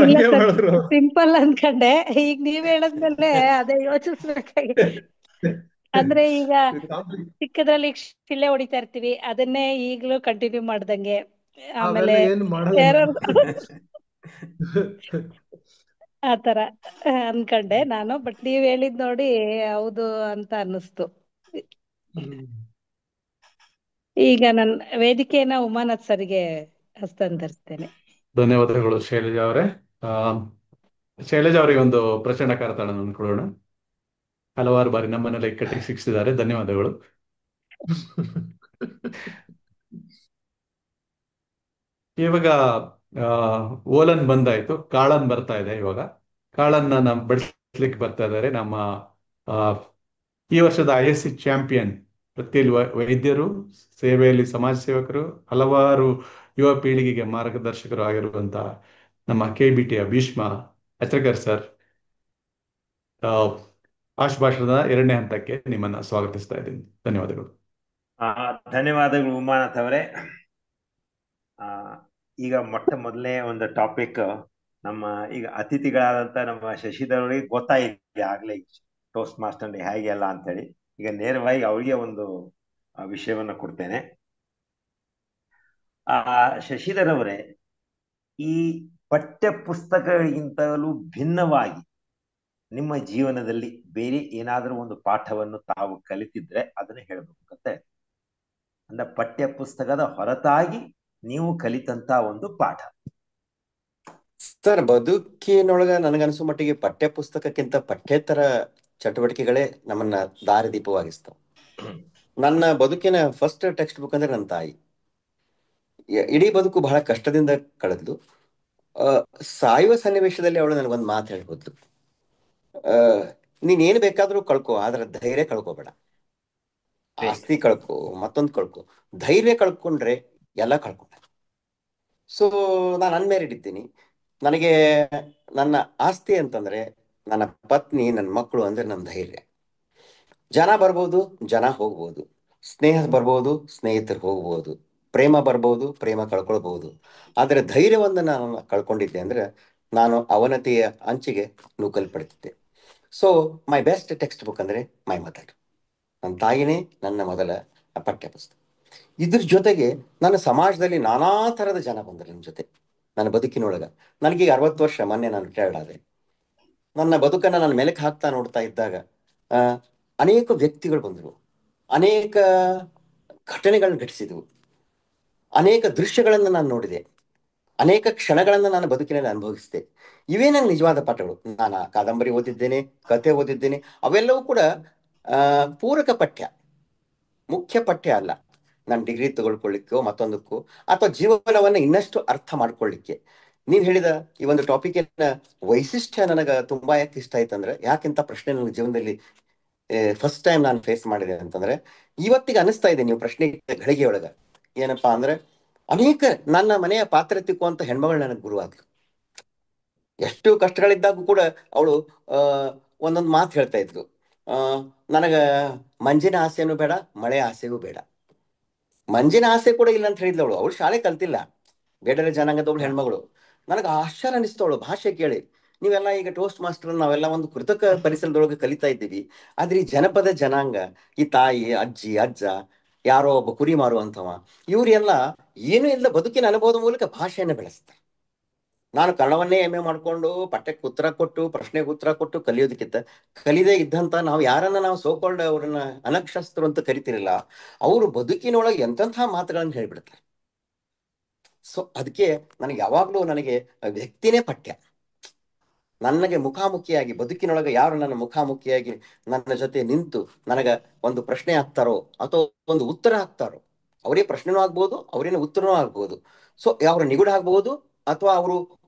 ಇಲ್ಲ ಹಂಗೆ ಸರ್, ಮಾಡಿದ್ರು. ಸಿಂಪಲ್ ಅನ್ಕಂಡೆ. ಈಗ ನೀವ್ ಹೇಳದ್ಮೇಲೆ ಅದೇ ಯೋಚಿಸ್ಬೇಕಾಗಿದೆ. ಅಂದ್ರೆ ಈಗ ಚಿಕ್ಕದ್ರಲ್ಲಿ ಶಿಳ್ಳೆ ಹೊಡಿತಾ ಇರ್ತೀವಿ, ಅದನ್ನೇ ಈಗ್ಲೂ ಕಂಟಿನ್ಯೂ ಮಾಡ್ದಂಗೆ. ಆಮೇಲೆ ಅವೆಲ್ಲ ಏನ್ ಮಾಡಲ್ಲ. ಆತರ ಅನ್ಕಂಡೆ ನಾನು. ಬಟ್ ನೀವ್ ಹೇಳಿದ್ ನೋಡಿ ಹೌದು ಅಂತ ಅನ್ನಿಸ್ತು. ಈಗ ನನ್ ವೇದಿಕೆಯನ್ನ ಉಮಾನಾಥ್ ಸರ್ಗೆ ಹಸ್ತಾಂತರಿಸ್ತೇನೆ. ಧನ್ಯವಾದಗಳು ಶೈಲಜಾ ಅವರೇ. ಶೈಲಜಾ ಅವರಿಗೆ ಒಂದು ಪ್ರಚಂಡ ಕರತಾಳ ಕೊಡೋಣ. ಹಲವಾರು ಬಾರಿ ನಮ್ಮನ್ನೆಲ್ಲ ಇಕ್ಕಟ್ಟಿಗೆ ಸಿಕ್ಕಿಸಿದ್ದಾರೆ. ಧನ್ಯವಾದಗಳು. ಇವಾಗ ಓಲನ್ ಬಂದಾಯ್ತು, ಕಾಳನ್ ಬರ್ತಾ ಇದೆ. ಇವಾಗ ಕಾಳನ್ನ ನಮ್ಮ ಬಡಿಸ್ಲಿಕ್ಕೆ ಬರ್ತಾ ಇದ್ದಾರೆ ನಮ್ಮ ಈ ವರ್ಷದ ISC ಚಾಂಪಿಯನ್, ವೃತ್ತಿಯಲ್ಲಿ ವೈದ್ಯರು, ಸೇವೆಯಲ್ಲಿ ಸಮಾಜ ಸೇವಕರು, ಹಲವಾರು ಯುವ ಪೀಳಿಗೆಗೆ ಮಾರ್ಗದರ್ಶಕರು ಆಗಿರುವಂತಹ ನಮ್ಮ KBTಯ ಭೀಷ್ಮ ಅಚ್ರಕರ್ ಸರ್, ಆಶುಭಾಷಣದ 2ನೇ ಹಂತಕ್ಕೆ ನಿಮ್ಮನ್ನ ಸ್ವಾಗತಿಸ್ತಾ ಇದ್ದೀನಿ. ಧನ್ಯವಾದಗಳು. ಧನ್ಯವಾದಗಳು ಉಮಾನಾಥ್ ಅವರೇ. ಈಗ ಮೊಟ್ಟ ಮೊದಲನೇ ಒಂದು ಟಾಪಿಕ್ ನಮ್ಮ ಈಗ ಅತಿಥಿಗಳಾದಂತ ನಮ್ಮ ಶಶಿಧರ್ ಅವರಿಗೆ ಗೊತ್ತಾಗಿದೆ ಆಗ್ಲೇ ಟೋಸ್ಟ್ ಮಾಸ್ಟರ್ ಹೇಗೆ ಅಲ್ಲ ಅಂತ ಹೇಳಿ. ಈಗ ನೇರವಾಗಿ ಅವರಿಗೆ ಒಂದು ವಿಷಯವನ್ನ ಕೊಡ್ತೇನೆ. ಶಶಿಧರ್ ಅವರೇ, ಈ ಪಠ್ಯ ಪುಸ್ತಕಗಳಿಗಿಂತಲೂ ಭಿನ್ನವಾಗಿ ನಿಮ್ಮ ಜೀವನದಲ್ಲಿ ಬೇರೆ ಏನಾದರೂ ಒಂದು ಪಾಠವನ್ನು ತಾವು ಕಲಿತಿದ್ರೆ ಅದನ್ನ ಹೇಳ್ಬೇಕಂತೆ. ಅಂದ್ರೆ ಪಠ್ಯ ಪುಸ್ತಕದ ಹೊರತಾಗಿ ನೀವು ಕಲಿತಂತ ಒಂದು ಪಾಠ. ಸರ್, ಬದುಕಿನೊಳಗ ನನಗನ್ಸೋ ಮಟ್ಟಿಗೆ ಪಠ್ಯ ಪುಸ್ತಕಕ್ಕಿಂತ ಪಠ್ಯೇತರ ಚಟುವಟಿಕೆಗಳೇ ನಮ್ಮನ್ನ ದಾರಿದೀಪವಾಗಿಸ್ತಾವ. ನನ್ನ ಬದುಕಿನ ಫಸ್ಟ್ ಟೆಕ್ಸ್ಟ್ ಬುಕ್ ಅಂದ್ರೆ ನನ್ನ ತಾಯಿ. ಇಡೀ ಬದುಕು ಬಹಳ ಕಷ್ಟದಿಂದ ಕಳೆದ್ಲು. ಸಾಯುವ ಸನ್ನಿವೇಶದಲ್ಲಿ ಅವಳು ನನಗೊಂದು ಮಾತು ಹೇಳ್ಬೋದು, ನೀನ್ ಏನ್ ಬೇಕಾದ್ರೂ ಕಳ್ಕೊ, ಆದ್ರೆ ಧೈರ್ಯ ಕಳ್ಕೊಬೇಡ. ಆಸ್ತಿ ಕಳ್ಕೊ, ಮತ್ತೊಂದು ಕಳ್ಕೊ, ಧೈರ್ಯ ಕಳ್ಕೊಂಡ್ರೆ ಎಲ್ಲ ಕಳ್ಕೊಂಡ. ಸೊ ನಾನು ಅನ್ಮ್ಯಾರಿಡ್ ಇದ್ದೀನಿ. ನನಗೆ ನನ್ನ ಆಸ್ತಿ ಅಂತಂದ್ರೆ ನನ್ನ ಪತ್ನಿ, ನನ್ನ ಮಕ್ಕಳು ಅಂದ್ರೆ ನನ್ನ ಧೈರ್ಯ. ಜನ ಬರ್ಬೋದು, ಜನ ಹೋಗ್ಬೋದು, ಸ್ನೇಹ ಬರ್ಬೋದು, ಸ್ನೇಹಿತರು ಹೋಗ್ಬೋದು, ಪ್ರೇಮ ಬರ್ಬೋದು, ಪ್ರೇಮ ಕಳ್ಕೊಳ್ಬಹುದು. ಆದ್ರೆ ಧೈರ್ಯವನ್ನ ನಾನು ಕಳ್ಕೊಂಡಿದ್ದೆ ಅಂದ್ರೆ ನಾನು ಅವನತಿಯ ಅಂಚಿಗೆ ನೂಕಲ್ಪಡ್ತಿದ್ದೆ. So my best text book ಅಂದ್ರೆ ಮೈ ಮದರ್. ನನ್ನ ತಾಯಿನೇ ನನ್ನ ಮೊದಲ ಪಠ್ಯ ಪುಸ್ತಕ. ಇದ್ರ ಜೊತೆಗೆ ನನ್ನ ಸಮಾಜದಲ್ಲಿ ನಾನಾ ಥರದ ಜನ ಬಂದರು ನನ್ನ ಜೊತೆ ನನ್ನ ಬದುಕಿನೊಳಗ. ನನಗೀಗ 60 ವರ್ಷ. ಮೊನ್ನೆ ನಾನು ರಿಟೈರ್ಡ್ ಆದೆ. ನನ್ನ ಬದುಕನ್ನು ನಾನು ಮೆಲುಕು ಹಾಕ್ತಾ ನೋಡ್ತಾ ಇದ್ದಾಗ ಅನೇಕ ವ್ಯಕ್ತಿಗಳು ಬಂದರು, ಅನೇಕ ಘಟನೆಗಳನ್ನ ಘಟಿಸಿದವು, ಅನೇಕ ದೃಶ್ಯಗಳನ್ನು ನಾನು ನೋಡಿದೆ, ಅನೇಕ ಕ್ಷಣಗಳನ್ನು ನಾನು ಬದುಕಿನಲ್ಲಿ ಅನುಭವಿಸಿದೆ. ಇವೇ ನನ್ನ ನಿಜವಾದ ಪಾಠಗಳು. ನಾನು ಕಾದಂಬರಿ ಓದಿದ್ದೇನೆ, ಕತೆ ಓದಿದ್ದೇನೆ. ಅವೆಲ್ಲವೂ ಕೂಡ ಪೂರಕ ಪಠ್ಯ, ಮುಖ್ಯ ಪಠ್ಯ ಅಲ್ಲ. ನಾನು ಡಿಗ್ರಿ ತಗೊಳ್ಕೊಳ್ಳಿಕ್ಕೋ ಮತ್ತೊಂದಕ್ಕೂ ಅಥವಾ ಜೀವನವನ್ನು ಇನ್ನಷ್ಟು ಅರ್ಥ ಮಾಡ್ಕೊಳ್ಳಿಕ್ಕೆ. ನೀವು ಹೇಳಿದ ಈ ಒಂದು ಟಾಪಿಕ್ನ ವೈಶಿಷ್ಟ್ಯ ನನಗೆ ತುಂಬಾ ಯಾಕೆ ಇಷ್ಟ ಆಯ್ತಂದ್ರೆ, ಯಾಕೆಂತ ಪ್ರಶ್ನೆ ನನ್ನ ಜೀವನದಲ್ಲಿ ಫಸ್ಟ್ ಟೈಮ್ ನಾನು ಫೇಸ್ ಮಾಡಿದೆ ಅಂತಂದ್ರೆ ಇವತ್ತಿಗೆ ಅನಿಸ್ತಾ ಇದೆ. ನೀವು ಪ್ರಶ್ನೆ ಘಳಿಗೆಯೊಳಗ ಏನಪ್ಪಾ ಅಂದ್ರೆ, ಅನೇಕ ನನ್ನ ಮನೆಯ ಪಾತ್ರೆ ತಿಕ್ಕುವಂತ ಹೆಣ್ಮಗಳು ನನಗೆ ಗುರುವಾಗ್ಲು. ಎಷ್ಟು ಕಷ್ಟಗಳಿದ್ದಾಗೂ ಕೂಡ ಅವಳು ಒಂದೊಂದು ಮಾತು ಹೇಳ್ತಾ ಇದ್ಲು, ನನಗ ಮಂಜಿನ ಆಸೆನೂ ಬೇಡ, ಮಳೆ ಆಸೆಗೂ ಬೇಡ. ಮಂಜಿನ ಆಸೆ ಕೂಡ ಇಲ್ಲ ಅಂತ ಹೇಳಿದ್ಲು ಅವಳು. ಅವಳು ಶಾಲೆ ಕಲ್ತಿಲ್ಲ, ಬೇಡರ ಜನಾಂಗದವಳು ಹೆಣ್ಮಗಳು. ನನಗೆ ಆಶ್ಚರ್ಯ ಅನಿಸ್ತವಳು ಭಾಷೆ ಕೇಳಿ. ನೀವೆಲ್ಲ ಈಗ ಟೋಸ್ಟ್ ಮಾಸ್ಟರ್ ನಾವೆಲ್ಲ ಒಂದು ಕೃತಕ ಪರಿಸರದೊಳಗೆ ಕಲಿತಾ ಇದ್ದೀವಿ. ಆದ್ರೆ ಈ ಜನಪದ ಜನಾಂಗ, ಈ ತಾಯಿ, ಅಜ್ಜಿ, ಅಜ್ಜ, ಯಾರೋ ಒಬ್ಬ ಕುರಿ ಮಾರುವಂಥವ, ಇವರೆಲ್ಲ ಏನೂ ಇಲ್ಲ, ಬದುಕಿನ ಅನುಭವದ ಮೂಲಕ ಭಾಷೆಯನ್ನು ಬೆಳೆಸ್ತಾರೆ. ನಾನು ಕನ್ನಡವನ್ನೇ MA ಮಾಡಿಕೊಂಡು ಪಠ್ಯಕ್ಕೆ ಉತ್ತರ ಕೊಟ್ಟು ಪ್ರಶ್ನೆಗೆ ಉತ್ತರ ಕೊಟ್ಟು ಕಲಿಯೋದಕ್ಕಿಂತ ಕಲಿದೇ ಇದ್ದಂತ ನಾವು ಯಾರನ್ನ ನಾವು ಸೋಕೊಂಡು ಅವ್ರನ್ನ ಅನಕ್ಷರಸ್ಥರು ಅಂತ ಕರಿತಿರಲ್ಲ, ಅವರು ಬದುಕಿನೊಳಗೆ ಎಂತೆಂಥ ಮಾತುಗಳನ್ನು ಹೇಳ್ಬಿಡ್ತಾರೆ. ಸೊ ಅದಕ್ಕೆ ನನಗೆ ಯಾವಾಗಲೂ ನನಗೆ ವ್ಯಕ್ತಿನೇ ಪಠ್ಯ. ನನಗೆ ಮುಖಾಮುಖಿಯಾಗಿ ಬದುಕಿನೊಳಗೆ ಯಾರು ನನ್ನ ಮುಖಾಮುಖಿಯಾಗಿ ನನ್ನ ಜೊತೆ ನಿಂತು ನನಗೆ ಒಂದು ಪ್ರಶ್ನೆ ಹಾಕ್ತಾರೋ ಅಥವಾ ಒಂದು ಉತ್ತರ ಹಾಕ್ತಾರೋ, ಅವರೇ ಪ್ರಶ್ನೆನೂ ಆಗ್ಬೋದು, ಅವರೇನು ಉತ್ತರನೂ ಆಗ್ಬೋದು. ಸೊ ಅವ್ರ ನಿಗೂಢ ಆಗ್ಬೋದು ಅಥವಾ ಅವರು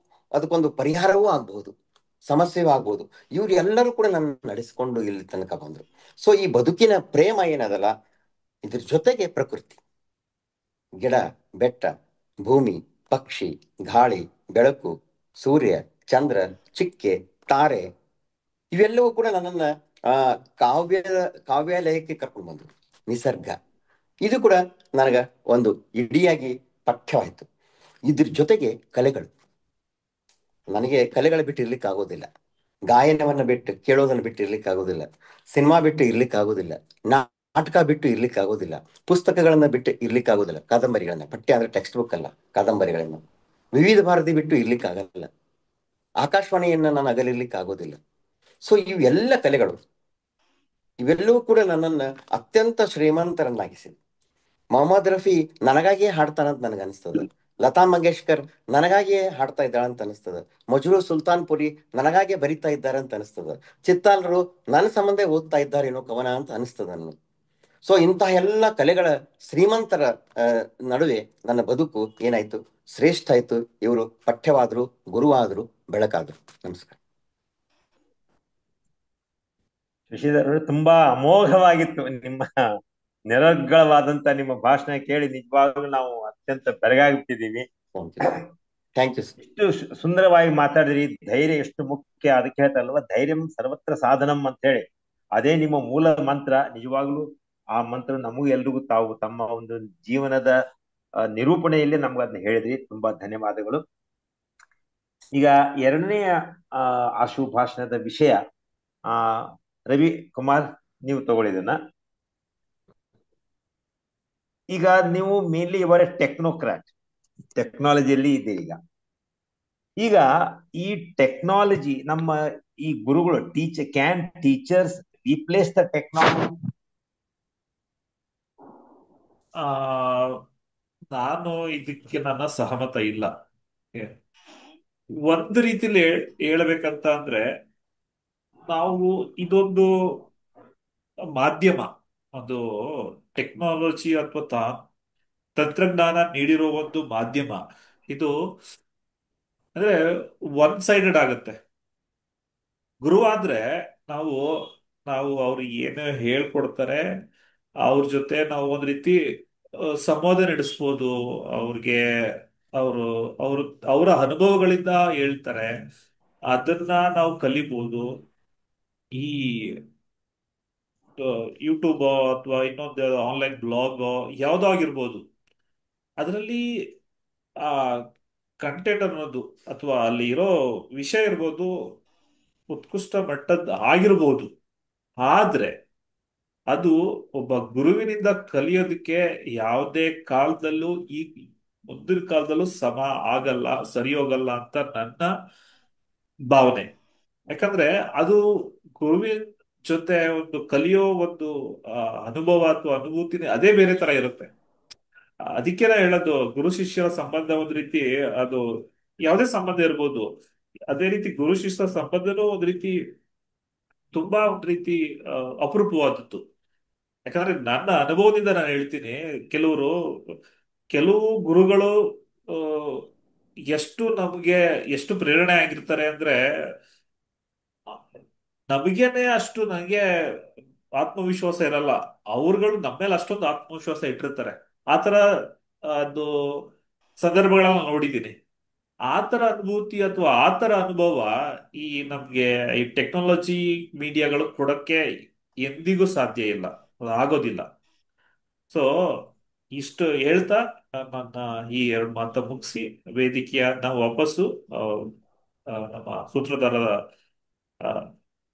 ಅದಕ್ಕೊಂದು ಪರಿಹಾರವೂ ಆಗ್ಬಹುದು, ಸಮಸ್ಯೆಯೂ ಆಗ್ಬೋದು. ಇವ್ರು ಎಲ್ಲರೂ ಕೂಡ ನನ್ನ ನಡೆಸ್ಕೊಂಡು ಇಲ್ಲಿ ತನಕ ಬಂದರು. ಸೊ ಈ ಬದುಕಿನ ಪ್ರೇಮ ಏನದಲ್ಲ, ಇದ್ರ ಜೊತೆಗೆ ಪ್ರಕೃತಿ, ಗಿಡ, ಬೆಟ್ಟ, ಭೂಮಿ, ಪಕ್ಷಿ, ಗಾಳಿ, ಬೆಳಕು, ಸೂರ್ಯ, ಚಂದ್ರ, ಚಿಕ್ಕೆ, ತಾರೆ, ಇವೆಲ್ಲವೂ ಕೂಡ ನನ್ನನ್ನ ಕಾವ್ಯಾಲಯಕ್ಕೆ ಕರ್ಕೊಂಡು ಬಂದು. ನಿಸರ್ಗ, ಇದು ಕೂಡ ನನಗ ಒಂದು ಇಡಿಯಾಗಿ ಪಠ್ಯವಾಯಿತು. ಇದ್ರ ಜೊತೆಗೆ ಕಲೆಗಳು, ನನಗೆ ಕಲೆಗಳ ಬಿಟ್ಟು ಇರ್ಲಿಕ್ಕೆ ಆಗೋದಿಲ್ಲ. ಗಾಯನವನ್ನ ಬಿಟ್ಟು, ಕೇಳೋದನ್ನ ಬಿಟ್ಟು ಇರ್ಲಿಕ್ಕೆ ಆಗೋದಿಲ್ಲ. ಸಿನಿಮಾ ಬಿಟ್ಟು ಇರ್ಲಿಕ್ಕೆ ಆಗೋದಿಲ್ಲ. ನಾಟಕ ಬಿಟ್ಟು ಇರ್ಲಿಕ್ಕೆ ಆಗೋದಿಲ್ಲ. ಪುಸ್ತಕಗಳನ್ನ ಬಿಟ್ಟು ಇರ್ಲಿಕ್ಕೆ ಆಗೋದಿಲ್ಲ. ಕಾದಂಬರಿಗಳನ್ನ, ಪಠ್ಯ ಅಂದ್ರೆ ಟೆಕ್ಸ್ಟ್ ಬುಕ್ ಅಲ್ಲ, ಕಾದಂಬರಿಗಳನ್ನ. ವಿವಿಧ ಭಾರತಿ ಬಿಟ್ಟು ಇರ್ಲಿಕ್ಕೆ ಆಗಲ್ಲ. ಆಕಾಶವಾಣಿಯನ್ನ ನಾನು ಅಗಲಿರ್ಲಿಕ್ಕೆ ಆಗೋದಿಲ್ಲ. ಸೊ ಇವೆಲ್ಲ ಕಲೆಗಳು, ಇವೆಲ್ಲವೂ ಕೂಡ ನನ್ನನ್ನು ಅತ್ಯಂತ ಶ್ರೀಮಂತರನ್ನಾಗಿಸಿದೆ. ಮೊಹಮ್ಮದ್ ರಫಿ ನನಗಾಗಿಯೇ ಹಾಡ್ತಾನಂತ ನನಗೆ ಅನಿಸ್ತದ. ಲತಾ ಮಂಗೇಶ್ಕರ್ ನನಗಾಗಿಯೇ ಹಾಡ್ತಾ ಇದ್ದಾಳಂತ ಅನಿಸ್ತದ. ಮಜ್ರೂ ಸುಲ್ತಾನ್ಪುರಿ ನನಗಾಗಿಯೇ ಬರಿತಾ ಇದ್ದಾರೆ ಅಂತ ಅನಿಸ್ತದ. ಚಿತ್ತಾಲರು ನನ್ನ ಸಂಬಂಧ ಓದ್ತಾ ಇದ್ದಾರೇನೋ ಕವನ ಅಂತ ಅನಿಸ್ತದ ನನಗೆ. ಸೊ ಇಂತಹ ಎಲ್ಲ ಕಲೆಗಳ ಶ್ರೀಮಂತರ ನಡುವೆ ನನ್ನ ಬದುಕು ಏನಾಯ್ತು, ಶ್ರೇಷ್ಠ ಆಯ್ತು. ಇವರು ಪಠ್ಯವಾದ್ರು, ಗುರುವಾದ್ರು, ಬೆಳಕಾದ್ರು. ನಮಸ್ಕಾರ. ಶಶಿಧರ್, ತುಂಬಾ ಅಮೋಘವಾಗಿತ್ತು ನಿಮ್ಮ ನಿರರ್ಗಳವಾದಂತ ನಿಮ್ಮ ಭಾಷಣ ಕೇಳಿ. ನಿಜವಾಗ್ಲೂ ನಾವು ಅತ್ಯಂತ ಬೆರಗಾಗ್ಬಿಟ್ಟಿದ್ದೀವಿ. Thank you. ಎಷ್ಟು ಸುಂದರವಾಗಿ ಮಾತಾಡಿದ್ರಿ. ಧೈರ್ಯ ಎಷ್ಟು ಮುಖ್ಯ, ಅದಕ್ಕೆ ಹೇಳ್ತಾರಲ್ವ, ಧೈರ್ಯಂ ಸರ್ವತ್ರ ಸಾಧನಂ ಅಂತ ಹೇಳಿ. ಅದೇ ನಿಮ್ಮ ಮೂಲ ಮಂತ್ರ. ನಿಜವಾಗ್ಲೂ ಆ ಮಂತ್ರ ನಮಗೂ ಎಲ್ರಿಗೂ ತಾವು ತಮ್ಮ ಒಂದು ಜೀವನದ ನಿರೂಪಣೆಯಲ್ಲಿ ನಮ್ಗೆ ಅದನ್ನ ಹೇಳಿದ್ರಿ. ತುಂಬಾ ಧನ್ಯವಾದಗಳು. ಈಗ ಎರಡನೆಯ ಆಶು ಭಾಷಣದ ವಿಷಯ, ರವಿ ಕುಮಾರ್, ನೀವು ತಗೊಳ್ಳಿದನ್ನ. ಈಗ ನೀವು ಮೇನ್ಲಿ ಇವರ ಟೆಕ್ನೋಕ್ರಾಟ್, ಟೆಕ್ನಾಲಜಿಯಲ್ಲಿ ಇದೆ. ಈಗ ಈ ಟೆಕ್ನಾಲಜಿ, ನಮ್ಮ ಈ ಗುರುಗಳು can teachers replace the technology? ನಾನು ಇದಕ್ಕೆ ನನ್ನ ಸಹಮತ ಇಲ್ಲ. ಒಂದು ರೀತಿಲಿ ಹೇಳ್ಬೇಕಂತ ಅಂದ್ರೆ, ನಾವು ಇದೊಂದು ಮಾಧ್ಯಮ, ಒಂದು ಟೆಕ್ನಾಲಜಿ ಅಥವಾ ತಂತ್ರಜ್ಞಾನ ನೀಡಿರೋ ಒಂದು ಮಾಧ್ಯಮ. ಇದು ಅಂದ್ರೆ ಒನ್ ಸೈಡೆಡ್ ಆಗುತ್ತೆ. ಗುರು ಆದ್ರೆ ನಾವು ನಾವು ಅವ್ರು ಏನು ಹೇಳ್ಕೊಡ್ತಾರೆ ಅವ್ರ ಜೊತೆ ನಾವು ಒಂದ್ ರೀತಿ ಸಂವಾದ ನಡೆಸ್ಬೋದು. ಅವ್ರಿಗೆ ಅವರು ಅವರು ಅವರ ಅನುಭವಗಳಿಂದ ಹೇಳ್ತಾರೆ, ಅದನ್ನ ನಾವು ಕಲಿಬಹುದು. ಈ ಯೂಟ್ಯೂಬ್ ಅಥವಾ ಇನ್ನೊಂದು ಆನ್ಲೈನ್ ಬ್ಲಾಗ್ ಯಾವುದೋ ಆಗಿರ್ಬೋದು, ಅದರಲ್ಲಿ ಆ ಕಂಟೆಂಟ್ ಅನ್ನೋದು ಅಥವಾ ಅಲ್ಲಿ ಇರೋ ವಿಷಯ ಇರ್ಬೋದು ಉತ್ಕೃಷ್ಟ ಮಟ್ಟದ ಆಗಿರ್ಬೋದು. ಆದ್ರೆ ಅದು ಒಬ್ಬ ಗುರುವಿನಿಂದ ಕಲಿಯೋದಕ್ಕೆ ಯಾವುದೇ ಕಾಲದಲ್ಲೂ, ಈ ಮುಂದಿನ ಕಾಲದಲ್ಲೂ ಸಮ ಆಗಲ್ಲ, ಸರಿ ಹೋಗಲ್ಲ ಅಂತ ನನ್ನ ಭಾವನೆ. ಯಾಕಂದ್ರೆ ಅದು ಗುರುವಿನ ಜೊತೆ ಒಂದು ಕಲಿಯೋ ಒಂದು ಅನುಭವ ಅಥವಾ ಅನುಭೂತಿನೇ ಅದೇ ಬೇರೆ ತರ ಇರುತ್ತೆ. ಅದಕ್ಕೆಲ್ಲ ಹೇಳೋದು, ಗುರು ಶಿಷ್ಯರ ಸಂಬಂಧ ಒಂದ್ ರೀತಿ, ಅದು ಯಾವುದೇ ಸಂಬಂಧ ಇರ್ಬೋದು, ಅದೇ ರೀತಿ ಗುರು ಶಿಷ್ಯರ ಸಂಬಂಧನೂ ಒಂದ್ ರೀತಿ ತುಂಬಾ ಒಂದ್ ರೀತಿ ಅಪರೂಪವಾದದ್ದು. ಯಾಕಂದ್ರೆ ನನ್ನ ಅನುಭವದಿಂದ ನಾನು ಹೇಳ್ತೀನಿ, ಕೆಲವು ಗುರುಗಳು ಆ, ಎಷ್ಟು ಪ್ರೇರಣೆ ಆಗಿರ್ತಾರೆ ಅಂದ್ರೆ, ನಮಗೇನೆ ಅಷ್ಟು ನನಗೆ ಆತ್ಮವಿಶ್ವಾಸ ಇರಲ್ಲ, ಅವ್ರುಗಳು ನಮ್ಮ ಮೇಲೆ ಅಷ್ಟೊಂದು ಆತ್ಮವಿಶ್ವಾಸ ಇಟ್ಟಿರ್ತಾರೆ. ಆತರ ಅದು ಸಂದರ್ಭಗಳನ್ನ ನೋಡಿದ್ದೀನಿ. ಆತರ ಅನುಭೂತಿ ಅಥವಾ ಆತರ ಅನುಭವ ಈ ನಮ್ಗೆ ಈ ಟೆಕ್ನಾಲಜಿ ಮೀಡಿಯಾಗಳು ಕೊಡಕ್ಕೆ ಎಂದಿಗೂ ಸಾಧ್ಯ ಇಲ್ಲ, ಅದು ಆಗೋದಿಲ್ಲ. ಸೊ ಇಷ್ಟು ಹೇಳ್ತಾ ನನ್ನ ಈ ಎರಡು ಮಾತ ಮುಗಿಸಿ ವೇದಿಕೆಯ ನಾವು ವಾಪಸ್ಸು ನಮ್ಮ ಸೂತ್ರಧಾರದ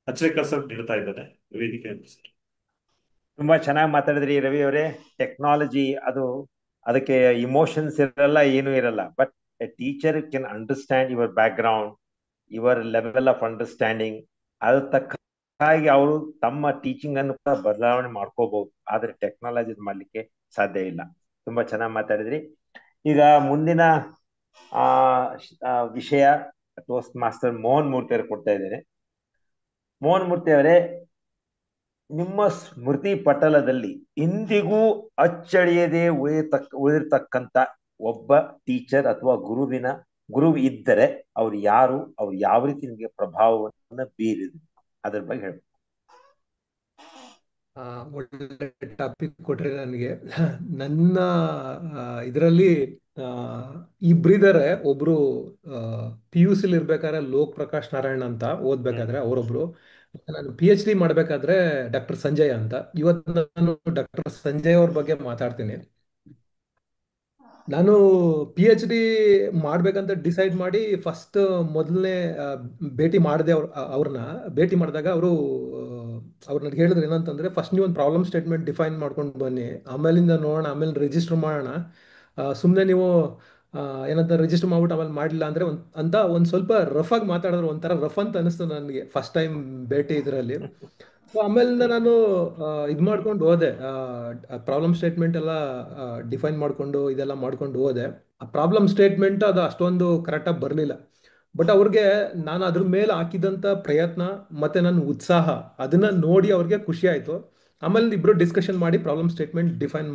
ಅಚ್ರೇಕರ್ ಸರ್ ನೀಡ್ತಾ ಇದ್ದಾನೆ ವೇದಿಕೆ. ತುಂಬಾ ಚೆನ್ನಾಗಿ ಮಾತಾಡಿದ್ರಿ ರವಿ ಅವರೇ. ಟೆಕ್ನಾಲಜಿ ಅದಕ್ಕೆ ಇಮೋಷನ್ಸ್ ಇರಲ್ಲ, ಏನೂ ಇರಲ್ಲ. But A teacher Ken understand your back ground, your level of understanding. ಅದ್ರ ತಕ್ಕ ಹಾಗೆ ಅವರು ತಮ್ಮ ಟೀಚಿಂಗ್ ಅನ್ನು ಕೂಡ ಬದಲಾವಣೆ ಮಾಡ್ಕೋಬಹುದು. ಆದ್ರೆ ಟೆಕ್ನಾಲಜಿ ಮಾಡ್ಲಿಕ್ಕೆ ಸಾಧ್ಯ ಇಲ್ಲ. ತುಂಬಾ ಚೆನ್ನಾಗಿ ಮಾತಾಡಿದ್ರಿ. ಈಗ ಮುಂದಿನ ಆ ವಿಷಯ ಟೋಸ್ಟ್ ಮಾಸ್ಟರ್ ಮೋಹನ್ ಮೂರ್ತಿ ಅವರು ಕೊಡ್ತಾ ಇದ್ದೇನೆ. ಮೋಹನ್ ಮೂರ್ತಿ ಅವರೇ, ನಿಮ್ಮ ಸ್ಮೃತಿ ಪಟಲದಲ್ಲಿ ಇಂದಿಗೂ ಅಚ್ಚಳಿಯದೆ ಉಳಿದಿರ್ತಕ್ಕಂಥ ಒಬ್ಬ ಟೀಚರ್ ಅಥವಾ ಗುರು ಇದ್ದರೆ ಅವ್ರು ಯಾರು, ಅವ್ರು ಯಾವ ರೀತಿ ನಿಮಗೆ ಪ್ರಭಾವವನ್ನು ಬೀರಿದ್ರು, ಅದ್ರ ಬಗ್ಗೆ ಹೇಳ್ಬೇಕು. ಒಳ್ಳೆ ಟಾಪಿಕ್ ಕೊಟ್ರಿ ನನಗೆ. ನನ್ನ ಇದರಲ್ಲಿ ಇಬ್ಬರಿದ್ದಾರೆ. ಒಬ್ರು PUC ಇರ್ಬೇಕಾದ್ರೆ ಲೋಕ್ ಪ್ರಕಾಶ್ ನಾರಾಯಣ್ ಅಂತ ಓದ್ಬೇಕಾದ್ರೆ ಅವರೊಬ್ರು. ನಾನು PhD ಮಾಡ್ಬೇಕಾದ್ರೆ ಡಾಕ್ಟರ್ ಸಂಜಯ್ ಅಂತ. ಇವತ್ತು ನಾನು ಡಾಕ್ಟರ್ ಸಂಜಯ್ ಅವ್ರ ಬಗ್ಗೆ ಮಾತಾಡ್ತೀನಿ. ನಾನು PhD ಮಾಡ್ಬೇಕಂತ ಡಿಸೈಡ್ ಮಾಡಿ ಫಸ್ಟ್ ಮೊದಲನೇ ಭೇಟಿ ಮಾಡಿದೆ ಅವ್ರನ್ನ. ಭೇಟಿ ಮಾಡಿದಾಗ ಅವರು ನನಗೆ ಹೇಳಿದ್ರು ಏನಂತಂದ್ರೆ, ಫಸ್ಟ್ ನೀವು ಒಂದು ಪ್ರಾಬ್ಲಮ್ ಸ್ಟೇಟ್ಮೆಂಟ್ ಡಿಫೈನ್ ಮಾಡ್ಕೊಂಡು ಬನ್ನಿ, ಆಮೇಲಿಂದ ನೋಡೋಣ, ಆಮೇಲೆ ರಿಜಿಸ್ಟರ್ ಮಾಡೋಣ. ಸುಮ್ಮನೆ ನೀವು ಏನಂತ ರಿಜಿಸ್ಟರ್ ಮಾಡ್ಬಿಟ್ಟು ಆಮೇಲೆ ಮಾಡಲಿಲ್ಲ ಅಂದರೆ ಅಂತ ಒಂದು ಸ್ವಲ್ಪ ರಫ್ ಆಗಿ ಮಾತಾಡಿದ್ರು. ಒಂಥರ ರಫ್ ಅಂತ ಅನಿಸ್ತು ನನಗೆ ಫಸ್ಟ್ ಟೈಮ್ ಭೇಟಿ ಇದರಲ್ಲಿ. ಸೊ ಆಮೇಲಿಂದ ನಾನು ಇದು ಮಾಡ್ಕೊಂಡು ಹೋದೆ, ಪ್ರಾಬ್ಲಮ್ ಸ್ಟೇಟ್ಮೆಂಟ್ ಎಲ್ಲ ಡಿಫೈನ್ ಮಾಡಿಕೊಂಡು ಇದೆಲ್ಲ ಮಾಡ್ಕೊಂಡು ಹೋದೆ. ಆ ಪ್ರಾಬ್ಲಮ್ ಸ್ಟೇಟ್ಮೆಂಟ್ ಅದು ಅಷ್ಟೊಂದು ಕರೆಕ್ಟಾಗಿ ಬರಲಿಲ್ಲ. ಬಟ್ ಅವ್ರಿಗೆ ನಾನು ಅದ್ರ ಮೇಲೆ ಹಾಕಿದಂಥ ಪ್ರಯತ್ನ ಮತ್ತು ನನ್ನ ಉತ್ಸಾಹ ಅದನ್ನು ನೋಡಿ ಅವ್ರಿಗೆ ಖುಷಿ ಆಯಿತು. ಆಮೇಲೆ ಇಬ್ಬರು ಡಿಸ್ಕಷನ್ ಮಾಡಿ ಪ್ರಾಬ್ಲಮ್ ಸ್ಟೇಟ್ಮೆಂಟ್ ಡಿಫೈನ್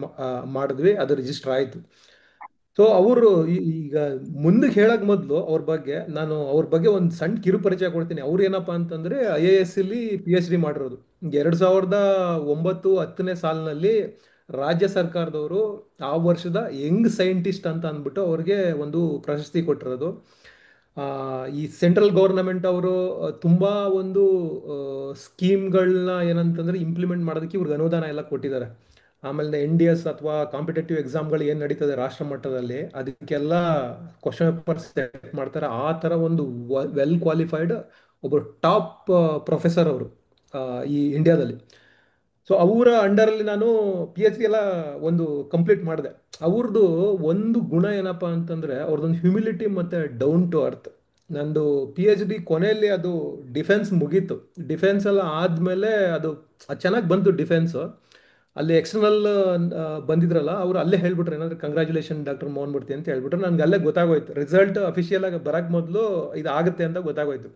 ಮಾಡಿದ್ವಿ, ಅದು ರಿಜಿಸ್ಟರ್ ಆಯಿತು. ಸೊ ಅವರು ಈಗ ಮುಂದಕ್ಕೆ ಹೇಳಕ್ ಮೊದಲು ನಾನು ಅವ್ರ ಬಗ್ಗೆ ಒಂದು ಸಣ್ಣ ಕಿರು ಪರಿಚಯ ಕೊಡ್ತೀನಿ. ಅವ್ರು ಏನಪ್ಪಾ ಅಂತಂದ್ರೆ IAS ಇಲ್ಲಿ PhD ಮಾಡಿರೋದು. 2009-10ನೇ ಸಾಲಿನಲ್ಲಿ ರಾಜ್ಯ ಸರ್ಕಾರದವರು ಆ ವರ್ಷದ ಯಂಗ್ ಸೈಂಟಿಸ್ಟ್ ಅಂತ ಅಂದ್ಬಿಟ್ಟು ಅವ್ರಿಗೆ ಒಂದು ಪ್ರಶಸ್ತಿ ಕೊಟ್ಟಿರೋದು. ಈ ಸೆಂಟ್ರಲ್ ಗೌರ್ನಮೆಂಟ್ ಅವರು ತುಂಬಾ ಒಂದು ಸ್ಕೀಮ್ಗಳನ್ನ ಏನಂತಂದ್ರೆ ಇಂಪ್ಲಿಮೆಂಟ್ ಮಾಡೋದಕ್ಕೆ ಇವ್ರಿಗೆ ಅನುದಾನ ಎಲ್ಲ ಕೊಟ್ಟಿದ್ದಾರೆ. ಆಮೇಲೆ NDS ಅಥವಾ ಕಾಂಪಿಟೇಟಿವ್ ಎಕ್ಸಾಮ್ಗಳು ಏನು ನಡೀತದೆ ರಾಷ್ಟ್ರ ಮಟ್ಟದಲ್ಲಿ, ಅದಕ್ಕೆಲ್ಲ ಕ್ವಶನ್ ಪೇಪರ್ ಸೆಟ್ ಮಾಡ್ತಾರೆ. ಆ ಥರ ಒಂದು ವೆಲ್ ಕ್ವಾಲಿಫೈಡ್ ಒಬ್ಬರು ಟಾಪ್ ಪ್ರೊಫೆಸರ್ ಅವರು ಈ ಇಂಡಿಯಾದಲ್ಲಿ. ಸೊ ಅವರ ಅಂಡರಲ್ಲಿ ನಾನು PhD ಎಲ್ಲ ಒಂದು ಕಂಪ್ಲೀಟ್ ಮಾಡಿದೆ. ಅವ್ರದ್ದು ಒಂದು ಗುಣ ಏನಪ್ಪಾ ಅಂತಂದ್ರೆ ಅವ್ರದ್ದೊಂದು ಹ್ಯುಮಿಲಿಟಿ ಮತ್ತೆ ಡೌನ್ ಟು ಅರ್ತ್. ನಂದು PhD ಕೊನೆಯಲ್ಲಿ ಅದು ಡಿಫೆನ್ಸ್ ಮುಗೀತು. ಡಿಫೆನ್ಸ್ ಎಲ್ಲ ಆದಮೇಲೆ ಅದು ಚೆನ್ನಾಗಿ ಬಂತು ಡಿಫೆನ್ಸು. ಅಲ್ಲಿ ಎಕ್ಸ್ಟರ್ನಲ್ ಬಂದಿದ್ರಲ್ಲ, ಅವರು ಅಲ್ಲೇ ಹೇಳ್ಬಿಟ್ರು ಏನಂದ್ರೆ ಕಂಗ್ರ್ಯಾಚುಲೇಷನ್ ಡಾಕ್ಟರ್ ಮೋಹನ್ ಮೂರ್ತಿ ಅಂತ ಹೇಳ್ಬಿಟ್ರು. ನನಗೆ ಅಲ್ಲೇ ಗೊತ್ತಾಗೋಯ್ತು, ರಿಸಲ್ಟ್ ಅಫಿಷಿಯಲ್ ಆಗಿ ಬರಕ್ಕೆ ಮೊದಲು ಇದು ಆಗುತ್ತೆ ಅಂತ ಗೊತ್ತಾಗೋಯ್ತು.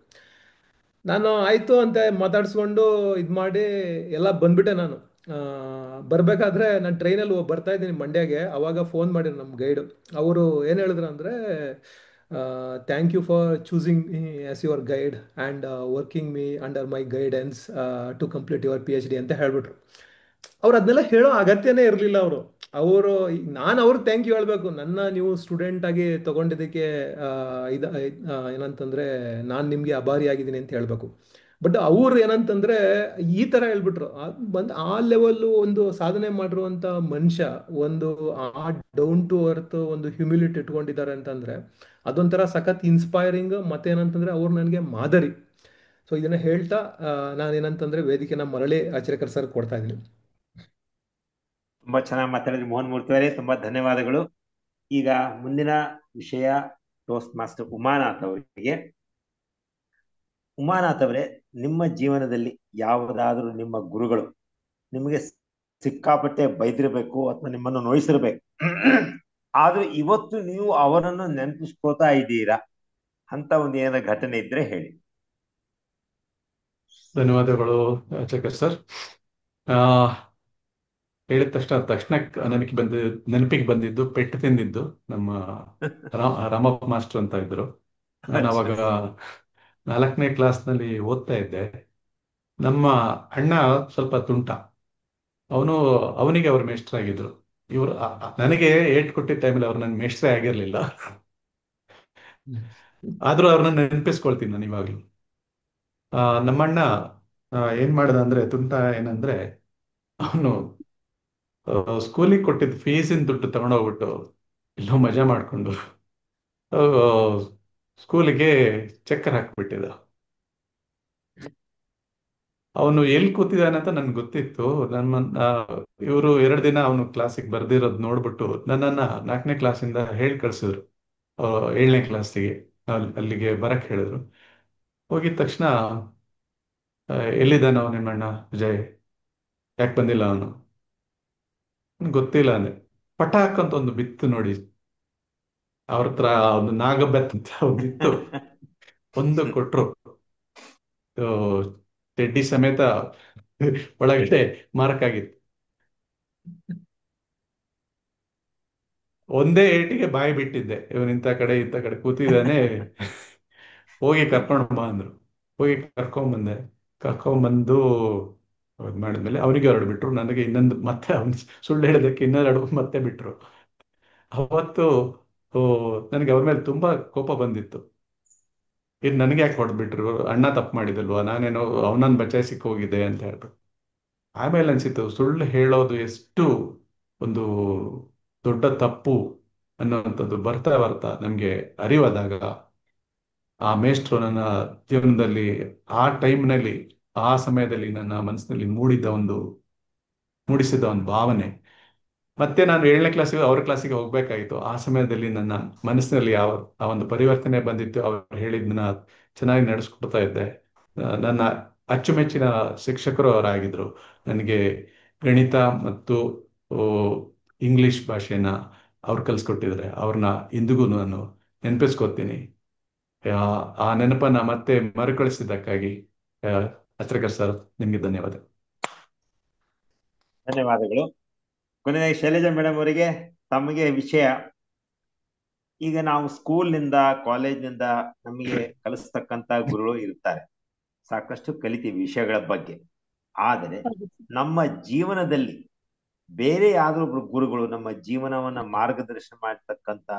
ನಾನು ಆಯಿತು ಅಂತ ಮಾತಾಡಿಸ್ಕೊಂಡು ಇದು ಮಾಡಿ ಎಲ್ಲ ಬಂದ್ಬಿಟ್ಟೆ. ನಾನು ಬರಬೇಕಾದ್ರೆ ನಾನು ಟ್ರೈನಲ್ಲಿ ಬರ್ತಾ ಇದ್ದೀನಿ ಮಂಡ್ಯಗೆ. ಅವಾಗ ಫೋನ್ ಮಾಡಿದ್ರು ನಮ್ಮ ಗೈಡು. ಅವರು ಏನು ಹೇಳಿದ್ರು ಅಂದರೆ, thank you for choosing me as your guide and working me under my guidance to complete your PhD ಅಂತ ಹೇಳ್ಬಿಟ್ರು. ಅವ್ರು ಅದನ್ನೆಲ್ಲ ಹೇಳೋ ಅಗತ್ಯನೇ ಇರಲಿಲ್ಲ. ಅವರು ನಾನು ಅವ್ರಿಗೆ ಥ್ಯಾಂಕ್ ಯು ಹೇಳಬೇಕು, ನನ್ನ ನೀವು ಸ್ಟೂಡೆಂಟ್ ಆಗಿ ತಗೊಂಡಿದ್ದಕ್ಕೆ ಏನಂತಂದ್ರೆ ನಾನು ನಿಮಗೆ ಅಭಾರಿಯಾಗಿದ್ದೀನಿ ಅಂತ ಹೇಳಬೇಕು. ಬಟ್ ಅವ್ರು ಏನಂತಂದ್ರೆ ಈ ಥರ ಹೇಳ್ಬಿಟ್ರು. ಆ ಲೆವೆಲ್ಲು ಒಂದು ಸಾಧನೆ ಮಾಡಿರುವಂಥ ಮನುಷ್ಯ ಒಂದು ಆ ಡೌನ್ ಟು ಅರ್ತ್ ಒಂದು ಹ್ಯುಮಿಲಿಟಿ ಇಟ್ಕೊಂಡಿದ್ದಾರೆ ಅಂತಂದ್ರೆ ಅದೊಂಥರ ಸಖತ್ ಇನ್ಸ್ಪೈರಿಂಗ್. ಮತ್ತೇನಂತಂದ್ರೆ ಅವ್ರು ನನಗೆ ಮಾದರಿ. ಸೊ ಇದನ್ನ ಹೇಳ್ತಾ ನಾನೇನಂತಂದ್ರೆ ವೇದಿಕೆನ ಮರಳಿ ಆಚರೇಕರ್ ಸರ್ ಕೊಡ್ತಾ ಇದ್ದೀನಿ. ತುಂಬಾ ಚೆನ್ನಾಗಿ ಮಾತಾಡಿದ್ರಿ ಮೋಹನ್ ಮೂರ್ತಿ ಅವರೇ, ತುಂಬಾ ಧನ್ಯವಾದಗಳು. ಈಗ ಮುಂದಿನ ವಿಷಯ ಟೋಸ್ಟ್ ಮಾಸ್ಟರ್ ಉಮಾನಾಥ್ ಅವರಿಗೆ. ಉಮಾನಾಥ್ ಅವರೇ, ನಿಮ್ಮ ಜೀವನದಲ್ಲಿ ಯಾವುದಾದ್ರೂ ನಿಮ್ಮ ಗುರುಗಳು ನಿಮಗೆ ಸಿಕ್ಕಾಪಟ್ಟೆ ಬೈದಿರ್ಬೇಕು ಅಥವಾ ನಿಮ್ಮನ್ನು ನೋಯಿಸಿರ್ಬೇಕು, ಆದ್ರೂ ಇವತ್ತು ನೀವು ಅವರನ್ನು ನೆನಪಿಸ್ಕೋತಾ ಇದ್ದೀರಾ ಅಂತ ಒಂದು ಏನಾರ ಘಟನೆ ಇದ್ರೆ ಹೇಳಿ. ಧನ್ಯವಾದಗಳು ಚೇಕರ್ ಸರ್. ಹೇಳಿದ ತಕ್ಷಣ ನೆನಪಿಗೆ ಬಂದಿದ್ದು ಪೆಟ್ಟು ತಿಂದಿದ್ದು ನಮ್ಮ ರಾಮಪ್ಪ ಮಾಸ್ಟರ್ ಅಂತ ಇದ್ರು. ನಾನು ಅವಾಗ 4ನೇ ಕ್ಲಾಸ್ನಲ್ಲಿ ಓದ್ತಾ ಇದ್ದೆ. ನಮ್ಮ ಅಣ್ಣ ಸ್ವಲ್ಪ ತುಂಟ, ಅವನಿಗೆ ಅವ್ರು ಮೇಷ್ಟ್ರಾಗಿದ್ರು. ಇವರು ನನಗೆ ಏಟ್ ಕೊಟ್ಟಿದ್ದ ಟೈಮಲ್ಲಿ ಅವ್ರು ನನ್ಗೆ ಮೇಷ್ಟ್ರೇ ಆಗಿರ್ಲಿಲ್ಲ. ಆದ್ರೂ ಅವ್ರನ್ನ ನೆನಪಿಸ್ಕೊಳ್ತೀನಿ ನಾನು ಇವಾಗ್ಲೂ. ನಮ್ಮಣ್ಣ ಏನ್ ಮಾಡ್ದ ಅಂದ್ರೆ, ತುಂಟ ಏನಂದ್ರೆ, ಅವನು ಸ್ಕೂಲಿಗೆ ಕೊಟ್ಟಿದ್ದ ಫೀಸಿನ ದುಡ್ಡು ತಗೊಂಡೋಗ್ಬಿಟ್ಟು ಎಲ್ಲೋ ಮಜಾ ಮಾಡ್ಕೊಂಡು ಸ್ಕೂಲಿಗೆ ಚಕ್ಕರ್ ಹಾಕ್ಬಿಟ್ಟಿದ. ಅವನು ಎಲ್ಲಿ ಕೂತಿದ್ದಾನೆ ಅಂತ ನನ್ಗೆ ಗೊತ್ತಿತ್ತು. ಇವರು 2 ದಿನ ಅವನು ಕ್ಲಾಸಿಗೆ ಬರ್ದಿರೋದು ನೋಡ್ಬಿಟ್ಟು ನನ್ನನ್ನ 4ನೇ ಕ್ಲಾಸಿಂದ ಹೇಳಿ ಕಳ್ಸಿದ್ರು 7ನೇ ಕ್ಲಾಸಿಗೆ ಅಲ್ಲಿಗೆ ಬರಕ್ ಹೇಳಿದ್ರು. ಹೋಗಿದ ತಕ್ಷಣ ಎಲ್ಲಿದ್ದಾನ ಅವನು ನಿಮ್ಮಣ್ಣ ವಿಜಯ್, ಯಾಕೆ ಬಂದಿಲ್ಲ ಅವನು? ಗೊತ್ತಿಲ್ಲ ಅಂದೆ. ಪಟಾಕ್ ಅಂತ ಒಂದು ಬಿತ್ತು ನೋಡಿ. ಅವ್ರ ಹತ್ರ ಒಂದು ನಾಗಬೆತ್ ಅಂತ ಒಂದಿತ್ತು, ಒಂದು ಕೊಟ್ರು. ಆ, ಚಡ್ಡಿ ಸಮೇತ ಒಳಗಡೆ ಮಾರ್ಕ್ ಆಗಿತ್ತು. ಒಂದೇ ಏಟಿಗೆ ಬಾಯಿ ಬಿಟ್ಟಿದ್ದೆ, ಇವನ್ ಇಂಥ ಕಡೆ ಕೂತಿದ್ದಾನೆ, ಹೋಗಿ ಕರ್ಕೊಂಡು ಬಾ ಅಂದ್ರು. ಹೋಗಿ ಕರ್ಕೊಂಬಂದೆ. ಕರ್ಕೊಂಬಂದು ಇದು ಮಾಡಿದ್ಮೇಲೆ ಅವನಿಗೆ 2 ಬಿಟ್ರು, ನನಗೆ ಇನ್ನೊಂದು, ಮತ್ತೆ ಅವ್ನು ಸುಳ್ಳು ಹೇಳೋದಕ್ಕೆ ಇನ್ನೆರಡು ಮತ್ತೆ ಬಿಟ್ರು. ಅವತ್ತು ಓ, ನನಗೆ ಅವ್ರ ಮೇಲೆ ತುಂಬಾ ಕೋಪ ಬಂದಿತ್ತು. ಇದು ನನಗೆ ಯಾಕೆ ಹೊಡೆದ್ಬಿಟ್ರು, ಅಣ್ಣ ತಪ್ಪು ಮಾಡಿದಲ್ವಾ, ನಾನೇನೋ ಅವನನ್ನ ಬಚಾಯಿಸಿಕ್ ಹೋಗಿದ್ದೆ ಅಂತ ಹೇಳ್ಬಿಟ್ಟು. ಆಮೇಲೆ ಅನ್ಸಿತ್ತು ಸುಳ್ಳು ಹೇಳೋದು ಎಷ್ಟು ಒಂದು ದೊಡ್ಡ ತಪ್ಪು ಅನ್ನೋವಂಥದ್ದು ಬರ್ತಾ ಬರ್ತಾ ನಮಗೆ ಅರಿವಾದಾಗ, ಆ ಮೇಷ್ಟ್ರು ನನ್ನ ಜೀವನದಲ್ಲಿ ಆ ಟೈಮ್ನಲ್ಲಿ, ಆ ಸಮಯದಲ್ಲಿ ನನ್ನ ಮನಸ್ಸಿನಲ್ಲಿ ಮೂಡಿಸಿದ ಒಂದು ಭಾವನೆ. ಮತ್ತೆ ನಾನು 7ನೇ ಕ್ಲಾಸಿಗೆ ಅವ್ರ ಕ್ಲಾಸಿಗೆ ಹೋಗ್ಬೇಕಾಗಿತ್ತು. ಆ ಸಮಯದಲ್ಲಿ ನನ್ನ ಮನಸ್ಸಿನಲ್ಲಿ ಆ ಒಂದು ಪರಿವರ್ತನೆ ಬಂದಿತ್ತು. ಅವ್ರು ಹೇಳಿದ್ನ ಚೆನ್ನಾಗಿ ನಡೆಸ್ಕೊಡ್ತಾ ಇದ್ದೆ. ನನ್ನ ಅಚ್ಚುಮೆಚ್ಚಿನ ಶಿಕ್ಷಕರು ಅವರಾಗಿದ್ರು. ನನಗೆ ಗಣಿತ ಮತ್ತು ಓ, ಇಂಗ್ಲಿಷ್ ಭಾಷೆನ ಅವ್ರು ಕಲಿಸ್ಕೊಟ್ಟಿದ್ದಾರೆ. ಅವ್ರನ್ನ ಇಂದಿಗೂ ನಾನು ನೆನಪಿಸ್ಕೊತೀನಿ. ಆ ನೆನಪನ್ನ ಮತ್ತೆ ಮರುಕಳಿಸಿದ್ದಕ್ಕಾಗಿ ಅಚ್ರೇಕರ್ ಸರ್, ನಿಮ್ಗೆ ಧನ್ಯವಾದ. ಧನ್ಯವಾದಗಳು. ಕೊನೆಯ ಶೈಲಜಾ ಮೇಡಮ್ ಅವರಿಗೆ ತಮಗೆ ವಿಷಯ, ಈಗ ನಾವು ಸ್ಕೂಲ್ನಿಂದ ಕಾಲೇಜ್ನಿಂದ ನಮಗೆ ಕಲಿಸ್ತಕ್ಕಂತ ಗುರುಗಳು ಇರ್ತಾರೆ, ಸಾಕಷ್ಟು ಕಲಿತೀವಿ ವಿಷಯಗಳ ಬಗ್ಗೆ. ಆದರೆ ನಮ್ಮ ಜೀವನದಲ್ಲಿ ಬೇರೆ ಯಾವ್ದೊಬ್ರು ಗುರುಗಳು ನಮ್ಮ ಜೀವನವನ್ನ ಮಾರ್ಗದರ್ಶನ ಮಾಡತಕ್ಕಂತ,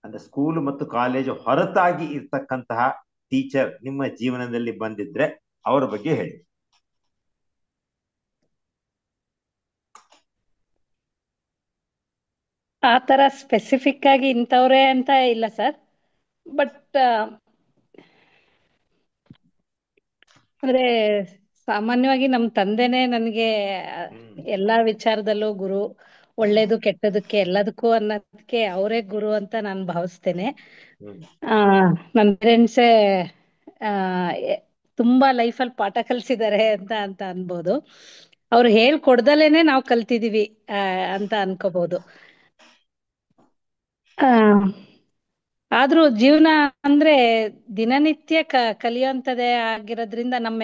ಅಂದ್ರೆ ಸ್ಕೂಲ್ ಮತ್ತು ಕಾಲೇಜು ಹೊರತಾಗಿ ಇರ್ತಕ್ಕಂತಹ ಟೀಚರ್ ನಿಮ್ಮ ಜೀವನದಲ್ಲಿ ಬಂದಿದ್ರೆ ಅವರ ಬಗ್ಗೆ ಹೇಳಿ. ಆ ತರ ಸ್ಪೆಸಿಫಿಕ್ ಆಗಿ ಇಂಥವ್ರೆ ಅಂತ ಇಲ್ಲ ಸರ್, ಬಟ್ ಅಂದ್ರೆ ಸಾಮಾನ್ಯವಾಗಿ ನಮ್ಮ ತಂದೆನೆ ನನಗೆ ಎಲ್ಲಾ ವಿಚಾರದಲ್ಲೂ ಗುರು, ಒಳ್ಳೇದು ಕೆಟ್ಟದಕ್ಕೆ ಎಲ್ಲದಕ್ಕೂ ಅನ್ನೋದಕ್ಕೆ ಅವರೇ ಗುರು ಅಂತ ನಾನು ಭಾವಿಸ್ತೇನೆ. ನನ್ನ ಪೇರೆಂಟ್ಸೇ ತುಂಬಾ ಲೈಫಲ್ಲಿ ಪಾಠ ಕಲಿಸಿದ್ದಾರೆ ಅಂತ ಅನ್ಬೋದು. ಅವ್ರು ಹೇಳ್ಕೊಡ್ದಲೇನೆ ನಾವು ಕಲ್ತಿದೀವಿ ಅಂತ ಅನ್ಕೋಬಹುದು. ಆದ್ರೂ ಜೀವನ ಅಂದ್ರೆ ದಿನನಿತ್ಯ ಕಲಿಯುವಂಥದ್ದೇ ಆಗಿರೋದ್ರಿಂದ ನಮ್ಮ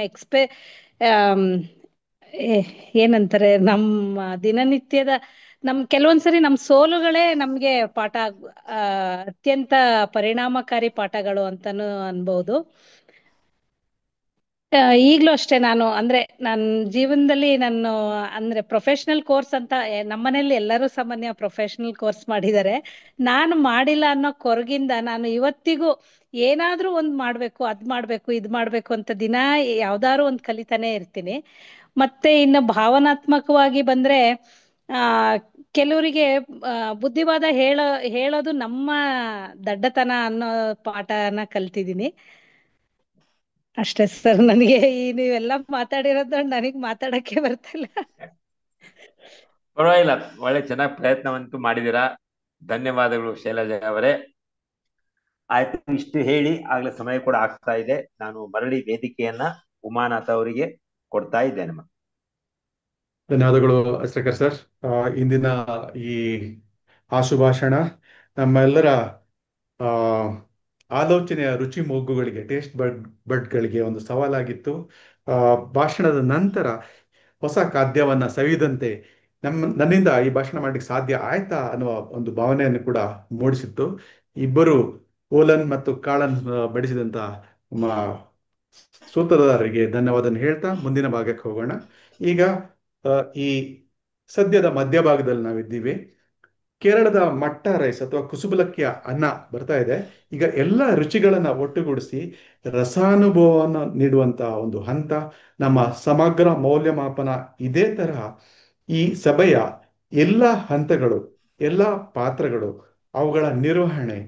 ಏನಂತಾರೆ, ನಮ್ಮ ದಿನನಿತ್ಯದ ಕೆಲವೊಂದ್ಸರಿ ನಮ್ಮ ಸೋಲುಗಳೇ ನಮ್ಗೆ ಪಾಠ, ಅತ್ಯಂತ ಪರಿಣಾಮಕಾರಿ ಪಾಠಗಳು ಅಂತಾನು ಅನ್ಬಹುದು. ಈಗ್ಲೂ ಅಷ್ಟೇ, ನನ್ನ ಜೀವನದಲ್ಲಿ ನಾನು ಅಂದ್ರೆ ಪ್ರೊಫೆಷನಲ್ ಕೋರ್ಸ್ ಅಂತ ನಮ್ಮನೇಲಿ ಎಲ್ಲರೂ ಸಾಮಾನ್ಯ ಪ್ರೊಫೆಷನಲ್ ಕೋರ್ಸ್ ಮಾಡಿದ್ದಾರೆ. ನಾನು ಮಾಡಿಲ್ಲ ಅನ್ನೋ ಕೊರಗಿಂದ ನಾನು ಇವತ್ತಿಗೂ ಏನಾದ್ರೂ ಒಂದ್ ಮಾಡ್ಬೇಕು, ಇದ್ ಮಾಡ್ಬೇಕು ಅಂತ ದಿನ ಯಾವ್ದಾದ್ರು ಒಂದ್ ಕಲಿತಾನೆ ಇರ್ತೀನಿ. ಮತ್ತೆ ಇನ್ನು ಭಾವನಾತ್ಮಕವಾಗಿ ಬಂದ್ರೆ ಕೆಲವರಿಗೆ ಬುದ್ಧಿವಾದ ಹೇಳೋದು ನಮ್ಮ ದಡ್ಡತನ ಅನ್ನೋ ಪಾಠನ ಕಲ್ತಿದ್ದೀನಿ. ಅಷ್ಟೇ ಸರ್, ನನಗೆ ನೀವೆಲ್ಲ ಮಾತಾಡಿರೋದು ನನಗ್ ಮಾತಾಡಕ್ಕೆ ಬರ್ತಿಲ್ಲ. ಪರವಾಗಿಲ್ಲ, ಒಳ್ಳೆ ಚೆನ್ನಾಗಿ ಪ್ರಯತ್ನವಂತೂ ಮಾಡಿದೀರಾ. ಧನ್ಯವಾದಗಳು ಶೈಲಜಾ ಅವರೇ. ಆಯ್ತು, ಇಷ್ಟು ಹೇಳಿ ಆಗ್ಲೇ ಸಮಯ ಕೂಡ ಆಗ್ತಾ ಇದೆ. ನಾನು ಮರಳಿ ವೇದಿಕೆಯನ್ನ ಉಮಾನಾಥ್ ಅವರಿಗೆ ಕೊಡ್ತಾ ಇದ್ದೇನೆ. ಧನ್ಯವಾದಗಳು ಅಚ್ರೇಕರ್ ಸರ್. ಇಂದಿನ ಈ ಆಶುಭಾಷಣ ನಮ್ಮೆಲ್ಲರ ಆಲೋಚನೆಯ ರುಚಿ ಮೊಗ್ಗುಗಳಿಗೆ, ಟೇಸ್ಟ್ ಬಡ್ಗಳಿಗೆ ಒಂದು ಸವಾಲಾಗಿತ್ತು. ಭಾಷಣದ ನಂತರ ಹೊಸ ಖಾದ್ಯವನ್ನ ಸವಿದಂತೆ ನನ್ನಿಂದ ಈ ಭಾಷಣ ಮಾಡ್ಲಿಕ್ಕೆ ಸಾಧ್ಯ ಆಯ್ತಾ ಅನ್ನುವ ಒಂದು ಭಾವನೆಯನ್ನು ಕೂಡ ಮೂಡಿಸಿತ್ತು. ಇಬ್ಬರು ಓಲನ್ ಮತ್ತು ಕಾಳನ್ ಬಡಿಸಿದಂತ ಸೂತ್ರಧಾರರಿಗೆ ಧನ್ಯವಾದ ಹೇಳ್ತಾ ಮುಂದಿನ ಭಾಗಕ್ಕೆ ಹೋಗೋಣ. ಈಗ ಈ ಸದ್ಯದ ಮಧ್ಯಭಾಗದಲ್ಲಿ ನಾವಿದ್ದೀವಿ. ಕೇರಳದ ಮಟ್ಟ ರೈಸ್ ಅಥವಾ ಕುಸುಬಲಕ್ಕಿಯ ಅನ್ನ ಬರ್ತಾ ಇದೆ. ಈಗ ಎಲ್ಲ ರುಚಿಗಳನ್ನ ಒಟ್ಟುಗೂಡಿಸಿ ರಸಾನುಭವವನ್ನು ನೀಡುವಂತಹ ಒಂದು ಹಂತ ನಮ್ಮ ಸಮಗ್ರ ಮೌಲ್ಯಮಾಪನ. ಇದೇ ತರಹ ಈ ಸಭೆಯ ಎಲ್ಲ ಹಂತಗಳು, ಎಲ್ಲ ಪಾತ್ರಗಳು, ಅವುಗಳ ನಿರ್ವಹಣೆ,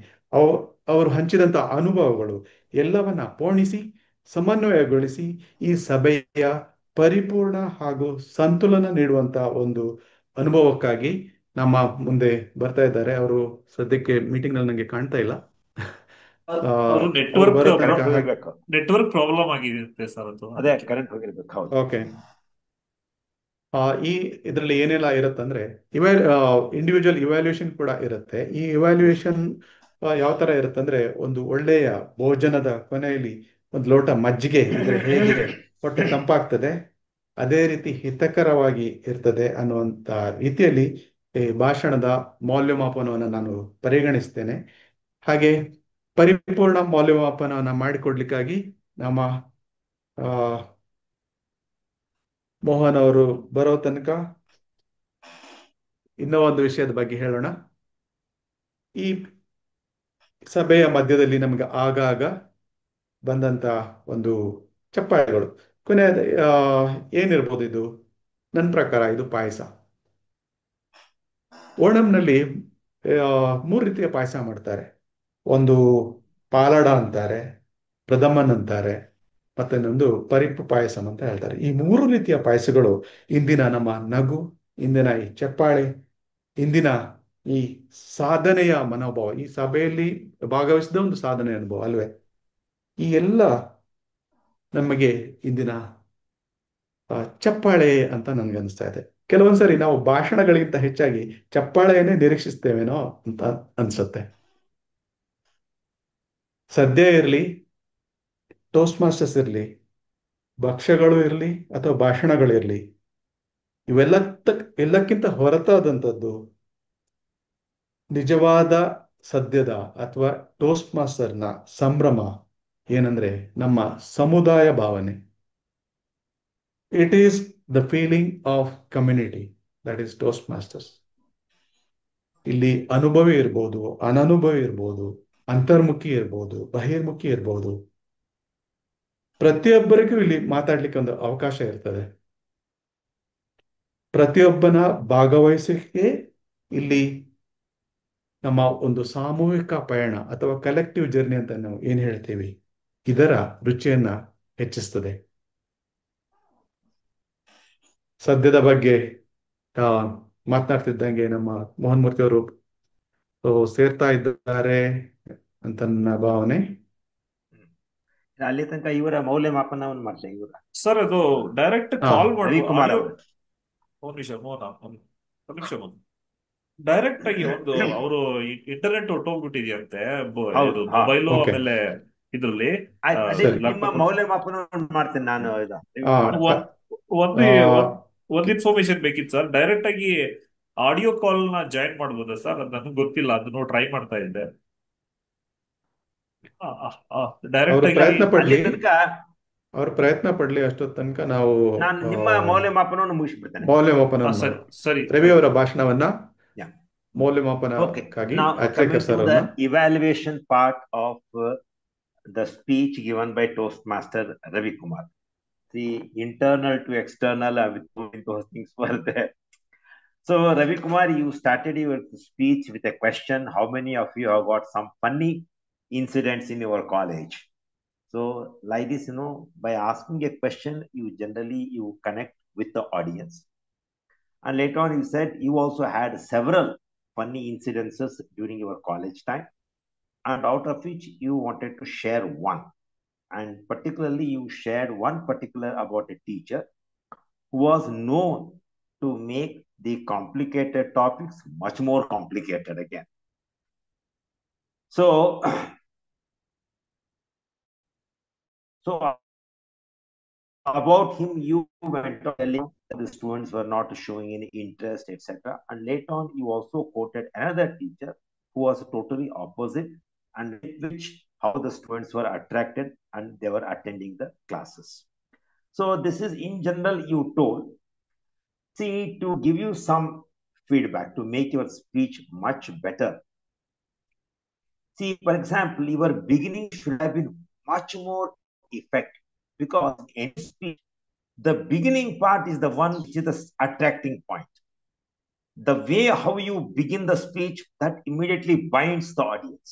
ಅವರು ಹಂಚಿದಂತ ಅನುಭವಗಳು ಎಲ್ಲವನ್ನ ಪೋಣಿಸಿ ಸಮನ್ವಯಗೊಳಿಸಿ ಈ ಸಭೆಯ ಪರಿಪೂರ್ಣ ಹಾಗೂ ಸಂತುಲನ ನೀಡುವಂತ ಒಂದು ಅನುಭವಕ್ಕಾಗಿ ನಮ್ಮ ಮುಂದೆ ಬರ್ತಾ ಇದ್ದಾರೆ. ಅವರು ಸದ್ಯಕ್ಕೆ ಮೀಟಿಂಗ್ ನಲ್ಲಿ ನಂಗೆ ಕಾಣ್ತಾ ಇಲ್ಲ. ನೆಟ್ವರ್ಕ್ ಪ್ರಾಬ್ಲಮ್ ಆಗಿರುತ್ತೆ ಸರ್, ಅದು ಅದೇ ಕರೆಂಟ್ ಹೋಗಿರ್ಬೇಕು. ಓಕೆ, ಈ ಇದರಲ್ಲಿ ಏನೆಲ್ಲ ಇರುತ್ತಂದ್ರೆ ಇಂಡಿವಿಜುವಲ್ ಇವ್ಯಾಲ್ಯೂಯೇಷನ್ ಕೂಡ ಇರುತ್ತೆ. ಈ ಇವ್ಯಾಲ್ಯೂಯೇಷನ್ ಯಾವ ತರ ಇರುತ್ತಂದ್ರೆ, ಒಂದು ಒಳ್ಳೆಯ ಭೋಜನದ ಕೊನೆಯಲ್ಲಿ ಒಂದು ಲೋಟ ಮಜ್ಜಿಗೆ ಇದ್ರೆ ಹೇಗೆ ಹೊಟ್ಟೆ ತಂಪಾಗ್ತದೆ, ಅದೇ ರೀತಿ ಹಿತಕರವಾಗಿ ಇರ್ತದೆ ಅನ್ನುವಂತ ರೀತಿಯಲ್ಲಿ ಈ ಭಾಷಣದ ಮೌಲ್ಯಮಾಪನವನ್ನು ನಾನು ಪರಿಗಣಿಸ್ತೇನೆ. ಹಾಗೆ ಪರಿಪೂರ್ಣ ಮೌಲ್ಯಮಾಪನವನ್ನು ಮಾಡಿಕೊಡ್ಲಿಕ್ಕಾಗಿ ನಮ್ಮ ಆ, ಮೋಹನ್ ಅವರು ಬರೋ ತನಕ ಇನ್ನೂ ಒಂದು ವಿಷಯದ ಬಗ್ಗೆ ಹೇಳೋಣ. ಈ ಸಭೆಯ ಮಧ್ಯದಲ್ಲಿ ನಮಗೆ ಆಗಾಗ ಬಂದಂತ ಒಂದು ಚಪ್ಪಾಳೆಗಳು, ಕೊನೆಯದ ಏನಿರ್ಬೋದು ಇದು? ನನ್ನ ಪ್ರಕಾರ ಇದು ಪಾಯಸ. ಓಣಂನಲ್ಲಿ 3 ರೀತಿಯ ಪಾಯಸ ಮಾಡ್ತಾರೆ. ಒಂದು ಪಾಲಡ ಅಂತಾರೆ, ಪ್ರಥಮನ್ ಅಂತಾರೆ, ಮತ್ತೆ ಇನ್ನೊಂದು ಪರಿಪ್ಪು ಪಾಯಸಂ ಅಂತ ಹೇಳ್ತಾರೆ. ಈ 3 ರೀತಿಯ ಪಾಯಸಗಳು ಇಂದಿನ ನಮ್ಮ ನಗು, ಇಂದಿನ ಈ ಚಪ್ಪಾಳೆ, ಇಂದಿನ ಈ ಸಾಧನೆಯ ಮನೋಭಾವ, ಈ ಸಭೆಯಲ್ಲಿ ಭಾಗವಹಿಸಿದ ಒಂದು ಸಾಧನೆ ಅನುಭವ ಅಲ್ವೇ, ಈ ಎಲ್ಲ ನಮಗೆ ಇಂದಿನ ಚಪ್ಪಾಳೆ ಅಂತ ನನ್ಗೆ ಅನಿಸ್ತಾ ಇದೆ. ಕೆಲವೊಂದ್ಸರಿ ನಾವು ಭಾಷಣಗಳಿಗಿಂತ ಹೆಚ್ಚಾಗಿ ಚಪ್ಪಾಳೆಯನ್ನೇ ನಿರೀಕ್ಷಿಸ್ತೇವೇನೋ ಅಂತ ಅನ್ಸುತ್ತೆ. ಸದ್ಯ ಇರಲಿ, ಟೋಸ್ಟ್ ಮಾಸ್ಟರ್ಸ್ ಇರಲಿ, ಭಕ್ಷ್ಯಗಳು ಇರಲಿ ಅಥವಾ ಭಾಷಣಗಳಿರಲಿ, ಎಲ್ಲಕ್ಕಿಂತ ಹೊರತಾದಂಥದ್ದು ನಿಜವಾದ ಸದ್ಯದ ಅಥವಾ ಟೋಸ್ಟ್ ಮಾಸ್ಟರ್ನ ಸಂಭ್ರಮ ಏನಂದ್ರೆ ನಮ್ಮ ಸಮುದಾಯ ಭಾವನೆ. It is the feeling of community, that is toast masters. ಇಲ್ಲಿ ಅನುಭವಿ ಇರ್ಬೋದು, ಅನನುಭವಿ ಇರ್ಬೋದು, ಅಂತರ್ಮುಖಿ ಇರ್ಬೋದು, ಬಹಿರ್ಮುಖಿ ಇರ್ಬೋದು, ಪ್ರತಿಯೊಬ್ಬರಿಗೂ ಇಲ್ಲಿ ಮಾತಾಡ್ಲಿಕ್ಕೆ ಒಂದು ಅವಕಾಶ ಇರ್ತದೆ. ಪ್ರತಿಯೊಬ್ಬನ ಭಾಗವಹಿಸಿಕೆ ಇಲ್ಲಿ ನಮ್ಮ ಒಂದು ಸಾಮೂಹಿಕ ಪಯಣ ಅಥವಾ ಕಲೆಕ್ಟಿವ್ ಜರ್ನಿ ಅಂತ ನಾವು ಏನ್ ಹೇಳ್ತೀವಿ, ಇದರ ರುಚಿಯನ್ನ ಹೆಚ್ಚಿಸ್ತದೆ. ಸದ್ಯದ ಬಗ್ಗೆ ಮಾತನಾಡ್ತಿದ್ದಂಗೆ ನಮ್ಮ ಮೋಹನ್ ಮೂರ್ತಿ ಅವರು ಸೇರ್ತಾ ಇದ್ದಾರೆ ಅಂತ ನನ್ನ ಭಾವನೆ. ಅಲ್ಲಿ ತನಕ ಇವರ ಮೌಲ್ಯಮಾಪನವನ್ನು ಮಾಡ್ತಾರೆ ಇವರ ಸರ್. ಅದು ಡೈರೆಕ್ಟ್ ಕಾಲ್ ರವಿಕುಮಾರ್ ಅವರು ಡೈರೆಕ್ಟ್ ಆಗಿ ಒಂದು ಅವರು ಇಂಟರ್ನೆಟ್ ಹೊಟ್ಟೋಗ್ಬಿಟ್ಟಿದ್ಯಂತೆ, ಮೊಬೈಲು ಆಮೇಲೆ ಇದ್ರಲ್ಲಿ ನಿಮ್ಮ ಮೌಲ್ಯಮಾಪನವನ್ನು ಮಾಡ್ತೇನೆ ನಾನು. ಒಂದು ಇನ್ಫಾರ್ಮೇಶನ್ ಬೇಕಿತ್ತು ಸರ್. ಡೈರೆಕ್ಟ್ ಆಗಿ ಆಡಿಯೋ ಕಾಲ್ ನ ಜಾಯಿನ್ ಮಾಡ್ಬೋದಾ ಸರ್? ಅದು ನನಗೆ ಗೊತ್ತಿಲ್ಲ, ಅದನ್ನು ಟ್ರೈ ಮಾಡ್ತಾ ಇದ್ದೆ. ಡೈರೆಕ್ಟ್ ಆಗಿ ಅವ್ರ ಪ್ರಯತ್ನ ಪಡ್ಲಿ, ಅಷ್ಟೊತ್ತು ತನಕ ನಾವು ನಿಮ್ಮ ಮೌಲ್ಯಮಾಪನವನ್ನು ಮುಗಿಸ್ಬಿಡ್ತೇನೆ. ಮೌಲ್ಯಮಾಪನ ಸರಿ, ರವಿ ಅವರ ಭಾಷಣವನ್ನ ಮೌಲ್ಯಮಾಪನಕ್ಕಾಗಿ evaluation part of the speech given by Toastmaster Ravi Kumar. See, internal to external, those things were there. So Ravi Kumar, you started your speech with a question: how many of you have got some funny incidents in your college? So like this, by asking a question, you connect with the audience. And later on, you said you also had several funny incidences during your college time, and out of which you wanted to share one. And particularly, you shared one particular about a teacher who was known to make the complicated topics much more complicated again. So about him, you went on telling that the students were not showing any interest, etc. And later on, you also quoted another teacher who was totally opposite, and which how the students were attracted and they were attending the classes. So this is in general you told. See, to give you some feedback to make your speech much better. See, for example, your beginning should have been much more effective, because in speech, the beginning part is the one which is the attracting point. The way how you begin the speech, that immediately binds the audience.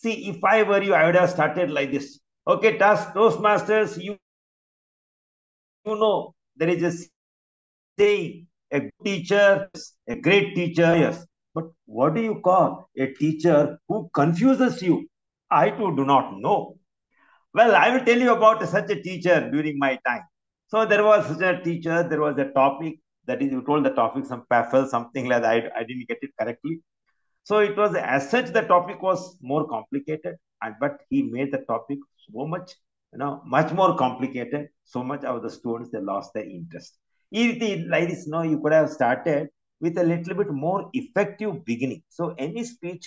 See, if I were you, I would have started like this. Okay, Toastmasters, you know, there is a saying, a good teacher is a great teacher, yes. But what do you call a teacher who confuses you? I too do not know. Well, I will tell you about such a teacher during my time. So there was such a teacher, there was a topic, that is, you told the topic, some PAFL, something like that. I didn't get it correctly. So it was as such the topic was more complicated, and but he made the topic so much, much more complicated. So much of the students they lost their interest. Like this, you could have started with a little bit more effective beginning. So any speech,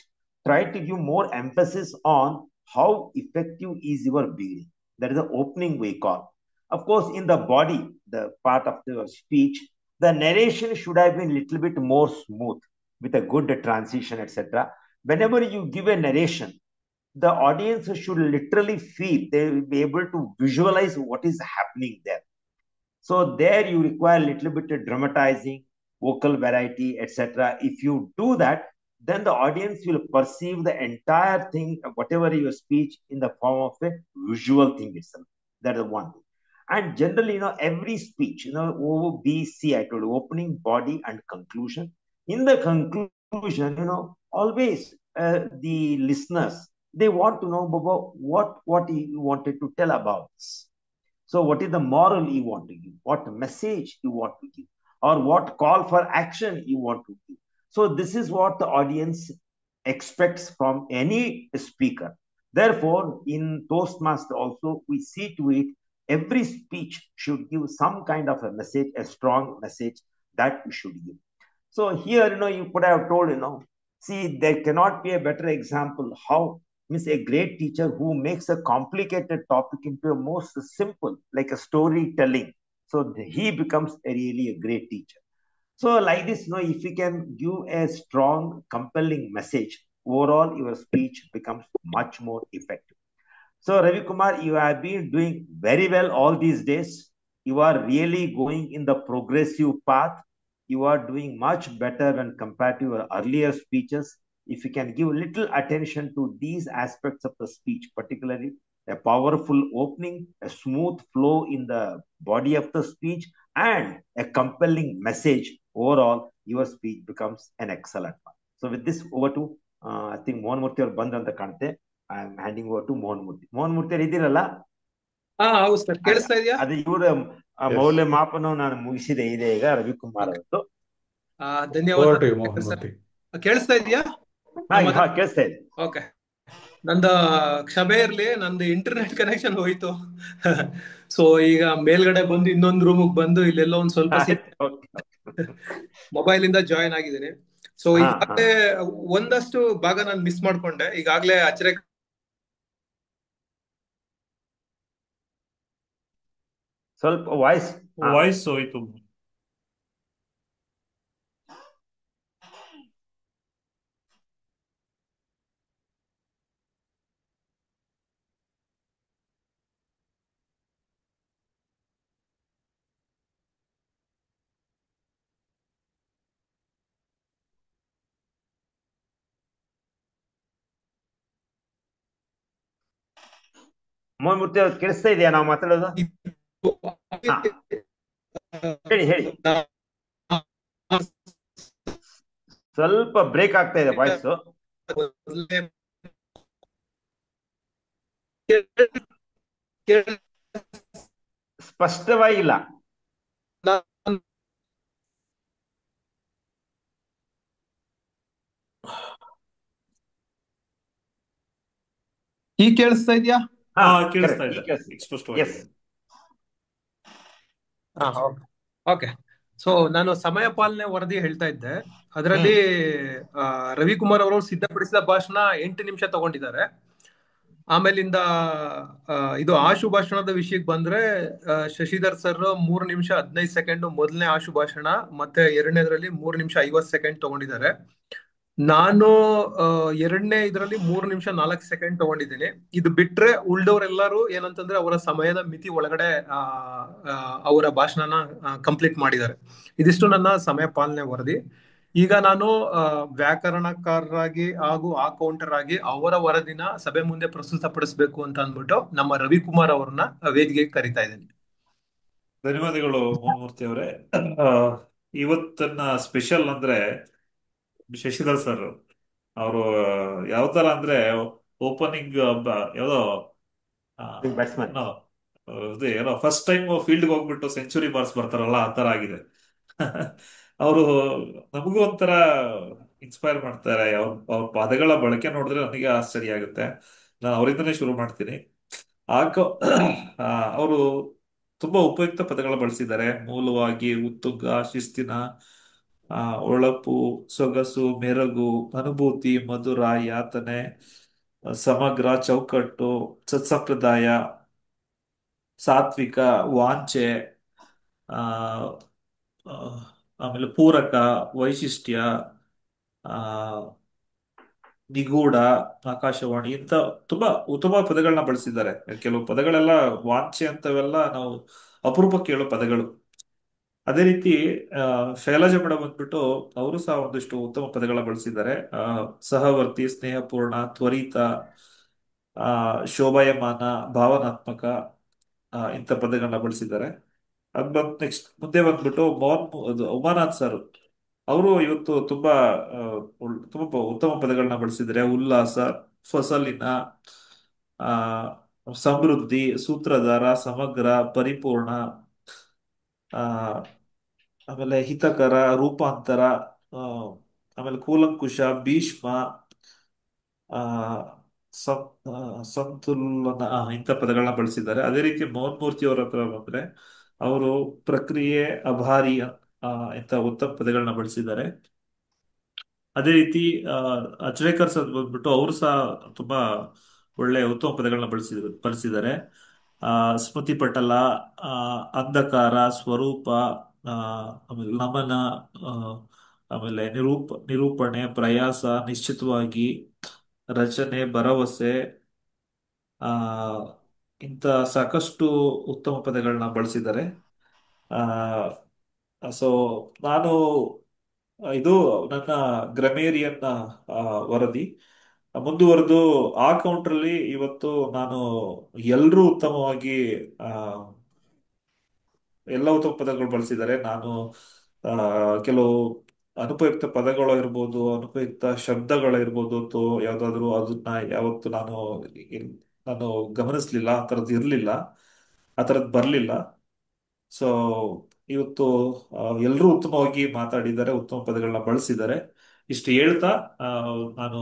try to give more emphasis on how effective is your beginning. That is the opening we call. Of course, in the body, the part of the speech, the narration should have been a little bit more smooth with a good transition, etc. Whenever you give a narration, the audience should literally feel, they will be able to visualize what is happening there. So there you require a little bit of dramatizing, vocal variety, etc. If you do that, then the audience will perceive the entire thing, whatever your speech, in the form of a visual thing itself. That is one thing. And generally, every speech, O, B, C, I told you, opening, body, and conclusion. In the conclusion, always the listeners, they want to know about what he wanted to tell about this. So, what is the moral you want to give? What message you want to give? Or what call for action you want to give? So, this is what the audience expects from any speaker. Therefore, in Toastmaster also, we see to it every speech should give some kind of a message, a strong message that we should give. So here, you could have told, see, there cannot be a better example how means a great teacher who makes a complicated topic into a most simple, like a storytelling. So he becomes really a great teacher. So like this, if you can give a strong, compelling message, overall your speech becomes much more effective. So Ravi Kumar, you have been doing very well all these days. You are really going in the progressive path. You are doing much better when compared to your earlier speeches. If you can give little attention to these aspects of the speech, particularly a powerful opening, a smooth flow in the body of the speech, and a compelling message, overall, your speech becomes an excellent one. So with this, over to I think Mohan Murthy ಅವರು ಬಂದ್ರಂತ ಕಾಣುತ್ತೆ. I am handing over to Mohan Murthy. Mohan Murthy ಅವರು ಇದ್ದೀರಲ್ಲ? ಹೌದು sir, ಕೇಳಿಸ್ತಾ ಇದೆಯಾ? ಅದು ಇವರ ಮೌಲ್ಯ ಮಾಪನ ನಾನು ಮುಗಿಸಿದೆ ಇದೆ ಈಗ ರವಿಕುಮಾರ್ ಅವತ್ತು. ಧನ್ಯವಾದ ಸರ್. ಕೇಳಿಸ್ತಾ ಇದೆಯಾ? ಕೇಳಿಸ್ತಾ ಇದೆ. ಓಕೆ, ನಂದ ಕ್ಷಮೆ ಇರ್ಲಿ, ನಂದು ಇಂಟರ್ನೆಟ್ ಕನೆಕ್ಷನ್ ಹೋಯ್ತು. ಸೊ ಈಗ ಮೇಲ್ಗಡೆ ಬಂದು ಇನ್ನೊಂದು ರೂಮಿಗೆ ಬಂದು ಇಲ್ಲೆಲ್ಲೋ ಒಂದ್ ಸ್ವಲ್ಪ ಮೊಬೈಲ್ ಇಂದ ಜಾಯಿನ್ ಆಗಿದ್ದೀನಿ. ಸೊ ಈಗಾಗಲೇ ಒಂದಷ್ಟು ಭಾಗ ನಾನು ಮಿಸ್ ಮಾಡ್ಕೊಂಡೆ. ಈಗಾಗಲೇ ಅಚ್ಚರೆ ಸ್ವಲ್ಪ ವಾಯ್ಸ್ ಹೋಯ್ತು. ಮೋಹನ್ ಮೂರ್ತಿ ಅವ್ರು ಕೇಳಿಸ್ತಾ ಇದೆಯಾ ನಾವು ಮಾತಾಡೋದು? ಹೇಳಿ ಹೇಳಿ. ಸ್ವಲ್ಪ ಬ್ರೇಕ್ ಆಗ್ತಾ ಇದೆ ವಾಯ್ಸ್. ಸ್ಪಷ್ಟವಾಗಿಲ್ಲ. ಈಗ ಕೇಳಿಸ್ತಾ ಇದೆಯಾ? ಕೇಳಿಸ್ತಾ ಇದೆ. ಓಕೆ. ಸೊ ನಾನು ಸಮಯ ಪಾಲನೆ ವರದಿ ಹೇಳ್ತಾ ಇದ್ದೆ. ಅದರಲ್ಲಿ ರವಿಕುಮಾರ್ ಅವರು ಸಿದ್ಧಪಡಿಸಿದ ಭಾಷಣ 8 ನಿಮಿಷ ತಗೊಂಡಿದ್ದಾರೆ. ಆಮೇಲಿಂದ ಇದು ಆಶು ಭಾಷಣದ ವಿಷಯಕ್ಕೆ ಬಂದ್ರೆ ಶಶಿಧರ್ ಸರ್ 3 ನಿಮಿಷ 15 ಸೆಕೆಂಡ್ ಮೊದಲನೇ ಆಶು ಭಾಷಣ, ಮತ್ತೆ ಎರಡನೇದ್ರಲ್ಲಿ 3 ನಿಮಿಷ 50 ಸೆಕೆಂಡ್ ತಗೊಂಡಿದ್ದಾರೆ. ನಾನು ಎರಡನೇ ಇದರಲ್ಲಿ 3 ನಿಮಿಷ 4 ಸೆಕೆಂಡ್ ತಗೊಂಡಿದ್ದೀನಿ. ಇದು ಬಿಟ್ರೆ ಉಳ್ದವ್ರೆಲ್ಲರೂ ಏನಂತಂದ್ರೆ ಅವರ ಸಮಯದ ಮಿತಿ ಒಳಗಡೆ ಅವರ ಭಾಷಣನ ಕಂಪ್ಲೀಟ್ ಮಾಡಿದ್ದಾರೆ. ಇದಿಷ್ಟು ನನ್ನ ಸಮಯ ಪಾಲನೆ ವರದಿ. ಈಗ ನಾನು ವ್ಯಾಕರಣಕಾರರಾಗಿ ಹಾಗೂ ಅಕೌಂಟರ್ ಆಗಿ ಅವರ ವರದಿನ ಸಭೆ ಮುಂದೆ ಪ್ರಸ್ತುತಪಡಿಸಬೇಕು ಅಂತ ಅಂದ್ಬಿಟ್ಟು ನಮ್ಮ ರವಿಕುಮಾರ್ ಅವ್ರನ್ನ ವೇದಿಕೆಗೆ ಕರಿತಾ ಇದ್ದೀನಿ. ಧನ್ಯವಾದಗಳು ಮೋಹನ್ಮೂರ್ತಿ ಅವರೇ. ಇವತ್ತನ್ನ ಸ್ಪೆಷಲ್ ಅಂದ್ರೆ ಶಶಿಧರ್ ಸರ್ ಅವರು ಯಾವ ತರ ಅಂದ್ರೆ ಓಪನಿಂಗ್ ಯಾವ್ದೋ ಏನೋ ಫಸ್ಟ್ ಟೈಮ್ ಫೀಲ್ಡ್ ಹೋಗ್ಬಿಟ್ಟು ಸೆಂಚುರಿ ಬಾರ್ಸ್ ಬರ್ತಾರಲ್ಲ ಆ ತರ ಆಗಿದೆ. ಅವರು ನಮಗೂ ಒಂಥರ ಇನ್ಸ್ಪೈರ್ ಮಾಡ್ತಾರೆ. ಅವ್ರ ಪದಗಳ ಬಳಕೆ ನೋಡಿದ್ರೆ ನನಗೆ ಆಶ್ಚರ್ಯ ಆಗುತ್ತೆ. ನಾನು ಅವರಿಂದನೇ ಶುರು ಮಾಡ್ತೀನಿ. ಆಗ ಅವರು ತುಂಬಾ ಉಪಯುಕ್ತ ಪದಗಳ ಬಳಸಿದ್ದಾರೆ. ಮೂಲವಾಗಿ, ಉತ್ತುಂಗ, ಶಿಸ್ತಿನ, ಒಳಪು, ಸೊಗಸು, ಮೆರಗು, ಅನುಭೂತಿ, ಮಧುರ, ಯಾತನೆ, ಸಮಗ್ರ, ಚೌಕಟ್ಟು, ಸತ್ಸಂಪ್ರದಾಯ, ಸಾತ್ವಿಕ, ವಾಂಛೆ, ಆ ಆ, ಆಮೇಲೆ ಪೂರಕ, ವೈಶಿಷ್ಟ್ಯ, ಆ ನಿಗೂಢ, ಆಕಾಶವಾಣಿ ಇಂತ ತುಂಬಾ ಉತ್ತಮ ಪದಗಳನ್ನ ಬಳಸಿದ್ದಾರೆ. ಕೆಲವು ಪದಗಳೆಲ್ಲ ವಾಂಛೆ ಅಂತವೆಲ್ಲ ನಾವು ಅಪರೂಪ ಕೇಳೋ ಪದಗಳು. ಅದೇ ರೀತಿ ಆ, ಶೈಲಜಾ ಮೇಡಮ್ ಬಂದ್ಬಿಟ್ಟು ಅವರು ಸಹ ಒಂದಿಷ್ಟು ಉತ್ತಮ ಪದಗಳ ಬಳಸಿದ್ದಾರೆ. ಸಹವರ್ತಿ, ಸ್ನೇಹಪೂರ್ಣ, ತ್ವರಿತ, ಶೋಭಾಯಮಾನ, ಭಾವನಾತ್ಮಕ, ಇಂಥ ಪದಗಳನ್ನ ಬಳಸಿದ್ದಾರೆ. ಅದ್ ಬಂದ್ ನೆಕ್ಸ್ಟ್ ಮುಂದೆ ಬಂದ್ಬಿಟ್ಟು ಉಮಾನಾಥ್ ಸರ್, ಅವರು ಇವತ್ತು ತುಂಬಾ ತುಂಬಾ ಉತ್ತಮ ಪದಗಳನ್ನ ಬಳಸಿದ್ದಾರೆ. ಉಲ್ಲಾಸ, ಫಸಲಿನ, ಆ ಸಮೃದ್ಧಿ, ಸೂತ್ರಧಾರ, ಸಮಗ್ರ, ಪರಿಪೂರ್ಣ, ಆ ಆಮೇಲೆ ಹಿತಕರ, ರೂಪಾಂತರ, ಆ ಆಮೇಲೆ ಕೂಲಂಕುಷ, ಭೀಷ್ಮ, ಆ ಸಂತುಲನ, ಇಂಥ ಪದಗಳನ್ನ ಬಳಸಿದ್ದಾರೆ. ಅದೇ ರೀತಿ ಮೋಹನ್ ಮೂರ್ತಿ ಅವರ ಹತ್ರ ಬಂದ್ರೆ ಅವರು ಪ್ರಕ್ರಿಯೆ, ಅಭಾರಿ, ಇಂಥ ಉತ್ತಮ ಪದಗಳನ್ನ ಬಳಸಿದ್ದಾರೆ. ಅದೇ ರೀತಿ ಆ, ಅಚ್ರೇಕರ್ ಸರ್ ಬಂದ್ಬಿಟ್ಟು ಅವರು ಸಹ ತುಂಬಾ ಒಳ್ಳೆ ಉತ್ತಮ ಪದಗಳನ್ನ ಬಳಸಿದ್ದಾರೆ. ಸ್ಮೃತಿ ಪಟಲ, ಆ, ಅಂಧಕಾರ, ಸ್ವರೂಪ, ಆ, ಆಮೇಲೆ ನಮನ, ಆ, ಆಮೇಲೆ ನಿರೂಪಣೆ, ಪ್ರಯಾಸ, ನಿಶ್ಚಿತವಾಗಿ, ರಚನೆ, ಭರವಸೆ, ಆ ಇಂಥ ಸಾಕಷ್ಟು ಉತ್ತಮ ಪದಗಳನ್ನ ಬಳಸಿದ್ದಾರೆ. ಸೊ ನಾನು ಇದು ನನ್ನ ಗ್ರಮೇರಿಯನ್ ವರದಿ ಮುಂದುವರೆದು ಆ ಕೌಂಟ್ರಲ್ಲಿ ಇವತ್ತು ನಾನು ಎಲ್ಲರೂ ಉತ್ತಮವಾಗಿ ಆ, ಎಲ್ಲ ಉತ್ತಮ ಪದಗಳು ಬಳಸಿದ್ದಾರೆ. ನಾನು ಆ, ಕೆಲವು ಅನುಪಯುಕ್ತ ಪದಗಳು ಇರ್ಬೋದು, ಅನುಪಯುಕ್ತ ಶಬ್ದಗಳಿರ್ಬೋದು, ಅಥವಾ ಯಾವ್ದಾದ್ರು ಅದನ್ನ ಯಾವತ್ತು ಇಲ್- ನಾನು ಗಮನಿಸ್ಲಿಲ್ಲ, ಆ ಥರದ್ದು ಇರಲಿಲ್ಲ, ಆ ಥರದ್ದು ಬರಲಿಲ್ಲ. ಸೊ ಇವತ್ತು ಎಲ್ಲರೂ ಉತ್ತಮವಾಗಿ ಮಾತಾಡಿದ್ದಾರೆ, ಉತ್ತಮ ಪದಗಳನ್ನ ಬಳಸಿದ್ದಾರೆ. ಇಷ್ಟು ಹೇಳ್ತಾ ಆ, ನಾನು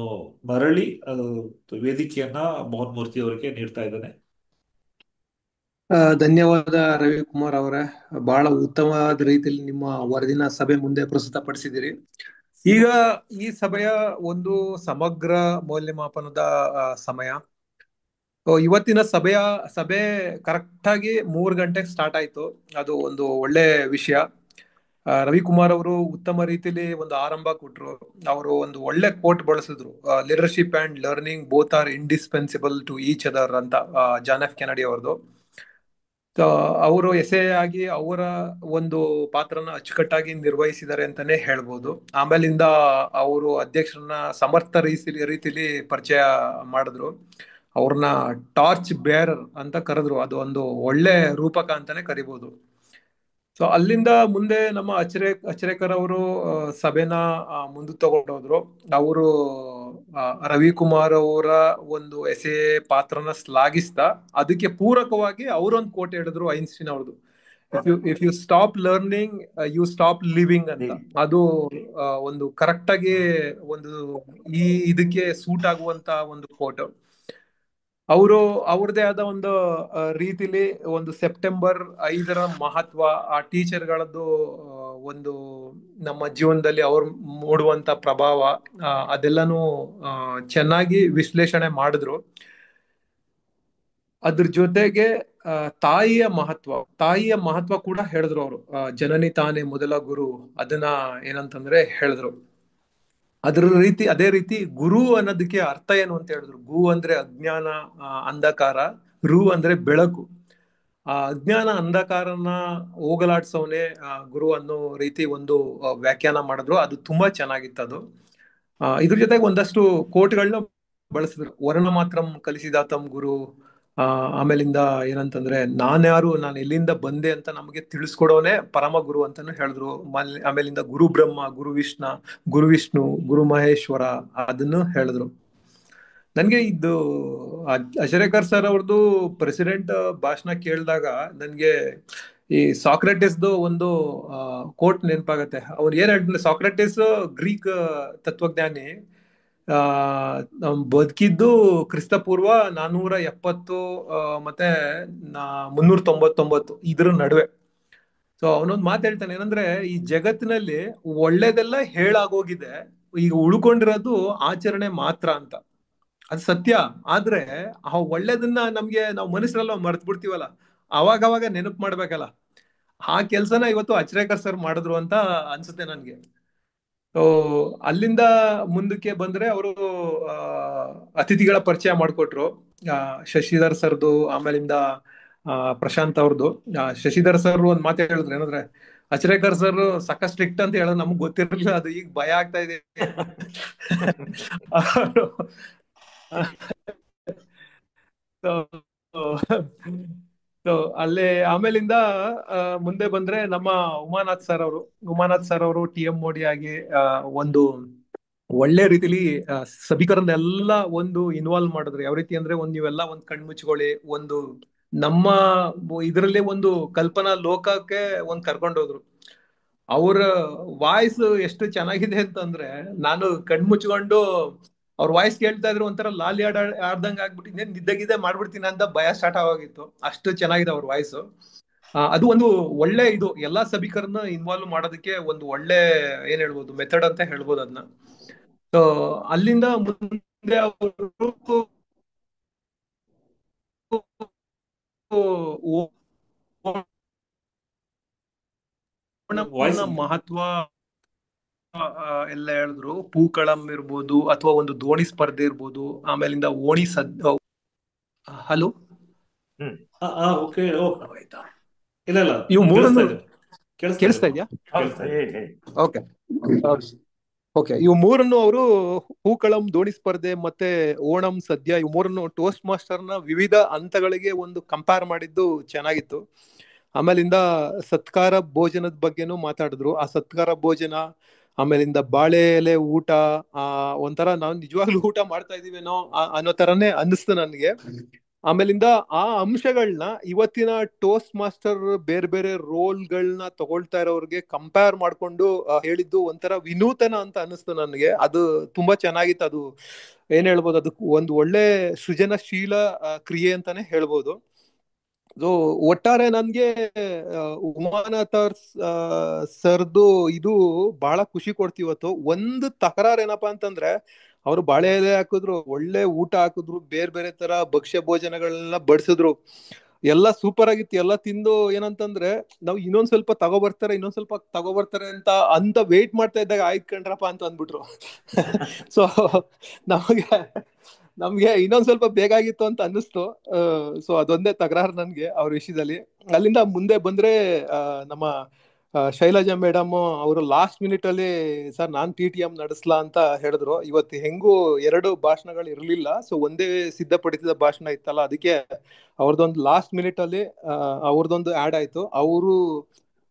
ಮರಳಿ ವೇದಿಕೆಯನ್ನ ಮೋಹನ್ ಮೂರ್ತಿ ಅವರಿಗೆ ನೀಡ್ತಾ ಇದ್ದೇನೆ. ಧನ್ಯವಾದ ರವಿಕುಮಾರ್ ಅವರೇ. ಬಹಳ ಉತ್ತಮವಾದ ರೀತಿಯಲ್ಲಿ ನಿಮ್ಮ ವರದಿನ ಸಭೆ ಮುಂದೆ ಪ್ರಸ್ತುತಪಡಿಸಿದಿರಿ. ಈಗ ಈ ಸಭೆಯ ಒಂದು ಸಮಗ್ರ ಮೌಲ್ಯಮಾಪನದ ಸಮಯ. ಇವತ್ತಿನ ಸಭೆ ಕರೆಕ್ಟ್ ಆಗಿ 3 ಗಂಟೆಗೆ ಸ್ಟಾರ್ಟ್ ಆಯ್ತು. ಅದು ಒಂದು ಒಳ್ಳೆ ವಿಷಯ. ರವಿಕುಮಾರ್ ಅವರು ಉತ್ತಮ ರೀತಿಯಲ್ಲಿ ಒಂದು ಆರಂಭ ಕೊಟ್ರು. ಅವರು ಒಂದು ಒಳ್ಳೆ ಕೋಟ್ ಬಳಸಿದ್ರು, leadership and learning both are indispensable to each other ಅಂತ, ಜಾನ್ ಎಫ್ ಕೆನಡಿ ಅವ್ರದ್ದು. ಅವರು ಆಗಿ ಅವರ ಒಂದು ಪಾತ್ರನ ಅಚ್ಚುಕಟ್ಟಾಗಿ ನಿರ್ವಹಿಸಿದ್ದಾರೆ ಅಂತಾನೆ ಹೇಳ್ಬೋದು. ಆಮೇಲಿಂದ ಅವರು ಅಧ್ಯಕ್ಷರನ್ನ ಸಮರ್ಥ ರೀತಿಲಿ ಪರಿಚಯ ಮಾಡಿದ್ರು. ಅವ್ರನ್ನ ಟಾರ್ಚ್ ಬೇರರ್ ಅಂತ ಕರೆದ್ರು. ಅದು ಒಂದು ಒಳ್ಳೆ ರೂಪಕ ಅಂತಾನೆ ಕರಿಬಹುದು. ಸೊ ಅಲ್ಲಿಂದ ಮುಂದೆ ನಮ್ಮ ಅಚ್ರೇಕರ್ ಅವರು ಸಭೆನ ಮುಂದೆ ತಗೊಂಡೋದ್ರು. ಅವರು ರವಿಕುಮಾರ್ ಅವರ ಒಂದು ಪಾತ್ರನ ಶ್ಲಾಘಿಸ್ತಾ ಅದಕ್ಕೆ ಪೂರಕವಾಗಿ ಅವರೊಂದು ಕೋಟ್ ಹೇಳಿದ್ರು, ಐನ್ಸ್ಟೀನ್ ಅವ್ರದ್ದು, if you stop learning you stop living ಅಂತ. ಅದು ಒಂದು ಕರೆಕ್ಟ್ ಆಗಿ ಒಂದು ಇದಕ್ಕೆ ಸೂಟ್ ಆಗುವಂತ ಒಂದು ಕೋಟ್. ಅವರು ಅವ್ರದೇ ಆದ ಒಂದು ರೀತಿಲಿ ಒಂದು ಸೆಪ್ಟೆಂಬರ್ 5ರ ಮಹತ್ವ, ಆ ಟೀಚರ್ಗಳದ್ದು ಒಂದು ನಮ್ಮ ಜೀವನದಲ್ಲಿ ಅವ್ರು ಮೂಡುವಂತ ಪ್ರಭಾವ, ಅದೆಲ್ಲಾನು ಚೆನ್ನಾಗಿ ವಿಶ್ಲೇಷಣೆ ಮಾಡಿದ್ರು. ಅದ್ರ ಜೊತೆಗೆ ತಾಯಿಯ ಮಹತ್ವ ಕೂಡ ಹೇಳಿದ್ರು ಅವರು. ಜನನಿ ತಾನೇ ಮೊದಲ ಗುರು, ಅದನ್ನ ಏನಂತಂದ್ರೆ ಹೇಳಿದ್ರು. ಅದೇ ರೀತಿ ಗುರು ಅನ್ನೋದಕ್ಕೆ ಅರ್ಥ ಏನು ಅಂತ ಹೇಳಿದ್ರು. ಗು ಅಂದ್ರೆ ಅಜ್ಞಾನ, ಅಂಧಕಾರ. ರು ಅಂದ್ರೆ ಬೆಳಕು. ಆ ಅಜ್ಞಾನ ಅಂಧಕಾರನ ಹೋಗಲಾಡ್ಸೋನೆ ಗುರು ಅನ್ನೋ ರೀತಿ ಒಂದು ವ್ಯಾಖ್ಯಾನ ಮಾಡಿದ್ರು. ಅದು ತುಂಬಾ ಚೆನ್ನಾಗಿತ್ತು ಅದು. ಇದ್ರ ಜೊತೆಗೆ ಒಂದಷ್ಟು ಕೋಟ್ಗಳನ್ನ ಬಳಸಿದ್ರು. ವರ್ಣ ಮಾತ್ರಂ ಕಲಿಸಿದಾತಂ ಗುರು, ಆಮೇಲಿಂದ ಏನಂತಂದ್ರೆ ನಾನು ಎಲ್ಲಿಂದ ಬಂದೆ ಅಂತ ನಮಗೆ ತಿಳಿಸ್ಕೊಡೋನೆ ಪರಮ ಗುರು ಅಂತಾನು ಹೇಳಿದ್ರು. ಆಮೇಲಿಂದ ಗುರು ಬ್ರಹ್ಮ, ಗುರು ವಿಷ್ಣು, ಗುರು ಮಹೇಶ್ವರ ಅದನ್ನು ಹೇಳಿದ್ರು. ನನ್ಗೆ ಇದು ಅಜರೇಕರ್ ಸರ್ ಅವ್ರದ್ದು ಪ್ರೆಸಿಡೆಂಟ್ ಭಾಷಣ ಕೇಳಿದಾಗ ನನ್ಗೆ ಈ ಸಾಕ್ರೆಟಿಸ್ದು ಒಂದು ಕೋಟ್ ನೆನಪಾಗತ್ತೆ. ಅವ್ರು ಏನ್ ಹೇಳ್ತಾರೆ, ಸಾಕ್ರೆಟಿಸ್ ಗ್ರೀಕ್ ತತ್ವಜ್ಞಾನಿ, ಆ ಬದುಕಿದ್ದು ಕ್ರಿಸ್ತಪೂರ್ವ 470 ಮತ್ತೆ 399 ಇದ್ರ ನಡುವೆ. ಸೊ ಅವನೊಂದು ಮಾತು ಹೇಳ್ತಾನೆ, ಏನಂದ್ರೆ ಈ ಜಗತ್ತಿನಲ್ಲಿ ಒಳ್ಳೇದೆಲ್ಲ ಹೇಳಾಗೋಗಿದೆ, ಈಗ ಉಳ್ಕೊಂಡಿರೋದು ಆಚರಣೆ ಮಾತ್ರ ಅಂತ. ಅದು ಸತ್ಯ. ಆದ್ರೆ ಆ ಒಳ್ಳೇದನ್ನ ನಮ್ಗೆ ನಾವು ಮನುಷ್ಯರೆಲ್ಲ ಮರ್ತ್ ಬಿಡ್ತೀವಲ್ಲ, ಅವಾಗವಾಗ ನೆನಪು ಮಾಡ್ಬೇಕಲ್ಲ. ಆ ಕೆಲ್ಸನ ಇವತ್ತು ಅಚ್ರೇಕರ್ ಸರ್ ಮಾಡಿದ್ರು ಅಂತ ಅನ್ಸುತ್ತೆ ನನ್ಗೆ. ಸೊ ಅಲ್ಲಿಂದ ಮುಂದಕ್ಕೆ ಬಂದ್ರೆ ಅವರು ಅತಿಥಿಗಳ ಪರಿಚಯ ಮಾಡಿಕೊಟ್ರು. ಶಶಿಧರ್ ಸರ್ದು, ಆಮೇಲಿಂದ ಪ್ರಶಾಂತ್ ಅವ್ರದ್ದು. ಶಶಿಧರ್ ಸರ್ ಒಂದ್ ಮಾತು ಹೇಳಿದ್ರು, ಏನಂದ್ರೆ ಅಚ್ರೇಕರ್ ಸರ್ ಸಕ್ಕ ಸ್ಟ್ರಿಕ್ಟ್ ಅಂತ ಹೇಳೋದು ನಮ್ಗೆ ಗೊತ್ತಿರಲಿಲ್ಲ, ಅದು ಈಗ ಭಯ ಆಗ್ತಾ ಇದೆ. ಸೊ ಅಲ್ಲೇ ಆಮೇಲಿಂದ ಮುಂದೆ ಬಂದ್ರೆ ನಮ್ಮ ಉಮಾನಾಥ್ ಸರ್ ಅವರು ಟಿ ಎಂ ಮೋಡಿ ಆಗಿ ಒಂದು ಒಳ್ಳೆ ರೀತಿಲಿ ಸಭಿಕರನ್ನೆಲ್ಲ ಒಂದು ಇನ್ವಾಲ್ವ್ ಮಾಡಿದ್ರು. ಯಾವ ರೀತಿ ಅಂದ್ರೆ, ನೀವೆಲ್ಲ ಒಂದ್ ಕಣ್ಮುಚ್ಕೊಳ್ಳಿ, ಒಂದು ನಮ್ಮ ಇದರಲ್ಲಿ ಒಂದು ಕಲ್ಪನಾ ಲೋಕಕ್ಕೆ ಒಂದ್ ಕರ್ಕೊಂಡೋದ್ರು. ಅವ್ರ ವಾಯ್ಸ್ ಎಷ್ಟು ಚೆನ್ನಾಗಿದೆ ಅಂತಂದ್ರೆ, ನಾನು ಕಣ್ಮುಚ್ಕೊಂಡು ಅವ್ರ ವಾಯ್ಸ್ ಕೇಳ್ತಾ ಇದ್ರು ಒಂಥರ ಲಾಲಿ ಆಡ್ದಂಗ್ ಆಗ್ಬಿಟ್ಟಿದ್ದೆ, ನಿದ್ದೆಗಿದ್ದೆ ಮಾಡ್ಬಿಡ್ತೀನಿ ಅಂತ ಭಯ ಸ್ಟಾರ್ಟ್ ಆಗೋಗಿತ್ತು. ಅಷ್ಟು ಚೆನ್ನಾಗಿದೆ ಅವ್ರ ವಾಯ್ಸ್. ಅದು ಒಂದು ಒಳ್ಳೆ ಇದು ಎಲ್ಲಾ ಸಭಿಕರನ್ನ ಇನ್ವಾಲ್ವ್ ಮಾಡೋದಕ್ಕೆ ಒಂದು ಒಳ್ಳೆ ಏನ್ ಹೇಳ್ಬೋದು ಮೆಥಡ್ ಅಂತ ಹೇಳ್ಬೋದು ಅದನ್ನ. ಸೊ ಅಲ್ಲಿಂದ ಮುಂದೆ ಅವರು ವಾಯ್ಸ್ ಮಹತ್ವ ಎಲ್ಲ ಹೇಳಿದ್ರು. ಪೂಕಳಂ ಇರ್ಬೋದು, ಅಥವಾ ಒಂದು ದೋಣಿ ಸ್ಪರ್ಧೆ ಇರ್ಬೋದು, ಆಮೇಲಿಂದ ಓಣಿ ಹಲೋ ಓಕೆ. ಇಲ್ಲ ಇಲ್ಲ, ಇವು ಮೂರನ್ನು ಕೇಳಿಸ್ತಾ ಇದೆಯಾ? ಇದೆ. Okay okay. ಇವು ಮೂರನ್ನು ಅವರು ಹೂಕಳಂ, ದೋಣಿ ಸ್ಪರ್ಧೆ ಮತ್ತೆ ಓಣಂ ಸದ್ಯ, ಇವು ಮೂರನ್ನು ಟೋಸ್ಟ್ ಮಾಸ್ಟರ್ನ ವಿವಿಧ ಹಂತಗಳಿಗೆ ಒಂದು ಕಂಪೇರ್ ಮಾಡಿದ್ದು ಚೆನ್ನಾಗಿತ್ತು. ಆಮೇಲಿಂದ ಸತ್ಕಾರ ಭೋಜನದ ಬಗ್ಗೆನೂ ಮಾತಾಡಿದ್ರು. ಆ ಸತ್ಕಾರ ಭೋಜನ, ಆಮೇಲಿಂದ ಬಾಳೆ ಎಲೆ ಊಟ, ಒಂಥರ ನಾವು ನಿಜವಾಗ್ಲೂ ಊಟ ಮಾಡ್ತಾ ಇದೀವೇನೋ ಅನ್ನೋ ತರನೇ ಅನ್ನಿಸ್ತು ನನ್ಗೆ. ಆಮೇಲಿಂದ ಆ ಅಂಶಗಳನ್ನ ಇವತ್ತಿನ ಟೋಸ್ಟ್ ಮಾಸ್ಟರ್ ಬೇರೆ ಬೇರೆ ರೋಲ್ಗಳನ್ನ ತಗೊಳ್ತಾ ಇರೋರ್ಗೆ ಕಂಪೇರ್ ಮಾಡ್ಕೊಂಡು ಹೇಳಿದ್ದು ಒಂಥರ ವಿನೂತನ ಅಂತ ಅನ್ನಿಸ್ತು ನನಗೆ. ಅದು ತುಂಬಾ ಚೆನ್ನಾಗಿತ್ತು. ಅದು ಏನ್ ಹೇಳ್ಬೋದು, ಅದು ಒಂದು ಒಳ್ಳೆ ಸೃಜನಶೀಲ ಕ್ರಿಯೆ ಅಂತಾನೆ ಹೇಳ್ಬೋದು. ಸೊ ಒಟ್ಟಾರೆ ನನ್ಗೆ ಉಮಾನಾಥ ಸರ್ದು ಇದು ಬಹಳ ಖುಷಿ ಕೊಡ್ತಿವತ್ತು. ಒಂದು ತಕರಾರು ಏನಪ್ಪಾ ಅಂತಂದ್ರೆ, ಅವರು ಬಾಳೆ ಎಲೆ ಹಾಕಿದ್ರು, ಒಳ್ಳೆ ಊಟ ಹಾಕಿದ್ರು, ಬೇರೆ ಬೇರೆ ತರ ಭಕ್ಷ್ಯ ಭೋಜನಗಳನ್ನ ಬಡಿಸಿದ್ರು, ಎಲ್ಲ ಸೂಪರ್ ಆಗಿತ್ತು. ಎಲ್ಲ ತಿಂದು ಏನಂತಂದ್ರೆ, ನಾವು ಇನ್ನೊಂದ್ ಸ್ವಲ್ಪ ತಗೋಬರ್ತಾರೆ ಅಂತ ವೇಟ್ ಮಾಡ್ತಾ ಇದ್ದಾಗ ಆಯ್ತು ಕಣ್ರಪ್ಪ ಅಂತ ಅಂದ್ಬಿಟ್ರು. ಸೊ ನಮ್ಗೆ ಇನ್ನೊಂದ್ ಸ್ವಲ್ಪ ಬೇಕಾಗಿತ್ತು ಅಂತ ಅನ್ನಿಸ್ತು. ಸೊ ಅದೊಂದೇ ತಕರಾರು ನನ್ಗೆ ಅವ್ರ ವಿಷಯದಲ್ಲಿ. ಅಲ್ಲಿಂದ ಮುಂದೆ ಬಂದ್ರೆ ನಮ್ಮ ಶೈಲಜಾ ಮೇಡಮ್ ಅವರು ಲಾಸ್ಟ್ ಮಿನಿಟ್ ಅಲ್ಲಿ, ಸರ್ ನಾನ್ TTM ನಡೆಸ್ಲಾ ಅಂತ ಹೇಳಿದ್ರು. ಇವತ್ತು ಹೆಂಗೂ 2 ಭಾಷಣಗಳು ಇರ್ಲಿಲ್ಲ, ಸೊ ಒಂದೇ ಸಿದ್ಧಪಡಿಸಿದ ಭಾಷಣ ಇತ್ತಲ್ಲ, ಅದಕ್ಕೆ ಅವ್ರದ್ದೊಂದು ಲಾಸ್ಟ್ ಮಿನಿಟ್ ಅಲ್ಲಿ ಅವ್ರದ್ದೊಂದು ಆಡ್ ಆಯ್ತು. ಅವರು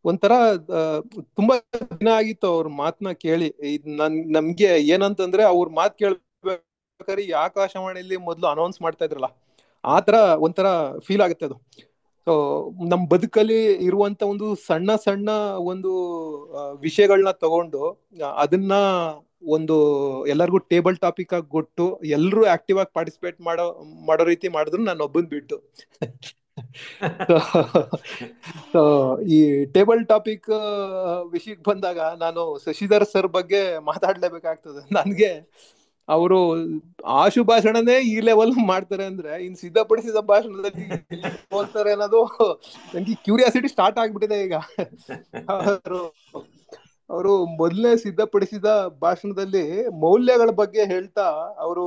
ಒಂಥರ ತುಂಬಾ ದಿನ ಆಗಿತ್ತು ಅವ್ರ ಮಾತನ್ನ ಕೇಳಿ. ನಮ್ಗೆ ಏನಂತಂದ್ರೆ, ಅವ್ರ ಮಾತು ಕೇಳ್ಬೇಕಾದ್ರೆ ಈ ಆಕಾಶವಾಣಿಯಲ್ಲಿ ಮೊದಲು ಅನೌನ್ಸ್ ಮಾಡ್ತಾ ಇದ್ರಲ್ಲ, ಆತರ ಒಂಥರ ಫೀಲ್ ಆಗುತ್ತೆ ಅದು. ಸೊ ನಮ್ ಬದುಕಲ್ಲಿ ಇರುವಂತ ಒಂದು ಸಣ್ಣ ಸಣ್ಣ ಒಂದು ವಿಷಯಗಳನ್ನ ತಗೊಂಡು ಅದನ್ನ ಒಂದು ಎಲ್ಲರಿಗೂ ಟೇಬಲ್ ಟಾಪಿಕ್ ಆಗಿ ಕೊಟ್ಟು ಎಲ್ಲರೂ ಆಕ್ಟಿವ್ ಆಗಿ ಪಾರ್ಟಿಸಿಪೇಟ್ ಮಾಡೋ ರೀತಿ ಮಾಡಿದ್ರು, ನಾನು ಒಬ್ಬನ್ ಬಿಟ್ಟು. ಸೊ ಈ ಟೇಬಲ್ ಟಾಪಿಕ್ ವಿಷಯಕ್ಕೆ ಬಂದಾಗ ನಾನು ಶಶಿಧರ್ ಸರ್ ಬಗ್ಗೆ ಮಾತಾಡ್ಲೇಬೇಕಾಗ್ತದೆ. ನನ್ಗೆ ಅವರು ಆಶು ಭಾಷಣನೇ ಈ ಲೆವೆಲ್ ಮಾಡ್ತಾರೆ ಅಂದ್ರೆ, ಇನ್ ಸಿದ್ಧಪಡಿಸಿದ ಭಾಷಣದಲ್ಲಿ ಹೋಗ್ತಾರೆ ಅನ್ನೋದು ನನಗೆ ಕ್ಯೂರಿಯಾಸಿಟಿ ಸ್ಟಾರ್ಟ್ ಆಗ್ಬಿಟ್ಟಿದೆ ಈಗ. ಅವರು ಮೊದಲೇ ಸಿದ್ಧಪಡಿಸಿದ ಭಾಷಣದಲ್ಲಿ ಮೌಲ್ಯಗಳ ಬಗ್ಗೆ ಹೇಳ್ತಾ, ಅವರು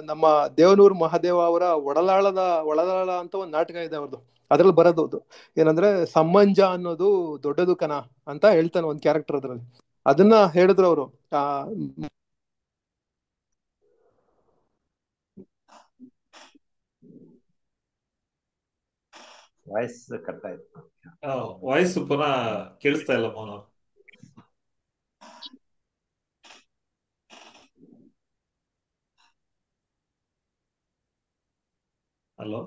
ನಮ್ಮ ದೇವನೂರು ಮಹಾದೇವ ಅವರ ಒಳಲಾಳ ಅಂತ ಒಂದು ನಾಟಕ ಇದೆ ಅವ್ರದ್ದು, ಅದ್ರಲ್ಲಿ ಬರೋದು ಏನಂದ್ರೆ, ಸಮಂಜ ಅನ್ನೋದು ದೊಡ್ಡದು ಕನ ಅಂತ ಹೇಳ್ತಾನೆ ಒಂದ್ ಕ್ಯಾರೆಕ್ಟರ್ ಅದ್ರಲ್ಲಿ. ಅದನ್ನ ಹೇಳಿದ್ರು ಅವರು. ವಾಯ್ಸ್ ಕಟ್ ಆಯ್ತು. ವಾಯ್ಸ್ ಪುನಃ ಕೇಳಿಸ್ತಾ ಇಲ್ಲ ಮೋಹನ್. ಹಲೋ,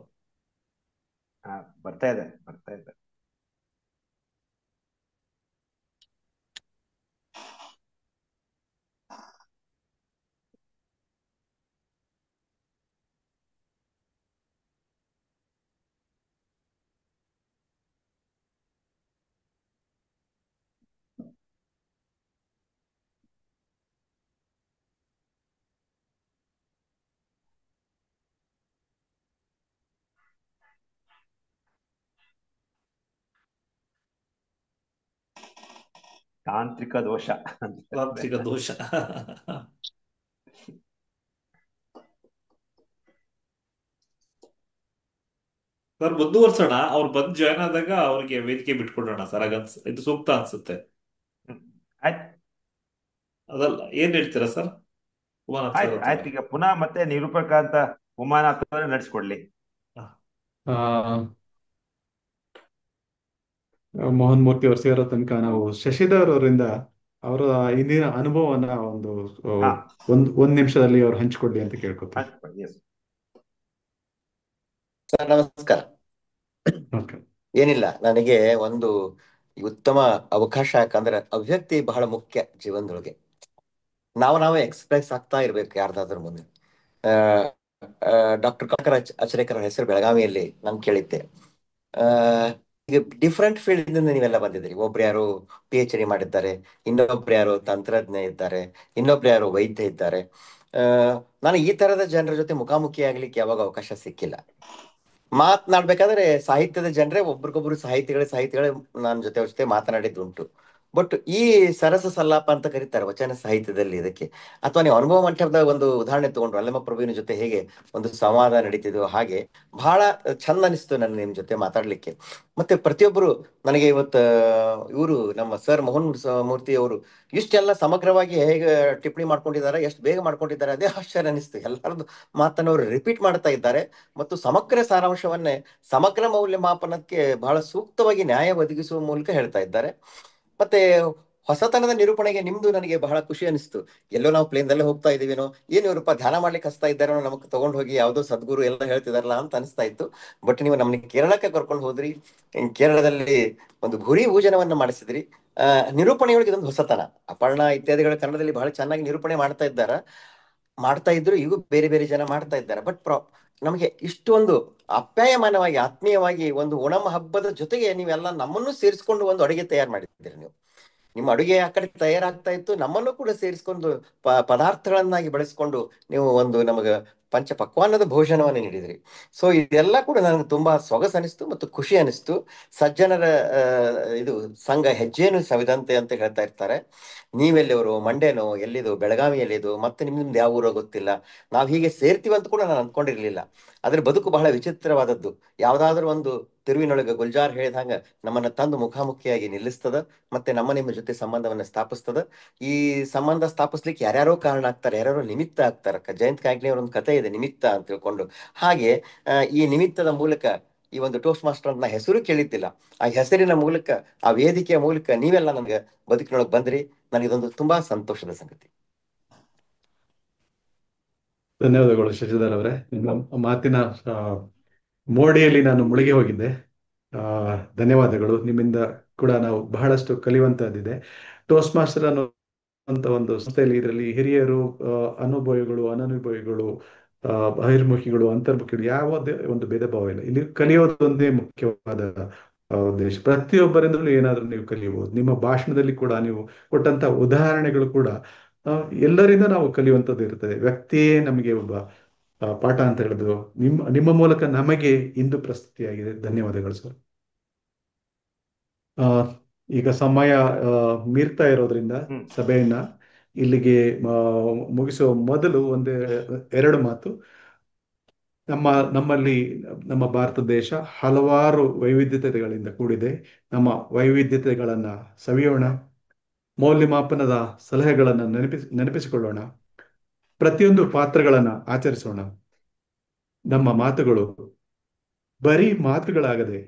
ಬರ್ತಾ ಇದೆ. ತಾಂತ್ರಿಕ ದೋಷ ಅಂತ ತಾಂತ್ರಿಕ ದೋಷ. ಸರ್ ಮುಂದುವರ್ಸೋಣ. ಅವ್ರು ಬಂದು ಜಾಯ್ನ್ ಆದಾಗ ಅವ್ರಿಗೆ ವೇದಿಕೆ ಬಿಟ್ಕೊಡೋಣ ಸರ್. ಇದು ಸೂಕ್ತ ಅನ್ಸುತ್ತೆ. ಆಯ್ತು ಅದಲ್ಲ, ಏನ್ ಹೇಳ್ತೀರಾ ಸರ್? ಉಮಾನಾಥ್ ಸರ್ ಆಯ್ತು ಆಯ್ತು. ಈಗ ಪುನಃ ಮತ್ತೆ ನಿರೂಪಕ ಅಂತ ಉಮಾನಾಥ್ ಅವರೇ ನಡೆಸ್ಕೊಡ್ಲಿ. ಆ, ಮೋಹನ್ ಮೂರ್ತಿ ಅವರು ಸೇರೋ ತನಕ ನಾವು ಶಶಿಧರ್ ಅವರಿಂದ ಅವರ ಇಂದಿನ ಅನುಭವವನ್ನ ಒಂದ್ ನಿಮಿಷದಲ್ಲಿ ಅವ್ರು ಹಂಚ್ಕೊಡ್ಲಿ ಅಂತ ಕೇಳ್ಕೊತೀನಿ. ಸರ್ ನಮಸ್ಕಾರ. ಏನಿಲ್ಲ, ನನಗೆ ಒಂದು ಉತ್ತಮ ಅವಕಾಶ, ಯಾಕಂದ್ರೆ ಅಭಿವ್ಯಕ್ತಿ ಬಹಳ ಮುಖ್ಯ ಜೀವನದೊಳಗೆ. ನಾವೇ ಎಕ್ಸ್ಪ್ರೆಸ್ ಆಗ್ತಾ ಇರ್ಬೇಕು ಯಾರ್ದಾದ್ರ ಮುಂದೆ. ಡಾಕ್ಟರ್ ಕಮಲಾಕರ ಅಚರೇಕರ್ ಹೆಸರು ಬೆಳಗಾವಿಯಲ್ಲಿ ನಾನು ಕೇಳಿದ್ದೆ. ಈಗ ಡಿಫ್ರೆಂಟ್ ಫೀಲ್ಡ್ ಇಂದ ನೀವೆಲ್ಲ ಬಂದಿದ್ದೀರಿ. ಒಬ್ರು ಯಾರು PhD ಮಾಡಿದ್ದಾರೆ, ಇನ್ನೊಬ್ರು ಯಾರು ತಂತ್ರಜ್ಞ ಇದ್ದಾರೆ, ಇನ್ನೊಬ್ರು ಯಾರು ವೈದ್ಯ ಇದ್ದಾರೆ. ನಾನು ಈ ತರದ ಜನರ ಜೊತೆ ಮುಖಾಮುಖಿ ಆಗ್ಲಿಕ್ಕೆ ಯಾವಾಗ ಅವಕಾಶ ಸಿಕ್ಕಿಲ್ಲ. ಮಾತನಾಡ್ಬೇಕಾದ್ರೆ ಸಾಹಿತ್ಯದ ಜನರೇ ಒಬ್ರಿಗೊಬ್ರು ಸಾಹಿತಿಗಳೇ ನನ್ನ ಜೊತೆ ಮಾತನಾಡಿದ್ದುಂಟು. ಬಟ್ ಈ ಸರಸ ಸಲ್ಲಾಪ ಅಂತ ಕರೀತಾರೆ ವಚನ ಸಾಹಿತ್ಯದಲ್ಲಿ ಇದಕ್ಕೆ. ಅಥವಾ ನೀವು ಅನುಭವ ಮಂಟಪದ ಒಂದು ಉದಾಹರಣೆ ತಗೊಂಡ್ರು, ಅಲ್ಲಮ್ಮ ಪ್ರಭುವಿನ ಜೊತೆ ಹೇಗೆ ಒಂದು ಸಂವಾದ ನಡೀತಿದ್ವು, ಹಾಗೆ ಬಹಳ ಚಂದ ಅನಿಸ್ತು ನನ್ನ ನಿಮ್ ಜೊತೆ ಮಾತಾಡ್ಲಿಕ್ಕೆ. ಮತ್ತೆ ಪ್ರತಿಯೊಬ್ಬರು ನನಗೆ ಇವತ್ತು ಇವರು ನಮ್ಮ ಸರ್ ಮೋಹನ್ ಮೂರ್ತಿ ಅವರು ಇಷ್ಟೆಲ್ಲ ಸಮಗ್ರವಾಗಿ ಹೇಗೆ ಟಿಪ್ಪಣಿ ಮಾಡ್ಕೊಂಡಿದ್ದಾರೆ, ಎಷ್ಟು ಬೇಗ ಮಾಡ್ಕೊಂಡಿದ್ದಾರೆ, ಅದೇ ಆಶ್ಚರ್ಯ ಅನಿಸ್ತು. ಎಲ್ಲರದ್ದು ಮಾತನ್ನು ಅವರು ರಿಪೀಟ್ ಮಾಡ್ತಾ ಇದ್ದಾರೆ ಮತ್ತು ಸಮಗ್ರ ಸಾರಾಂಶವನ್ನೇ ಸಮಗ್ರ ಮೌಲ್ಯಮಾಪನಕ್ಕೆ ಬಹಳ ಸೂಕ್ತವಾಗಿ ನ್ಯಾಯ ಒದಗಿಸುವ ಮೂಲಕ ಹೇಳ್ತಾ ಇದ್ದಾರೆ. ಮತ್ತೆ ಹೊಸತನದ ನಿರೂಪಣೆಗೆ ನಿಮ್ದು ನನಗೆ ಬಹಳ ಖುಷಿ ಅನಿಸ್ತು. ಎಲ್ಲೋ ನಾವು ಪ್ಲೇನ್ದಲ್ಲೇ ಹೋಗ್ತಾ ಇದೀವಿನೋ, ಏನು ಇವರಪ್ಪ ಧ್ಯಾನ ಮಾಡ್ಲಿಕ್ಕೆ ಹಸ್ತಾ ಇದ್ದಾರೋ, ನಮಗೆ ತಗೊಂಡು ಹೋಗಿ ಯಾವುದೋ ಸದ್ಗುರು ಎಲ್ಲ ಹೇಳ್ತಿದಾರಲ್ಲ ಅಂತ ಅನಿಸ್ತಾ ಇತ್ತು. ಬಟ್ ನೀವು ನಮ್ಗೆ ಕೇರಳಕ್ಕೆ ಕರ್ಕೊಂಡು ಹೋದ್ರಿ, ಕೇರಳದಲ್ಲಿ ಒಂದು ಭೂರಿ ಭೋಜನವನ್ನ ಮಾಡಿಸಿದ್ರಿ. ನಿರೂಪಣೆಯೊಳಗೆ ಇದೊಂದು ಹೊಸತನ. ಅಪರ್ಣ ಇತ್ಯಾದಿಗಳ ಕನ್ನಡದಲ್ಲಿ ಬಹಳ ಚೆನ್ನಾಗಿ ನಿರೂಪಣೆ ಮಾಡ್ತಾ ಇದ್ರು. ಈಗ ಬೇರೆ ಬೇರೆ ಜನ ಮಾಡ್ತಾ ಇದ್ದಾರೆ. ಬಟ್ ನಮಗೆ ಇಷ್ಟೊಂದು ಅಪ್ಯಾಯಮಾನವಾಗಿ ಆತ್ಮೀಯವಾಗಿ ಒಂದು ಓಣಂ ಹಬ್ಬದ ಜೊತೆಗೆ ನೀವೆಲ್ಲ ನಮ್ಮನ್ನು ಸೇರಿಸ್ಕೊಂಡು ಒಂದು ಅಡುಗೆ ತಯಾರು ಮಾಡಿದ್ದೀರಿ. ನೀವು ನಿಮ್ಮ ಅಡುಗೆ ಆ ಕಡೆ ತಯಾರಾಗ್ತಾ ಇತ್ತು, ನಮ್ಮನ್ನು ಕೂಡ ಸೇರಿಸ್ಕೊಂಡು ಪದಾರ್ಥಗಳನ್ನಾಗಿ ಬಳಸ್ಕೊಂಡು ನೀವು ಒಂದು ನಮಗೆ ಪಂಚ ಪಕ್ವಾನ್ನದ ಭೋಜನವನ್ನು ನೀಡಿದ್ರಿ. ಸೊ ಇದೆಲ್ಲ ಕೂಡ ನನಗೆ ತುಂಬಾ ಸೊಗಸು ಅನಿಸ್ತು ಮತ್ತು ಖುಷಿ ಅನಿಸ್ತು. ಸಜ್ಜನರ ಇದು ಸಂಘ ಹೆಜ್ಜೆನು ಸವಿದಂತೆ ಅಂತ ಹೇಳ್ತಾ ಇರ್ತಾರೆ. ನೀವೆಲ್ಲಿವರು, ಮಂಡ್ಯನೋ, ಎಲ್ಲಿದು, ಬೆಳಗಾವಿ ಎಲ್ಲಿದು, ಮತ್ತೆ ನಿಮ್ದು ಯಾವ ಊರೋ ಗೊತ್ತಿಲ್ಲ. ನಾವು ಹೀಗೆ ಸೇರ್ತೀವಿ ಅಂತ ಕೂಡ ನಾನು ಅಂದ್ಕೊಂಡಿರ್ಲಿಲ್ಲ. ಅದ್ರ ಬದುಕು ಬಹಳ ವಿಚಿತ್ರವಾದದ್ದು. ಯಾವ್ದಾದ್ರು ಒಂದು ತಿರುವಿನೊಳಗೆ ಗುಲ್ಜಾರ್ ಹೇಳಿದಂಗ ನಮ್ಮನ್ನ ತಂದು ಮುಖಾಮುಖಿಯಾಗಿ ನಿಲ್ಲಿಸ್ತದ, ಮತ್ತೆ ನಿಮ್ಮ ಜೊತೆ ಸಂಬಂಧವನ್ನ ಸ್ಥಾಪಿಸ್ತದ. ಈ ಸಂಬಂಧ ಸ್ಥಾಪಿಸ್ಲಿಕ್ಕೆ ಯಾರ್ಯಾರೋ ಕಾರಣ ಆಗ್ತಾರೆ, ಯಾರ್ಯಾರೋ ನಿಮಿತ್ತ ಆಗ್ತಾರೆ. ಜಯಂತ್ ಕಾಗ್ನಿ ಅವರ ಒಂದು ಕಥೆ ಇದೆ, ನಿಮಿತ್ತ ಅಂತ ತಿಳ್ಕೊಂಡು. ಹಾಗೆ ಈ ನಿಮಿತ್ತದ ಮೂಲಕ ಈ ಒಂದು ಟೋಸ್ಟ್ ಮಾಸ್ಟರ್ ಅಂತ ಹೆಸರು ಕೇಳಿದ್ದಿಲ್ಲ, ಆ ಹೆಸರಿನ ಮೂಲಕ, ಆ ವೇದಿಕೆಯ ಮೂಲಕ ನೀವೆಲ್ಲ ನನ್ಗೆ ಬದುಕಿನೊಳಗೆ ಬಂದ್ರಿ. ನನಗಿದೊಂದು ತುಂಬಾ ಸಂತೋಷದ ಸಂಗತಿ. ಧನ್ಯವಾದಗಳು ಶಶಿಧರ್ ಅವರೇ. ನಿಮ್ಮ ಮಾತಿನ ಮೋಡಿಯಲ್ಲಿ ನಾನು ಮುಳುಗಿ ಹೋಗಿದ್ದೆ. ಧನ್ಯವಾದಗಳು. ನಿಮ್ಮಿಂದ ಕೂಡ ನಾವು ಬಹಳಷ್ಟು ಕಲಿಯುವಂತಹದ್ದಿದೆ. ಟೋಸ್ಟ್ ಮಾಸ್ಟರ್ ಅನ್ನುವಂತ ಒಂದು ಸಂಸ್ಥೆಯಲ್ಲಿ ಇದರಲ್ಲಿ ಹಿರಿಯರು, ಅನುಭವಿಗಳು, ಅನನುಭವಿಗಳು, ಬಹಿರ್ಮುಖಿಗಳು, ಅಂತರ್ಮುಖಿಗಳು, ಯಾವುದೇ ಒಂದು ಭೇದ ಭಾವ ಇಲ್ಲ. ಇಲ್ಲಿ ಕಲಿಯೋದೊಂದೇ ಮುಖ್ಯವಾದ ಉದ್ದೇಶ. ಪ್ರತಿಯೊಬ್ಬರಿಂದಲೂ ಏನಾದ್ರೂ ನೀವು ಕಲಿಯಬಹುದು. ನಿಮ್ಮ ಭಾಷಣದಲ್ಲಿ ಕೂಡ ನೀವು ಕೊಟ್ಟಂತ ಉದಾಹರಣೆಗಳು ಕೂಡ ಎಲ್ಲರಿಂದ ನಾವು ಕಲಿಯುವಂಥದ್ದು ಇರ್ತದೆ. ವ್ಯಕ್ತಿಯೇ ನಮಗೆ ಒಬ್ಬ ಪಾಠ ಅಂತ ಹೇಳಿದ್ರು. ನಿಮ್ಮ ಮೂಲಕ ನಮಗೆ ಇಂದು ಪ್ರಸ್ತುತಿಯಾಗಿದೆ. ಧನ್ಯವಾದಗಳು ಸರ್. ಈಗ ಸಮಯ ಮೀರ್ತಾ ಇರೋದ್ರಿಂದ ಸಭೆಯನ್ನ ಇಲ್ಲಿಗೆ ಮುಗಿಸುವ ಮೊದಲು ಎರಡು ಮಾತು. ನಮ್ಮಲ್ಲಿ ನಮ್ಮ ಭಾರತ ದೇಶ ಹಲವಾರು ವೈವಿಧ್ಯತೆಗಳಿಂದ ಕೂಡಿದೆ. ನಮ್ಮ ವೈವಿಧ್ಯತೆಗಳನ್ನ ಸವಿಯೋಣ, ಮೌಲ್ಯಮಾಪನದ ಸಲಹೆಗಳನ್ನ ನೆನಪಿಸಿಕೊಳ್ಳೋಣ, ಪ್ರತಿಯೊಂದು ಪಾತ್ರಗಳನ್ನ ಆಚರಿಸೋಣ. ನಮ್ಮ ಮಾತುಗಳು ಬರೀ ಮಾತುಗಳಾಗದೆ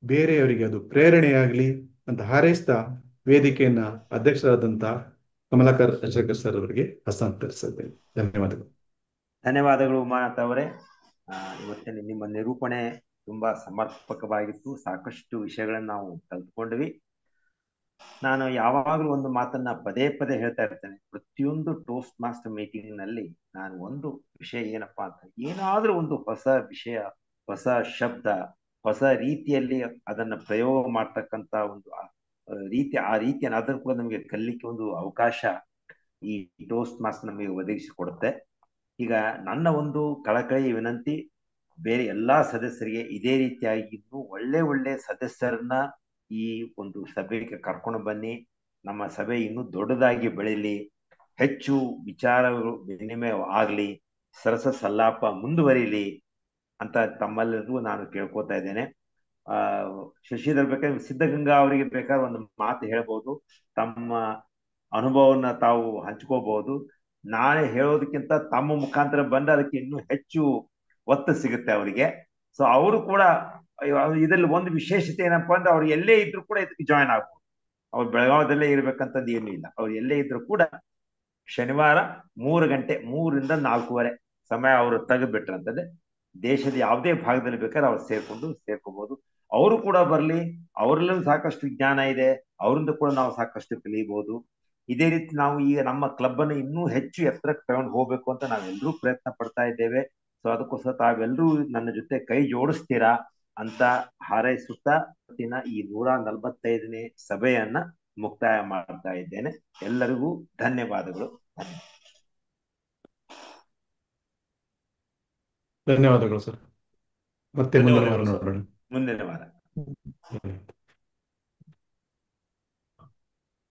ಬೇರೆಯವರಿಗೆ ಅದು ಪ್ರೇರಣೆಯಾಗಲಿ ಅಂತ ಹಾರೈಸ್ತಾ ವೇದಿಕೆಯನ್ನ ಅಧ್ಯಕ್ಷರಾದಂತ ಕಮಲಾಕರ್ ಅಚರೇಕರ್ ಸರ್ ಅವರಿಗೆ ಹಸ್ತಾಂತರಿಸಿದ್ದೇನೆ. ಧನ್ಯವಾದಗಳು. ಧನ್ಯವಾದಗಳು ಉಮಾನಾಥ್ ಅವರೇ. ಇವತ್ತಿನ ನಿಮ್ಮ ನಿರೂಪಣೆ ತುಂಬಾ ಸಮರ್ಪಕವಾಗಿತ್ತು. ಸಾಕಷ್ಟು ವಿಷಯಗಳನ್ನ ನಾವು ಕಲ್ತ್ಕೊಂಡ್ವಿ. ನಾನು ಯಾವಾಗಲೂ ಒಂದು ಮಾತನ್ನ ಪದೇ ಪದೇ ಹೇಳ್ತಾ ಇರ್ತೇನೆ. ಪ್ರತಿಯೊಂದು ಟೋಸ್ಟ್ ಮಾಸ್ಟರ್ ಮೀಟಿಂಗ್ ನಲ್ಲಿ ನಾನು ಒಂದು ವಿಷಯ ಏನಪ್ಪಾ ಅಂತ, ಏನಾದ್ರೂ ಒಂದು ಹೊಸ ವಿಷಯ, ಹೊಸ ಶಬ್ದ, ಹೊಸ ರೀತಿಯಲ್ಲಿ ಅದನ್ನ ಪ್ರಯೋಗ ಮಾಡ್ತಕ್ಕಂತ ಒಂದು ರೀತಿ, ಆ ರೀತಿಯನ್ನು ಅದನ್ನು ಕೂಡ ನಮಗೆ ಕಲಿಲಿಕ್ಕೆ ಒಂದು ಅವಕಾಶ ಈ ಟೋಸ್ಟ್ ಮಾಸ್ಟರ್ ನಮಗೆ ಒದಗಿಸಿಕೊಡುತ್ತೆ. ಈಗ ನನ್ನ ಒಂದು ಕಳಕಳಿ ವಿನಂತಿ ಬೇರೆ ಎಲ್ಲಾ ಸದಸ್ಯರಿಗೆ ಇದೇ ರೀತಿಯಾಗಿ ಇನ್ನೂ ಒಳ್ಳೆ ಸದಸ್ಯರನ್ನ ಈ ಒಂದು ಸಭೆಗೆ ಕರ್ಕೊಂಡು ಬನ್ನಿ. ನಮ್ಮ ಸಭೆ ಇನ್ನೂ ದೊಡ್ಡದಾಗಿ ಬೆಳೀಲಿ, ಹೆಚ್ಚು ವಿಚಾರಗಳು ವಿನಿಮಯ ಆಗಲಿ, ಸರಸ ಸಲ್ಲಾಪ ಮುಂದುವರಿಲಿ ಅಂತ ತಮ್ಮೆಲ್ಲರಿಗೂ ನಾನು ಕೇಳ್ಕೊತಾ ಇದ್ದೇನೆ. ಶಶಿಧರ್ ಬೇಕಾದ್ರೆ ಸಿದ್ಧಗಂಗಾ ಅವರಿಗೆ ಬೇಕಾದ್ರೆ ಒಂದು ಮಾತು ಹೇಳ್ಬೋದು, ತಮ್ಮ ಅನುಭವನ ತಾವು ಹಂಚ್ಕೋಬಹುದು. ನಾಳೆ ಹೇಳೋದಕ್ಕಿಂತ ತಮ್ಮ ಮುಖಾಂತರ ಬಂದ ಅದಕ್ಕೆ ಇನ್ನೂ ಹೆಚ್ಚು ಒತ್ತು ಸಿಗುತ್ತೆ ಅವರಿಗೆ. ಸೊ ಅವರು ಕೂಡ ಇದರಲ್ಲಿ ಒಂದು ವಿಶೇಷತೆ ಏನಪ್ಪಾ ಅಂದ್ರೆ ಅವ್ರು ಎಲ್ಲೇ ಇದ್ರು ಕೂಡ ಇದಕ್ಕೆ ಜಾಯ್ನ್ ಆಗ್ಬೋದು. ಅವ್ರು ಬೆಳಗಾವದಲ್ಲೇ ಇರ್ಬೇಕಂತದ್ದು ಏನೂ ಇಲ್ಲ. ಅವ್ರು ಎಲ್ಲೇ ಇದ್ರು ಕೂಡ ಶನಿವಾರ 3 ಗಂಟೆ 3ರಿಂದ 4:15 ಸಮಯ ಅವರು ತೆಗೆದ್ಬಿಟ್ರಂತಂದ್ರೆ ದೇಶದ ಯಾವುದೇ ಭಾಗದಲ್ಲಿ ಬೇಕಾದ್ರೆ ಅವ್ರು ಸೇರ್ಕೋಬಹುದು. ಅವರು ಕೂಡ ಬರ್ಲಿ, ಅವರಲ್ಲೂ ಸಾಕಷ್ಟು ಜ್ಞಾನ ಇದೆ, ಅವರಿಂದ ಕೂಡ ನಾವು ಸಾಕಷ್ಟು ಕಲಿಯಬಹುದು. ಇದೇ ರೀತಿ ನಾವು ಈಗ ನಮ್ಮ ಕ್ಲಬ್ ಅನ್ನು ಇನ್ನೂ ಹೆಚ್ಚು ಎತ್ತರಕ್ಕೆ ತಗೊಂಡು ಹೋಗ್ಬೇಕು ಅಂತ ನಾವೆಲ್ಲರೂ ಪ್ರಯತ್ನ ಪಡ್ತಾ ಇದ್ದೇವೆ. ಸೊ ಅದಕ್ಕೋಸ್ಕರ ತಾವೆಲ್ಲರೂ ನನ್ನ ಜೊತೆ ಕೈ ಜೋಡಿಸ್ತೀರಾ ಅಂತ ಹಾರೈಸುತ್ತಾ ಈ 145ನೇ ಸಭೆಯನ್ನ ಮುಕ್ತಾಯ ಮಾಡ್ತಾ ಇದ್ದೇನೆ. ಎಲ್ಲರಿಗೂ ಧನ್ಯವಾದಗಳು. ಧನ್ಯವಾದಗಳು ಸರ್. ಮತ್ತೆ ಮುಂದಿನ ವಾರ ನೋಡೋಣ. ಮುಂದಿನ ವಾರ.